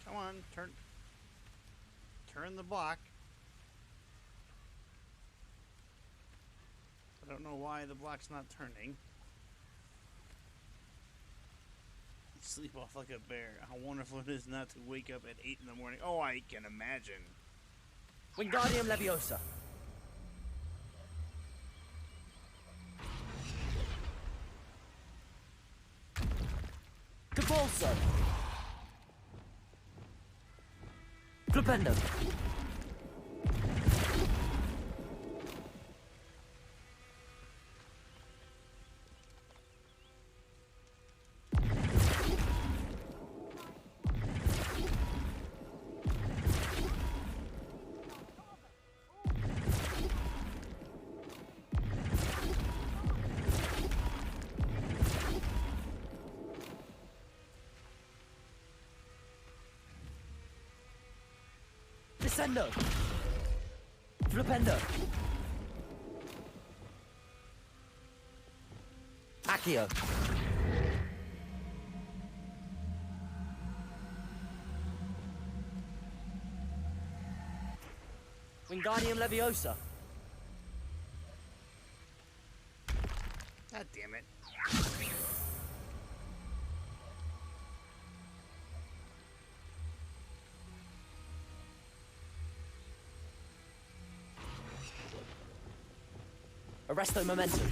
Come on, turn the block. I don't know why the block's not turning. Sleep off like a bear. How wonderful it is not to wake up at 8 in the morning. Oh, I can imagine. Wingardium Leviosa. Depulso. Flipendo. Descendo. Flipendo. Accio. Wingardium Leviosa. God damn it. Arresto Momentum.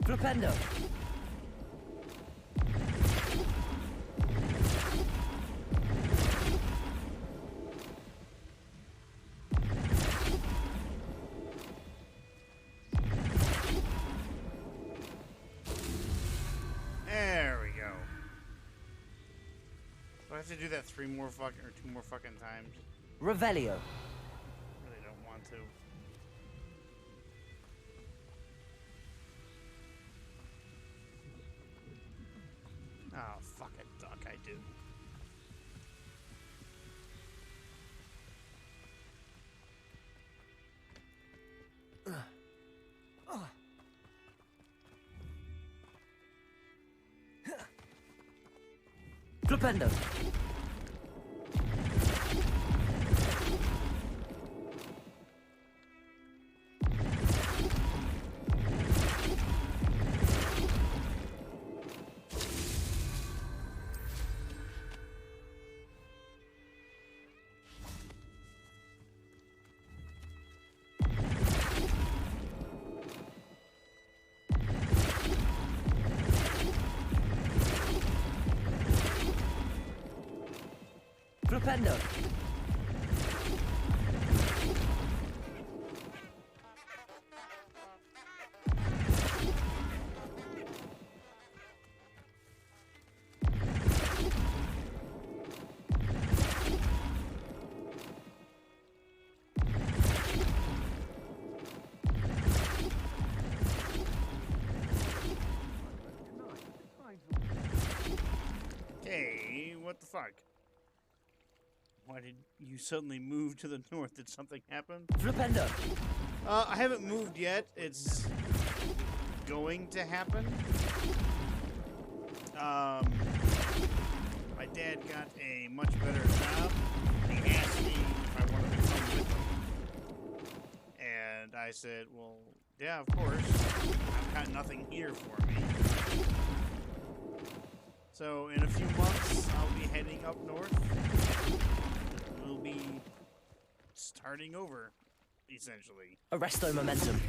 Flipendo. There we go. Do I have to do that 3 more fucking or 2 more fucking times? Revelio. Really don't want to. Oh, fuck it, duck, I do. Flipendo. Flipendo. Okay, what the fuck? Why did you suddenly move to the north? Did something happen? Flipendo. I haven't moved yet. It's going to happen. My dad got a much better job. He asked me if I wanted to come with him. And I said, well, yeah, of course. I've got nothing here for me. So in a few months, I'll be heading up north. We'll be starting over, essentially. Arresto Momentum.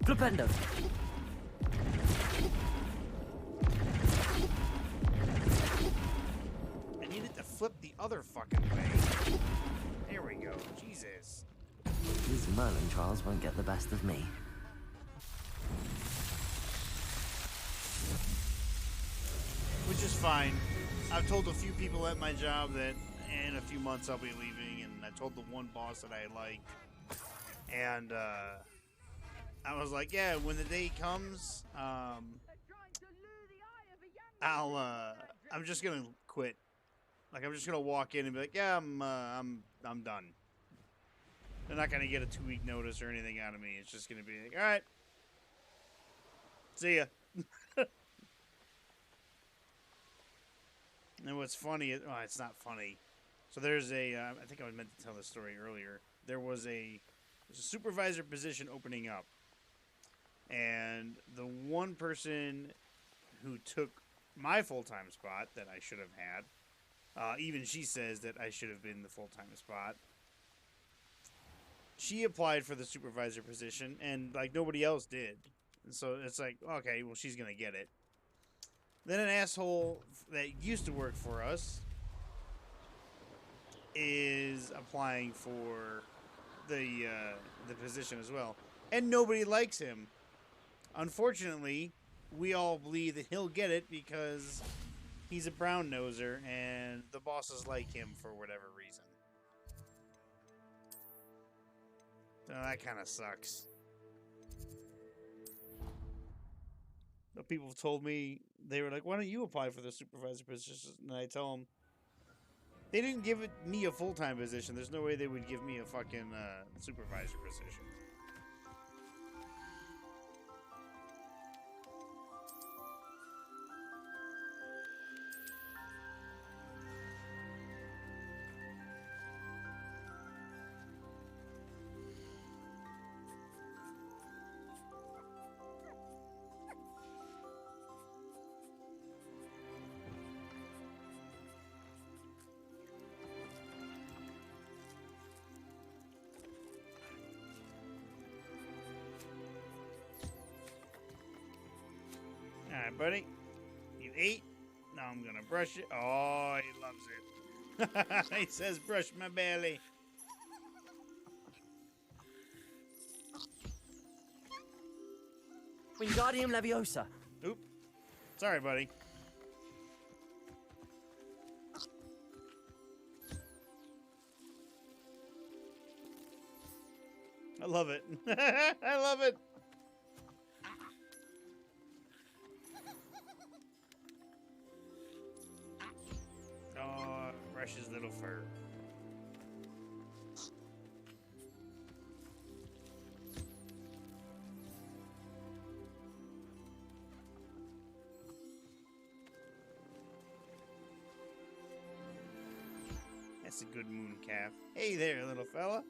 Flipendo. I needed to flip the other fucking way. There we go. Jesus. These Merlin trials won't get the best of me. Which is fine. I've told a few people at my job that in a few months I'll be leaving, and I told the one boss that I liked. And I was like, yeah, when the day comes, I'm just gonna quit. Like, I'm just gonna walk in and be like, yeah, I'm done. They're not gonna get a 2-week notice or anything out of me. It's just gonna be like, all right, see ya. And what's funny is, oh, it's not funny. So there's I think I was meant to tell this story earlier. There's a supervisor position opening up. And the one person who took my full-time spot that I should have had, even she says that I should have been the full-time spot. She applied for the supervisor position, and, like, nobody else did. And so it's like, okay, well, she's going to get it. Then an asshole that used to work for us is applying for the position as well, and nobody likes him. Unfortunately, we all believe that he'll get it because he's a brown noser and the bosses like him for whatever reason. So that kind of sucks. But people have told me, they were like, why don't you apply for the supervisor position? And I tell them, they didn't give me a full-time position. There's no way they would give me a fucking supervisor position. Alright, buddy. You ate. Now I'm gonna brush it. Oh, he loves it. He says, brush my belly. Wingardium Leviosa. Oop. Sorry, buddy. I love it. I love it. Oh, brush his little fur. That's a good moon calf. Hey there, little fella.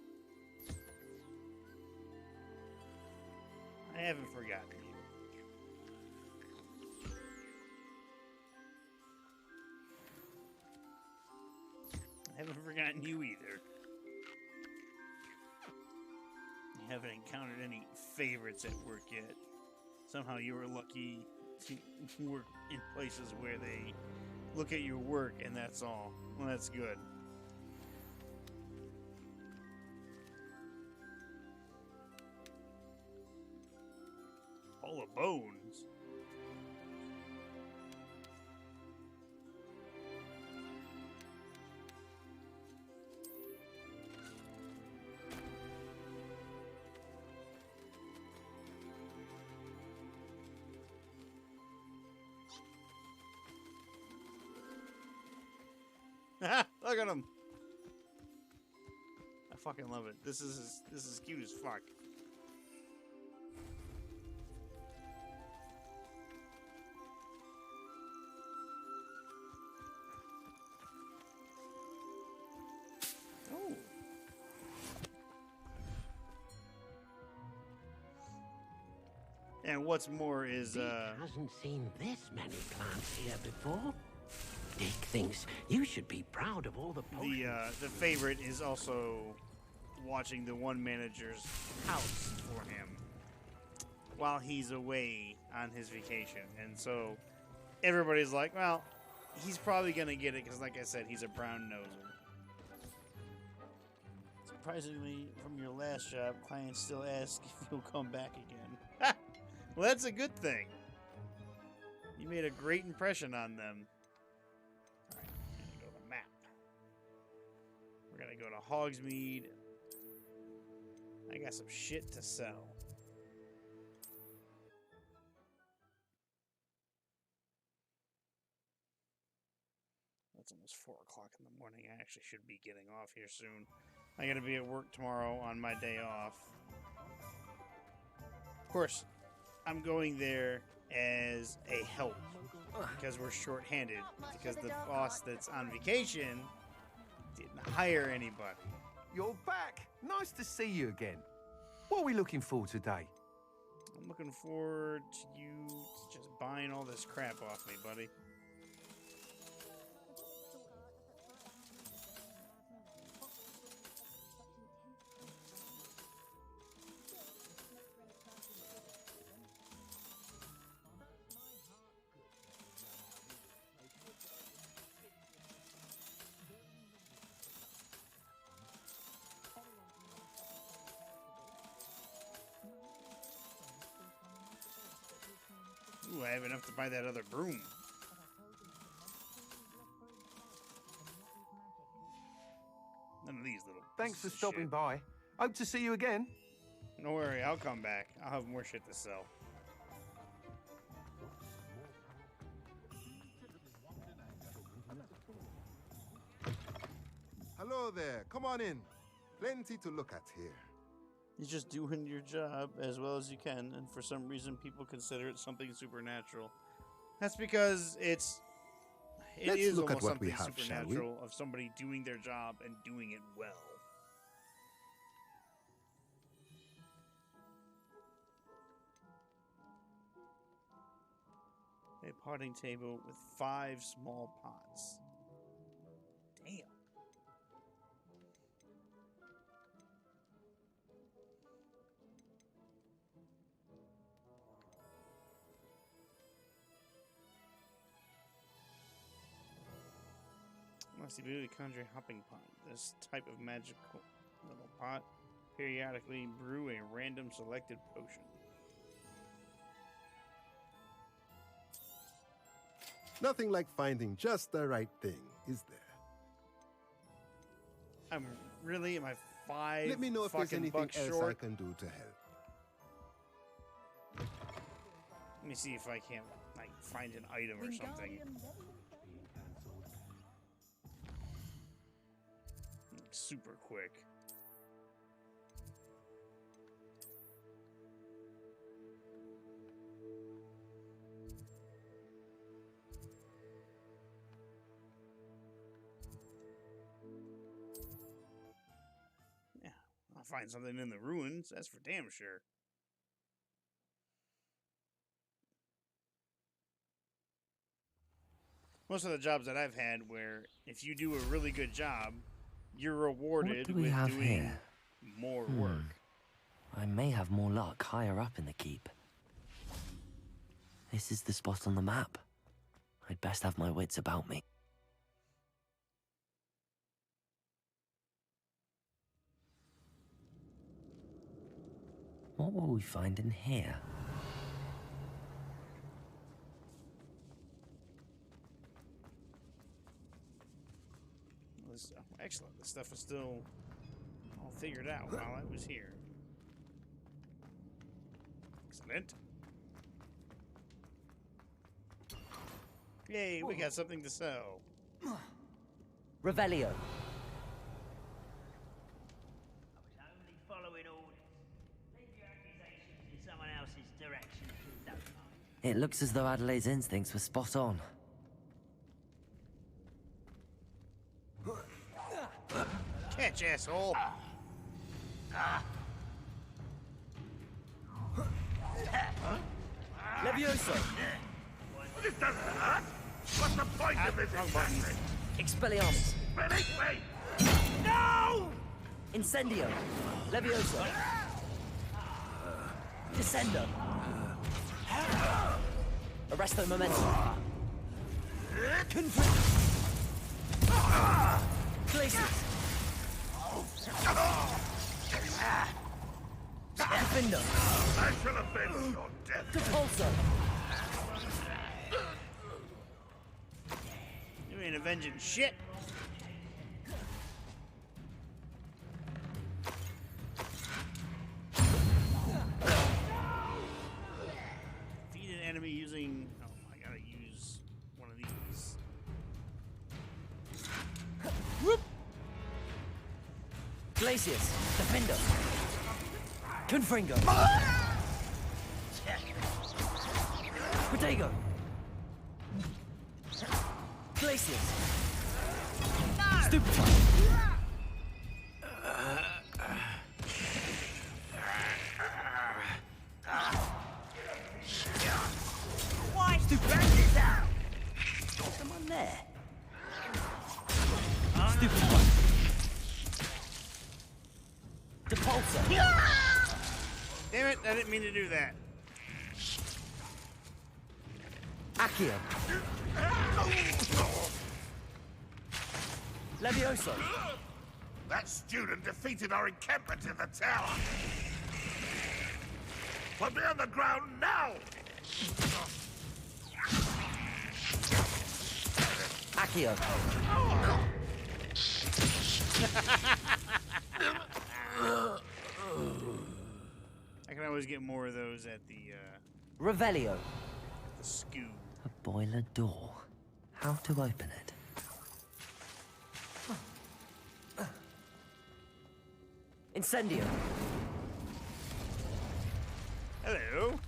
I haven't forgotten you. I haven't forgotten you either. You haven't encountered any favorites at work yet. Somehow you were lucky to work in places where they look at your work and that's all. Well, that's good. All the bones. Look at him. I fucking love it. This is cute as fuck. Oh. And what's more is Dick hasn't seen this many plants here before. Dick thinks you should be proud of all the potions. The favorite is also watching the one manager's house for him while he's away on his vacation. And so everybody's like, well, he's probably going to get it because, like I said, he's a brown noser. Surprisingly, from your last job, clients still ask if you'll come back again. Well, that's a good thing. You made a great impression on them. Alright, I'm going to go to map. We're going to go to Hogsmeade. I got some shit to sell. It's almost 4 o'clock in the morning. I actually should be getting off here soon. I gotta be at work tomorrow on my day off. Of course, I'm going there as a help because we're short-handed. Because the boss that's on vacation didn't hire anybody. You're back. Nice to see you again. What are we looking for today? I'm looking forward to you just buying all this crap off me, buddy. Ooh, I have enough to buy that other broom. None of these little. Thanks for pieces of stopping shit. by. Hope to see you again. Don't worry, I'll come back. I'll have more shit to sell. Hello there. Come on in. Plenty to look at here. You're just doing your job as well as you can, and for some reason people consider it something supernatural. That's because it Let's is look at almost what we something have, shall we? supernatural of somebody doing their job and doing it well. A potting table with 5 small pots. Damn. Must be able to conjure a hopping pot. This type of magical little pot periodically brew a random selected potion. Nothing like finding just the right thing, is there? I'm really, am I 5 Let me know if there's fucking anything bucks else short? I can do to help. Let me see if I can like find an item or something. Super quick. Yeah, I'll find something in the ruins, that's for damn sure. Most of the jobs that I've had where if you do a really good job, you're rewarded What do we with have doing here? more work. I may have more luck higher up in the keep. This is the spot on the map. I'd best have my wits about me. What will we find in here? Excellent. This stuff was still all figured out while I was here. Excellent. Yay, we got something to sell. Revelio. Only following orders. Leave your accusations in someone else's direction if you don't mind. It looks as though Adelaide's instincts were spot on. Catch, asshole! Levioso! This doesn't hurt! What's the point of this exactly? Expelliarmus! Wait! No! Incendio! Levioso! Descendo! Arresto Momentum! Glacius! Defender! I shall avenge your death! Depulso! You ain't avenging shit! Defeat an enemy using... Oh, I gotta use one of these. Whoop! Glacius! Defender! Confringo! Protego! Glacius! Stupefy! Why Stupefy! down? Someone there? Stupefy! Depulso! Damn it, I didn't mean to do that. Accio! Levioso! That student defeated our encampment in the tower! Put me on the ground now! Accio. I can always get more of those at the Revelio. the SKU. A boiler door. How to open it? Incendio. Hello.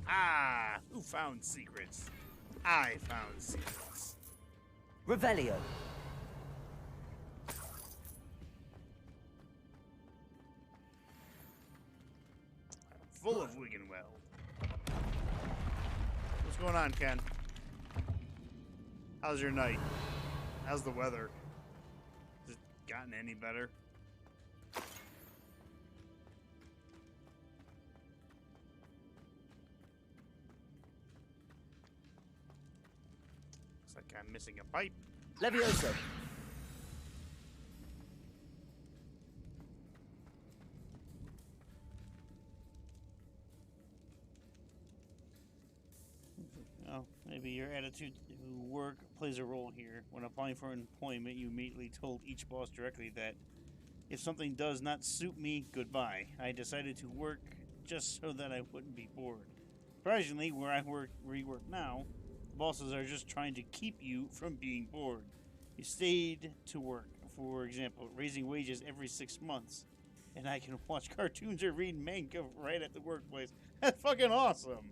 Ha! Who found secrets? I found secrets. Revelio. Full of Wiggenweld. What's going on, Ken? How's your night? How's the weather? Has it gotten any better? Looks like I'm missing a pipe. Levioso. Oh, maybe your attitude to work plays a role here. When applying for employment, you immediately told each boss directly that if something does not suit me, goodbye. I decided to work just so that I wouldn't be bored. Surprisingly, where you work now, the bosses are just trying to keep you from being bored. You stayed to work, for example, raising wages every 6 months, and I can watch cartoons or read manga right at the workplace. That's fucking awesome.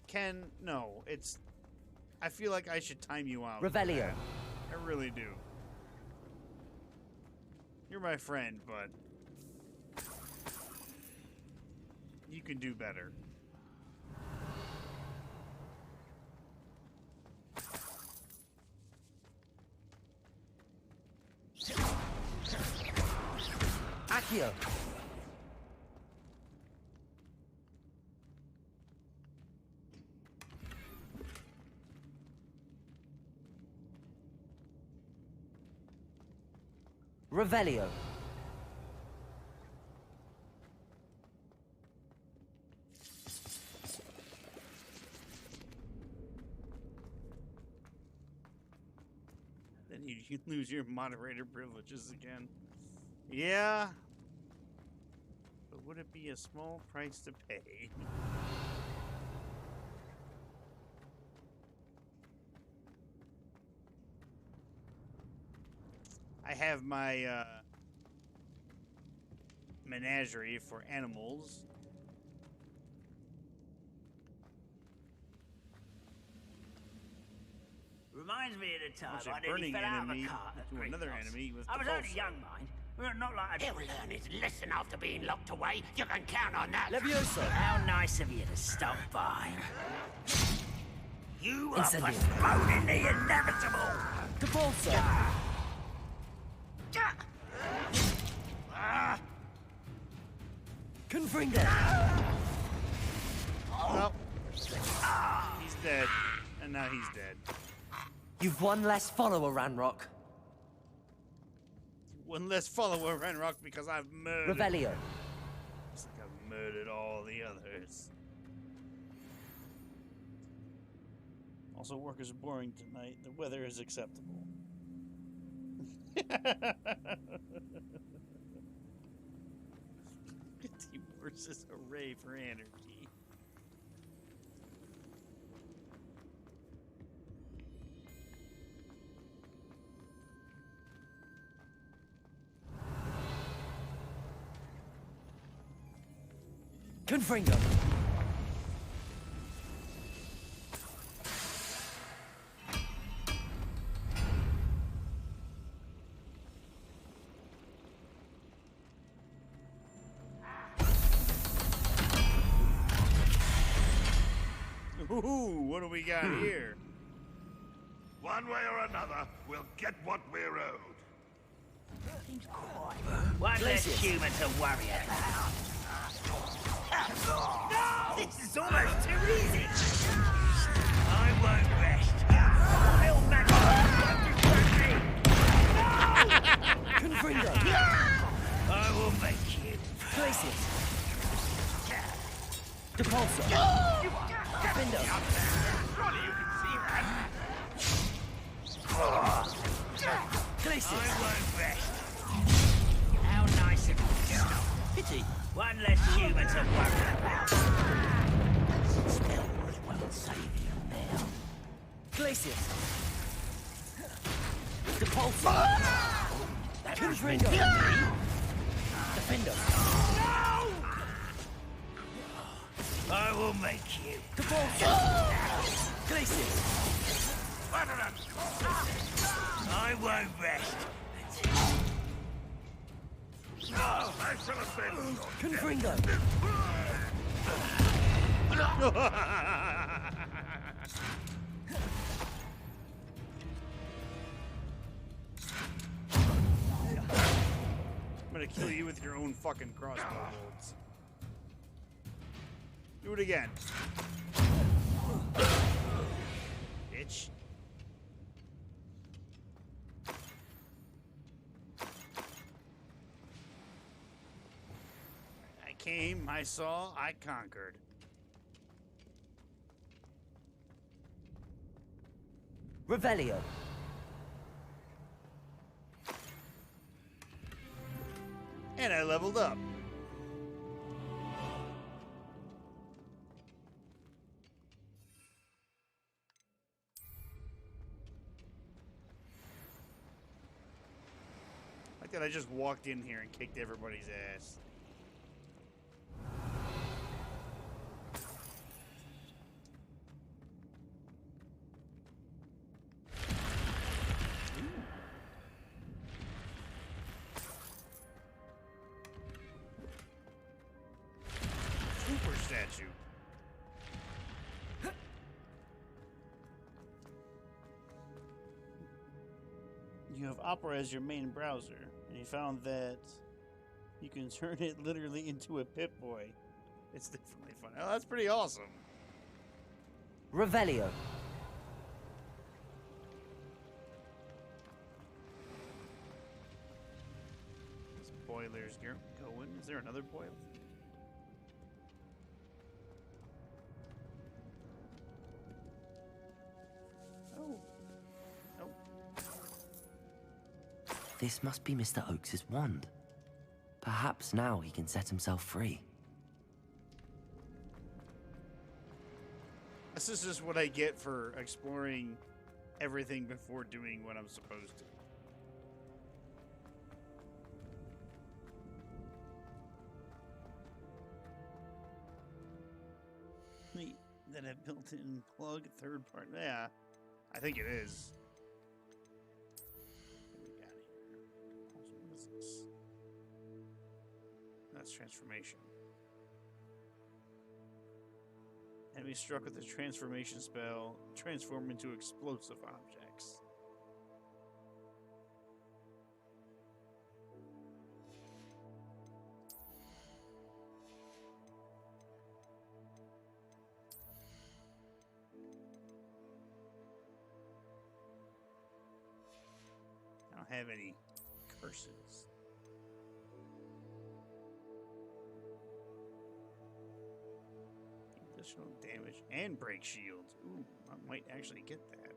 Ken, no, it's... I feel like I should time you out. Revelio. I really do. You're my friend, but... you can do better. Accio. Revelio. Then you lose your moderator privileges again. Yeah. But would it be a small price to pay? I have my menagerie for animals. Reminds me of the time Bunch of I nearly burning fell out of a enemy cart at to Greek another Cross. enemy with I was the only pulsar. young, mind. Well, not like He'll learn his lesson after being locked away. You can count on that. Levioso. How nice of you to stop by. You are Incendio. postponing the inevitable. Depulso. Confringo. Well, he's dead. And now he's dead. You've one less follower, Ranrock. One less follower, Renrock, because I've murdered... Revelio. Looks like I've murdered all the others. Also, work is boring tonight. The weather is acceptable. Team versus Array for Anarchy. Confringo. Ooh, what do we got here? One way or another, we'll get what we're owed. Seems quiet. One less human to worry about. No! This is almost too easy. I won't rest. I'll manage to distract me. No! Confringo. I will make you. Glacius. Depulso. Defender. Surely you can see that. Glacius. I won't rest. How nice of you to stop. Pity. One less human to worry about. Spell will well save you now. Glacius. Depulso. That Confringo. Defender. I will make you. Depulso. Glacius. I won't rest. I shall ascend. Confringo. I'm gonna kill you with your own fucking crossbow bolts. Do it again. Bitch. I came, I saw, I conquered. Revelio. And I leveled up. Like that I just walked in here and kicked everybody's ass. Super statue. You have Opera as your main browser, and you found that you can turn it literally into a Pip-Boy. It's definitely fun. Oh, that's pretty awesome. Revelio. This boiler's going. Is there another boiler? Oh. Nope. This must be Mr. Oakes's wand. Perhaps now he can set himself free. This is just what I get for exploring everything before doing what I'm supposed to. Neat. That a built-in plug third part. Yeah, I think it is. What we got here? What is this? That's transformation. Enemy struck with the transformation spell, transform into explosive objects. I don't have any curses. Additional damage and break shields. Ooh, I might actually get that.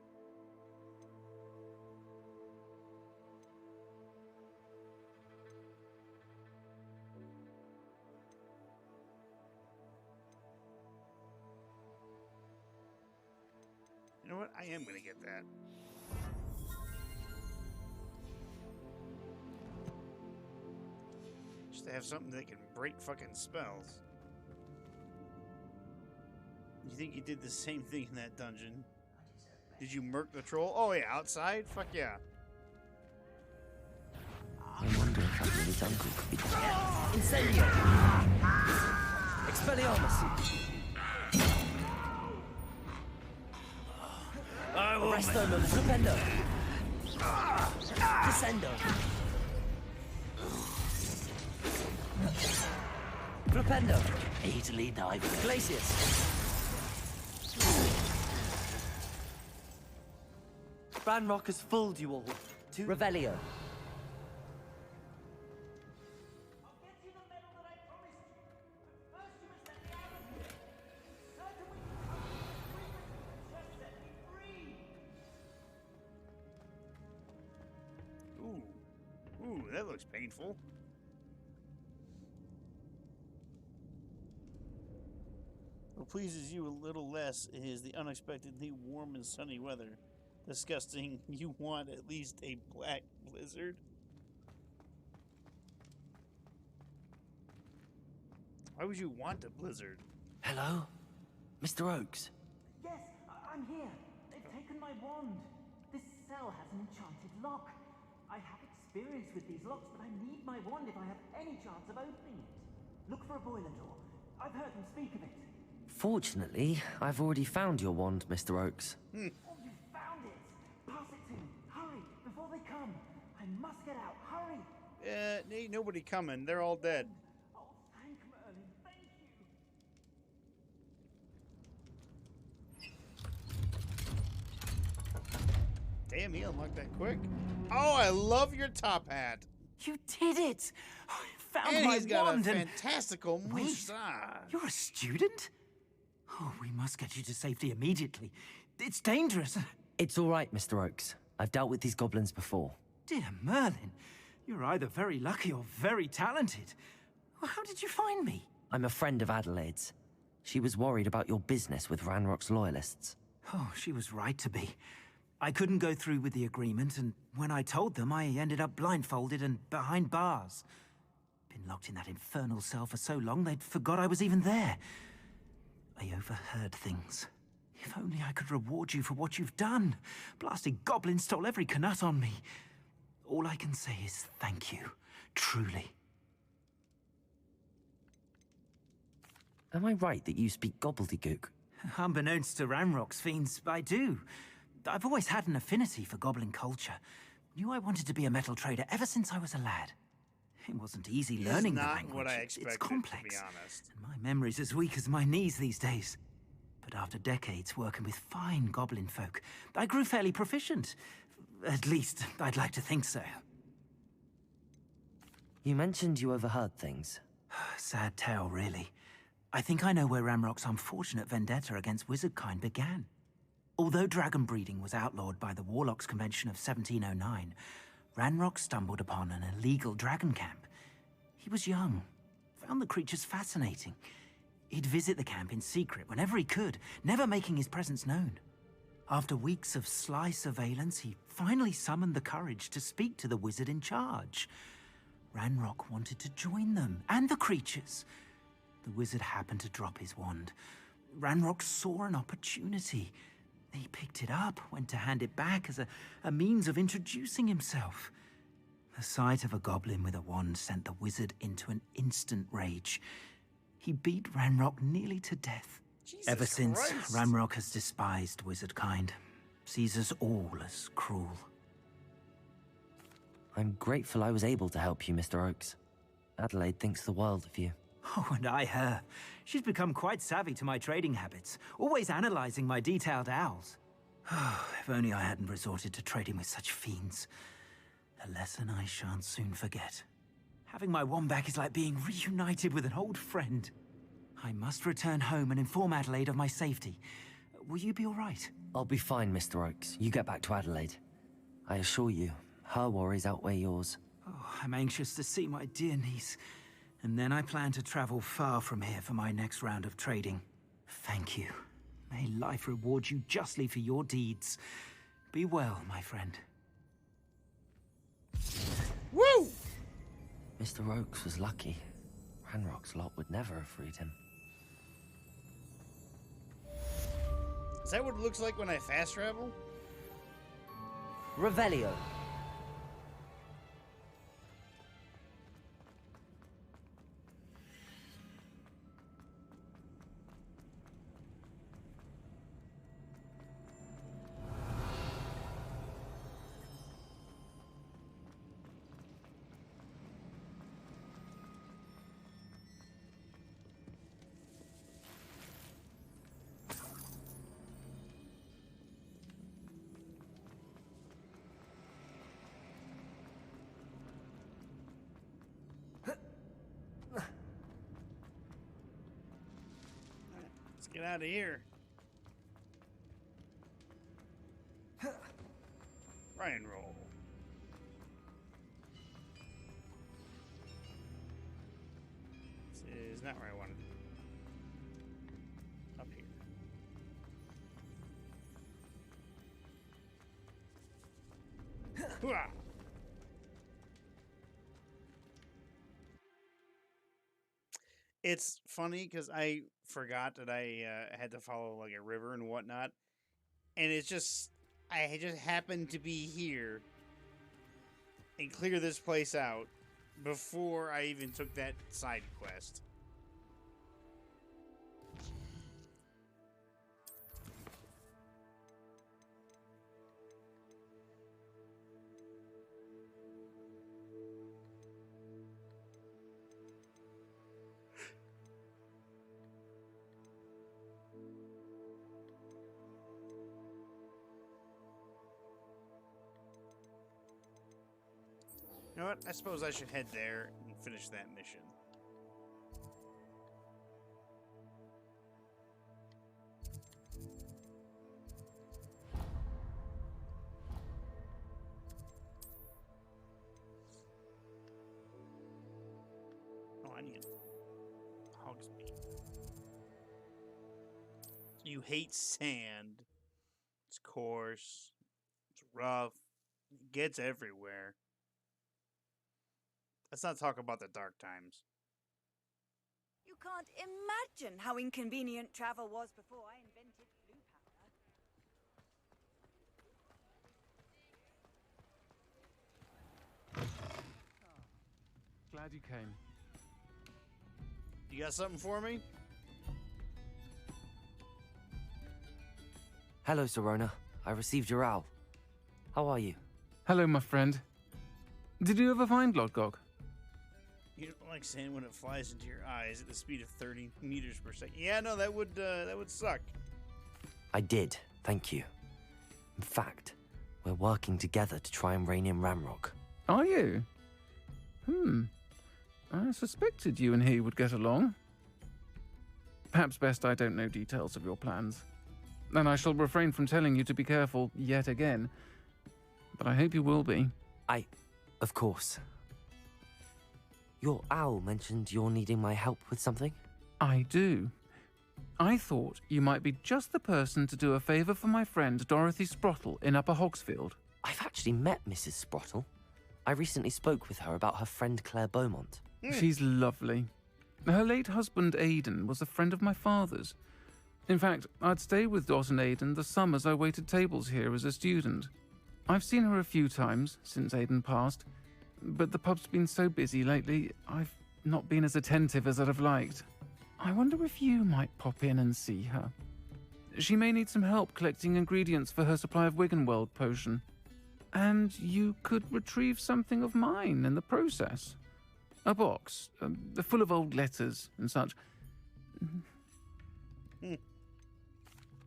You know what? I am going to get that. Just to have something that can break fucking spells. You think you did the same thing in that dungeon? Did you murk the troll? Oh yeah, outside? Fuck yeah. I wonder if that means uncle could be dead. Incendio. Expelliarmus. I will Arresto mum. Flipendo. Descendo. Flipendo. Easily diving. Glacius. Branrock has fooled you all. To Revelio. that looks painful. What pleases you a little less is the unexpectedly warm and sunny weather. Disgusting. You want at least a black blizzard? Why would you want a blizzard? Hello? Mr. Oakes? Yes, I'm here. They've taken my wand. This cell has an enchanted lock. I have experience with these locks, but I need my wand if I have any chance of opening it. Look for a boiler door. I've heard them speak of it. Fortunately, I've already found your wand, Mr. Oakes. Oh, you found it! Pass it to me. Hurry, before they come. I must get out. Hurry! Ain't nobody coming. They're all dead. Oh, thank Merlin. Thank you. Damn, he unlocked that quick. Oh, I love your top hat. You did it! I found And my he's got wand a and... fantastical Wait, moustache. you're a student? Oh, we must get you to safety immediately. It's dangerous. It's all right, Mr. Oakes. I've dealt with these goblins before. Dear Merlin, you're either very lucky or very talented. Well, how did you find me? I'm a friend of Adelaide's. She was worried about your business with Ranrock's loyalists. Oh, she was right to be. I couldn't go through with the agreement, and when I told them, I ended up blindfolded and behind bars. Been locked in that infernal cell for so long, they'd forgot I was even there. I overheard things. If only I could reward you for what you've done. Blasted goblin stole every Knut on me. All I can say is thank you. Truly. Am I right that you speak gobbledygook? Unbeknownst to Ranrock's fiends, I do. I've always had an affinity for goblin culture. Knew I wanted to be a metal trader ever since I was a lad. It wasn't easy learning the language. What I expected, it's complex, to be honest. and my memory's as weak as my knees these days. But after decades working with fine goblin folk, I grew fairly proficient. At least, I'd like to think so. You mentioned you overheard things. Sad tale, really. I think I know where Ranrock's unfortunate vendetta against wizardkind began. Although dragon breeding was outlawed by the Warlocks Convention of 1709, Ranrock stumbled upon an illegal dragon camp. He was young, found the creatures fascinating. He'd visit the camp in secret whenever he could, never making his presence known. After weeks of sly surveillance, he finally summoned the courage to speak to the wizard in charge. Ranrock wanted to join them, and the creatures. The wizard happened to drop his wand. Ranrock saw an opportunity. He picked it up, went to hand it back as a means of introducing himself. The sight of a goblin with a wand sent the wizard into an instant rage. He beat Ranrock nearly to death. Ever since, Ranrock has despised wizardkind, sees us all as cruel. I'm grateful I was able to help you, Mr. Oakes. Adelaide thinks the world of you. Oh, and I her. She's become quite savvy to my trading habits, always analyzing my detailed owls. If only I hadn't resorted to trading with such fiends. A lesson I shan't soon forget. Having my wand back is like being reunited with an old friend. I must return home and inform Adelaide of my safety. Will you be all right? I'll be fine, Mr. Oakes. You get back to Adelaide. I assure you, her worries outweigh yours. Oh, I'm anxious to see my dear niece. And then I plan to travel far from here for my next round of trading. Thank you. May life reward you justly for your deeds. Be well, my friend. Woo! Mr. Oakes was lucky. Ranrock's lot would never have freed him. Is that what it looks like when I fast travel? Revelio. Let's get out of here. Ryan roll. is not where I wanted to be. Up here. Hooah! It's funny because I forgot that I had to follow like a river and whatnot, and it's just I just happened to be here and clear this place out before I even took that side quest. You know what? I suppose I should head there and finish that mission. Oh, I need Hogsmeade. You hate sand. It's coarse. It's rough. It gets everywhere. Let's not talk about the dark times. You can't imagine how inconvenient travel was before I invented blue powder. Glad you came. You got something for me? Hello, Serona. I received your owl. How are you? Hello, my friend. Did you ever find Lodgok? You don't like sand when it flies into your eyes at the speed of 30 meters per second. Yeah, no, that would suck. I did, thank you. In fact, we're working together to try and rein in Ramrock. Are you? I suspected you and he would get along. Perhaps best I don't know details of your plans. And I shall refrain from telling you to be careful yet again. But I hope you will be. Of course. Your owl mentioned you're needing my help with something? I do. I thought you might be just the person to do a favour for my friend Dorothy Sprottle in Upper Hogsfield. I've actually met Mrs. Sprottle. I recently spoke with her about her friend Claire Beaumont. She's lovely. Her late husband Aidan was a friend of my father's. In fact, I'd stay with Dot and Aidan the summers I waited tables here as a student. I've seen her a few times since Aidan passed, but the pub's been so busy lately, I've not been as attentive as I'd have liked. I wonder if you might pop in and see her. She may need some help collecting ingredients for her supply of Wiggenweld potion. And you could retrieve something of mine in the process. A box, full of old letters and such.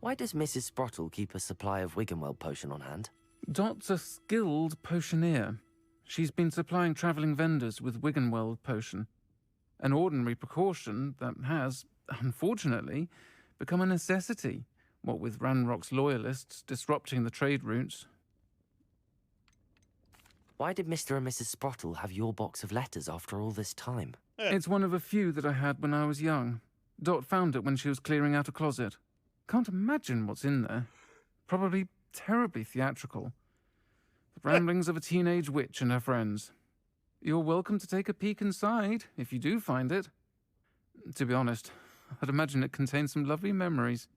Why does Mrs. Sprottle keep a supply of Wiggenweld potion on hand? Dot's a skilled potioneer. She's been supplying travelling vendors with Wiggenweld potion. An ordinary precaution that has, unfortunately, become a necessity, what with Ranrock's loyalists disrupting the trade routes. Why did Mr. and Mrs. Sprottle have your box of letters after all this time? It's one of a few that I had when I was young. Dot found it when she was clearing out a closet. Can't imagine what's in there. Probably terribly theatrical. The ramblings of a teenage witch and her friends. You're welcome to take a peek inside, if you do find it. To be honest, I'd imagine it contains some lovely memories.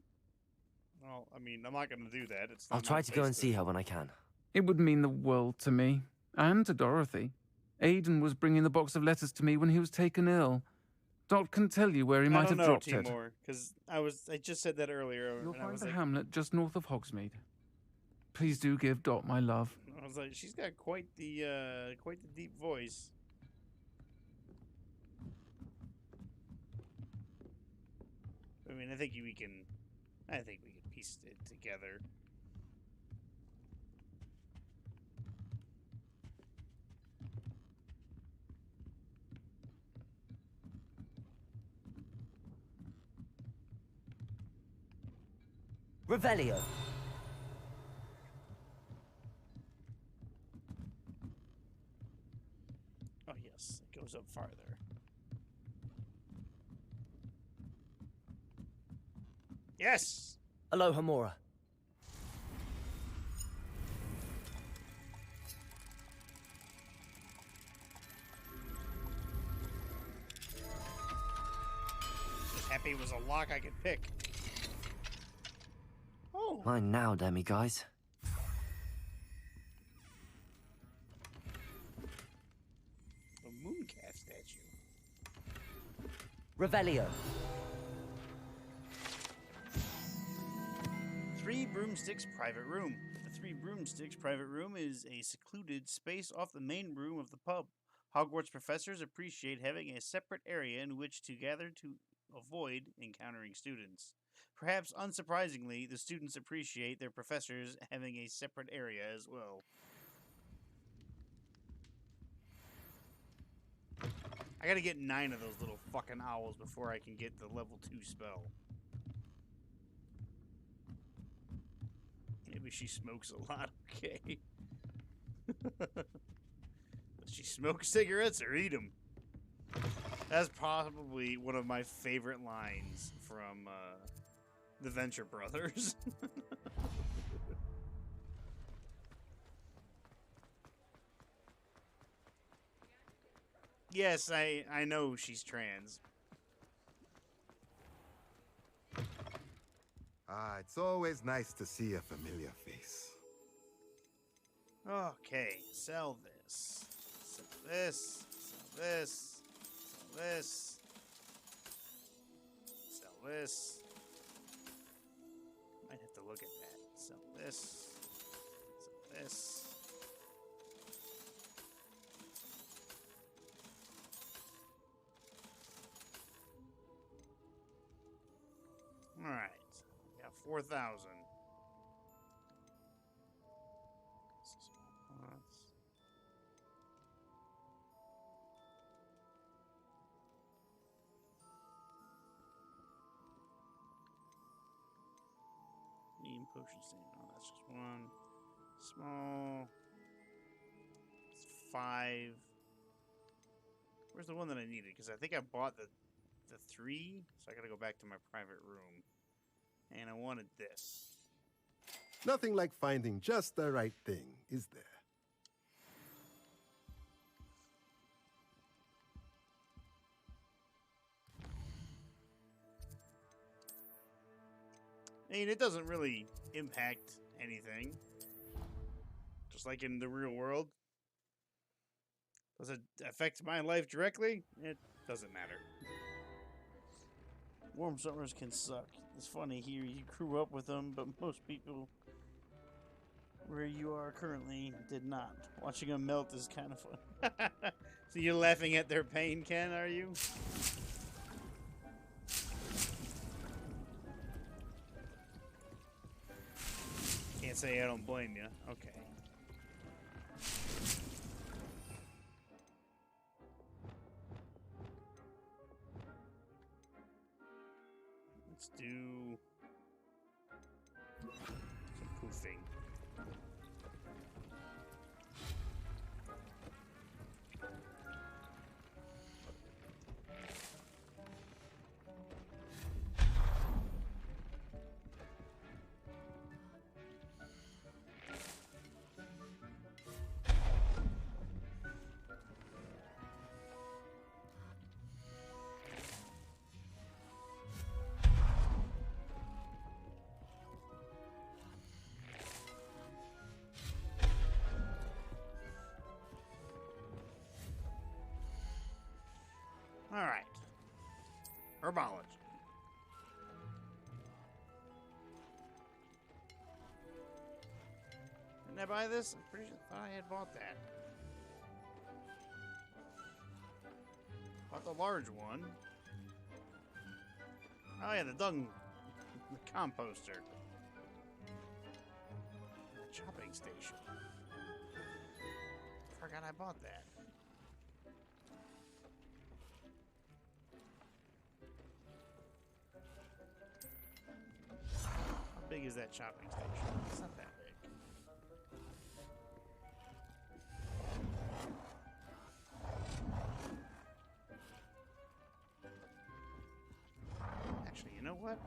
Well, I mean, I'm not going to do that. I'll try to go and see her when I can. It would mean the world to me, and to Dorothy. Aidan was bringing the box of letters to me when he was taken ill. Dot can tell you where he might have dropped it. Timor, because I just said that earlier. You'll and find the like, hamlet just north of Hogsmeade. Please do give Dot my love. I was like, she's got quite the deep voice. I mean, I think we can piece it together. Revelio. Oh yes, it goes up farther. Yes! Aloha Mora. Just happy it was a lock I could pick. Oh. Mine now, demi guys. A Mooncalf statue. Revelio. 3 Broomsticks private room. The 3 Broomsticks private room is a secluded space off the main room of the pub. Hogwarts professors appreciate having a separate area in which to gather to avoid encountering students. Perhaps unsurprisingly, the students appreciate their professors having a separate area as well. I gotta get 9 of those little fucking owls before I can get the level 2 spell. Maybe she smokes a lot, okay. Does she smoke cigarettes or eat them? That's probably one of my favorite lines from the Venture Brothers. Yes, I know she's trans. Ah, it's always nice to see a familiar face. Okay, sell this. Sell this. Sell this. Sell this. Sell this. Might have to look at that. Sell this. Sell this. Alright. Got 4,000. Needing potion stand. Oh, that's just one. Small. It's 5. Where's the one that I needed? Because I think I bought the 3, so I gotta go back to my private room. And I wanted this. Nothing like finding just the right thing, is there? I mean, it doesn't really impact anything. Just like in the real world. Does it affect my life directly? It doesn't matter. Warm summers can suck. It's funny here, you grew up with them, but most people where you are currently did not. Watching them melt is kind of fun. So you're laughing at their pain, Ken, are you? Can't say I don't blame you. Okay. Let's do some poofing. All right. Herbology. Didn't I buy this? I'm pretty sure I thought I had bought that. Bought the large one. Oh yeah, the dung, the composter. The chopping station. Forgot I bought that. How big is that chopping station? It's not that big. Actually, you know what?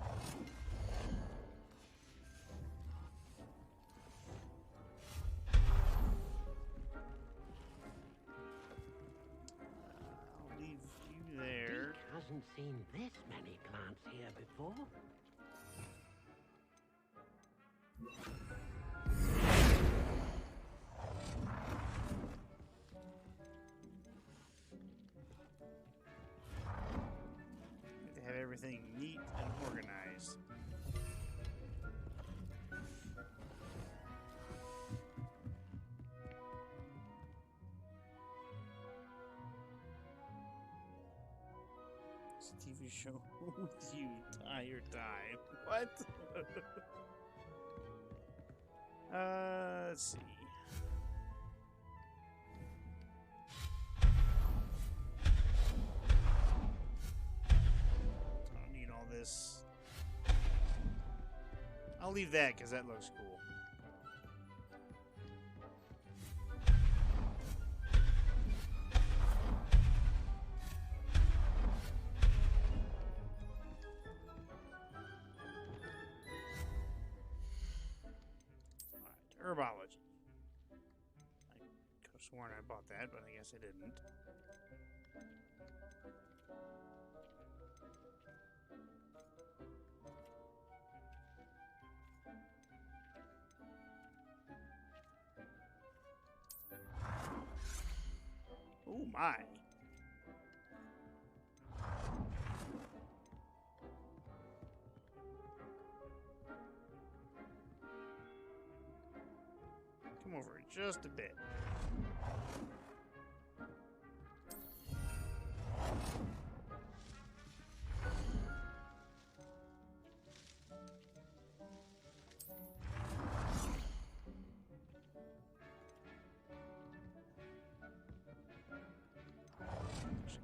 this many plants here before. To have everything neat and organized. TV show with you, die or die. What? Let's see. I don't need all this. I'll leave that because that looks cool. Herbology. I could have sworn I bought that, but I guess I didn't. Oh my. Come over just a bit.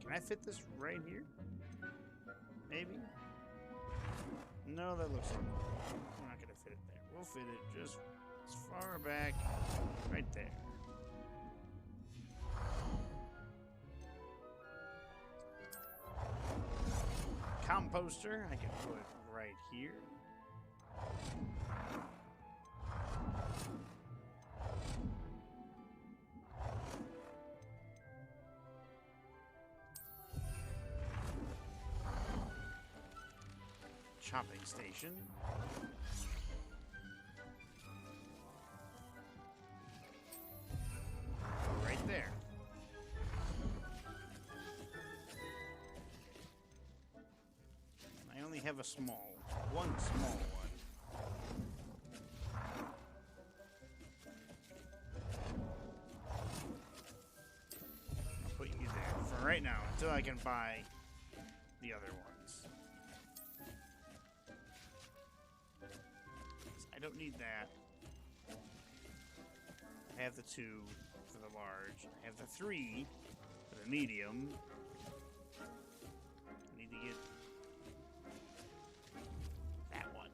Can I fit this right here? Maybe? No, that looks like we're not gonna fit it there. We'll fit it just as far back, right there. Composter, I can put right here. Chopping station. Right there. I only have one small one. I'll put you there for right now until I can buy the other ones. I don't need that. I have the 2 for the large. I have the 3 for the medium. I need to get that one.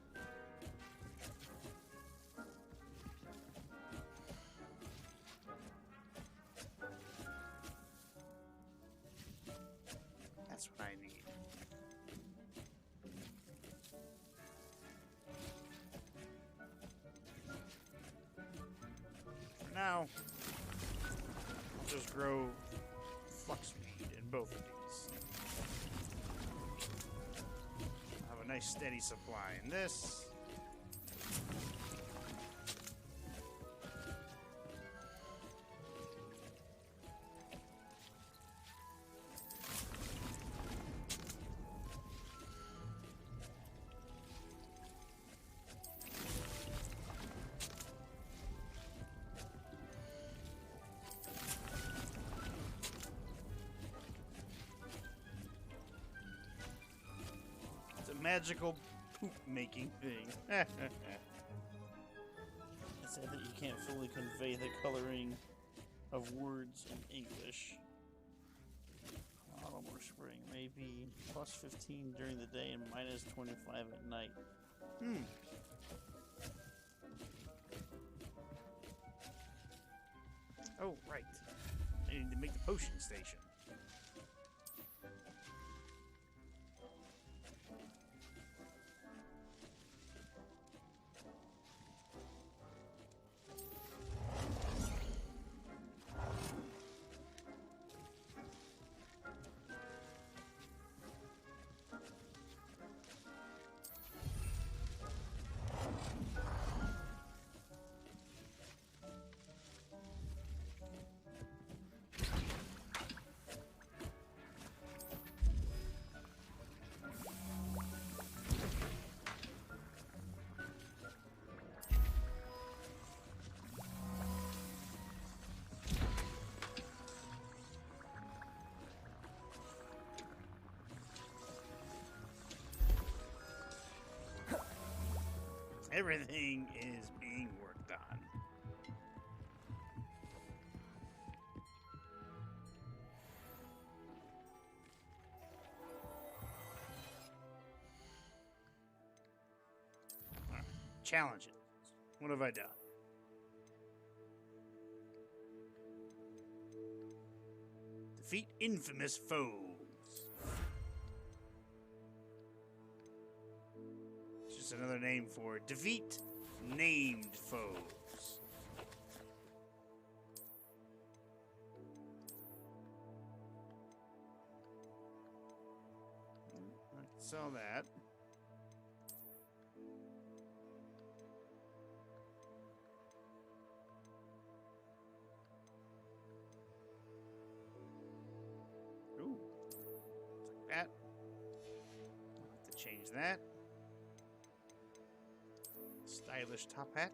That's what I need. Now, I'll just grow flux speed in both of these. I'll have a nice steady supply in this. Magical poop making thing. It's sad that you can't fully convey the coloring of words in English. Autumn or spring, maybe plus 15 during the day and minus 25 at night. Oh, right. I need to make the potion station. Everything is being worked on. All right. Challenges. What have I done? Defeat infamous foes. It's just another name for defeat named foes. I can sell that. Ooh, like that. I'll have to change that. Stylish top hat.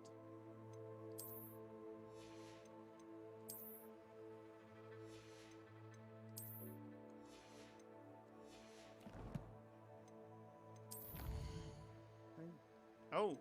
Oh.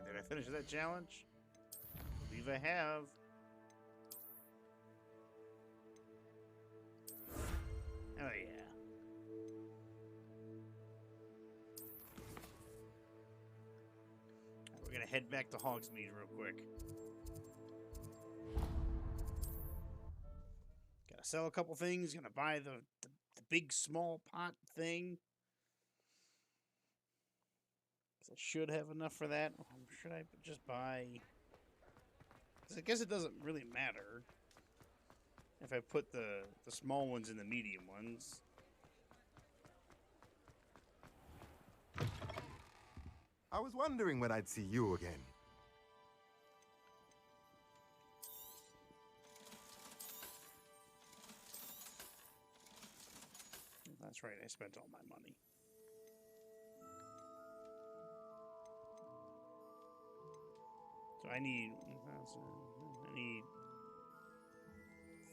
Did I finish that challenge? I believe I have. Oh yeah. We're gonna head back to Hogsmeade real quick. Gotta sell a couple things. Gonna buy the big small pot thing. I should have enough for that. Should I just buy... I guess it doesn't really matter if I put the small ones in the medium ones. I was wondering when I'd see you again. That's right, I spent all my money. So I need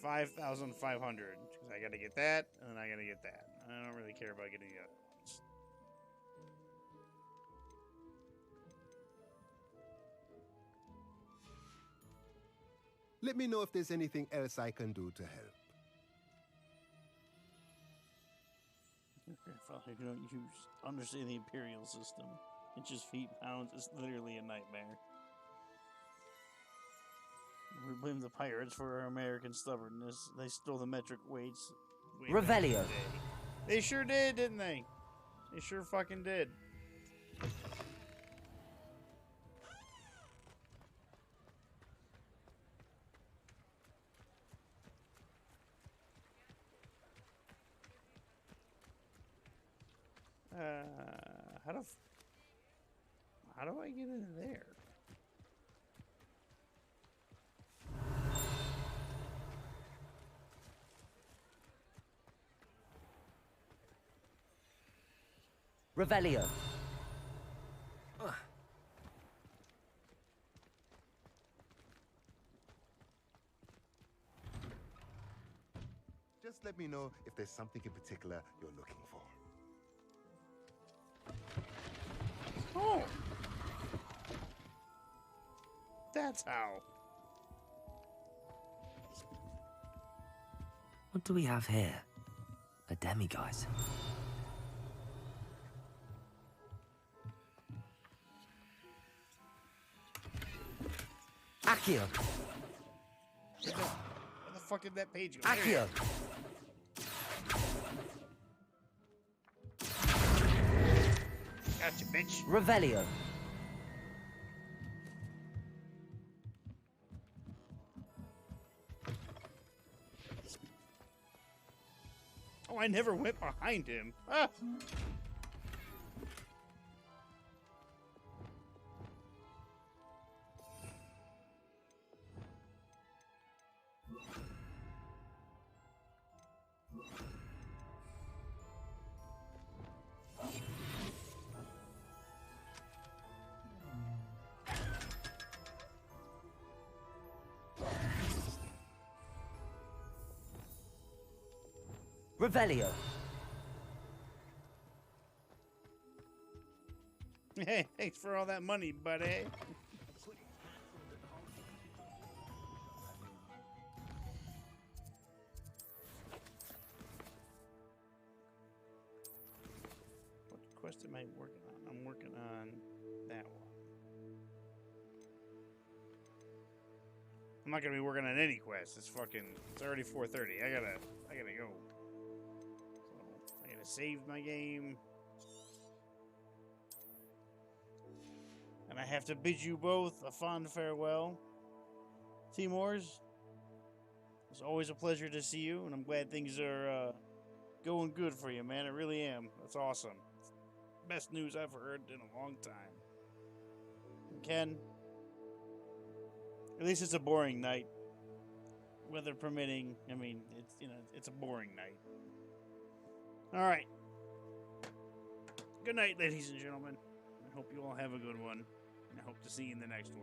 5,500 because I got to get that and then I got to get that. I don't really care about getting the other ones. Let me know if there's anything else I can do to help. Father, you don't understand the Imperial system. Inches, feet, pounds. It's literally a nightmare. We blame the pirates for our American stubbornness. They stole the metric weights. Revelio. They sure did, didn't they? They sure fucking did. How do I get in there? Revelio. Just let me know if there's something in particular you're looking for. Oh. That's how. What do we have here? A demiguise. Accio! Where the fuck did that page go? There Accio! it is. Gotcha, bitch. Revelio. Oh, I never went behind him. Ah. Revelio. Hey, thanks for all that money, buddy. What quest am I working on? I'm working on that one. I'm not gonna be working on any quest. It's already 4:30. I gotta go. So I gotta save my game. And I have to bid you both a fond farewell. Timors, it's always a pleasure to see you, and I'm glad things are going good for you, man. I really am. That's awesome. Best news I've heard in a long time. And Ken, at least it's a boring night. Weather permitting. I mean, it's a boring night. All right. Good night, ladies and gentlemen. I hope you all have a good one. I hope to see you in the next one.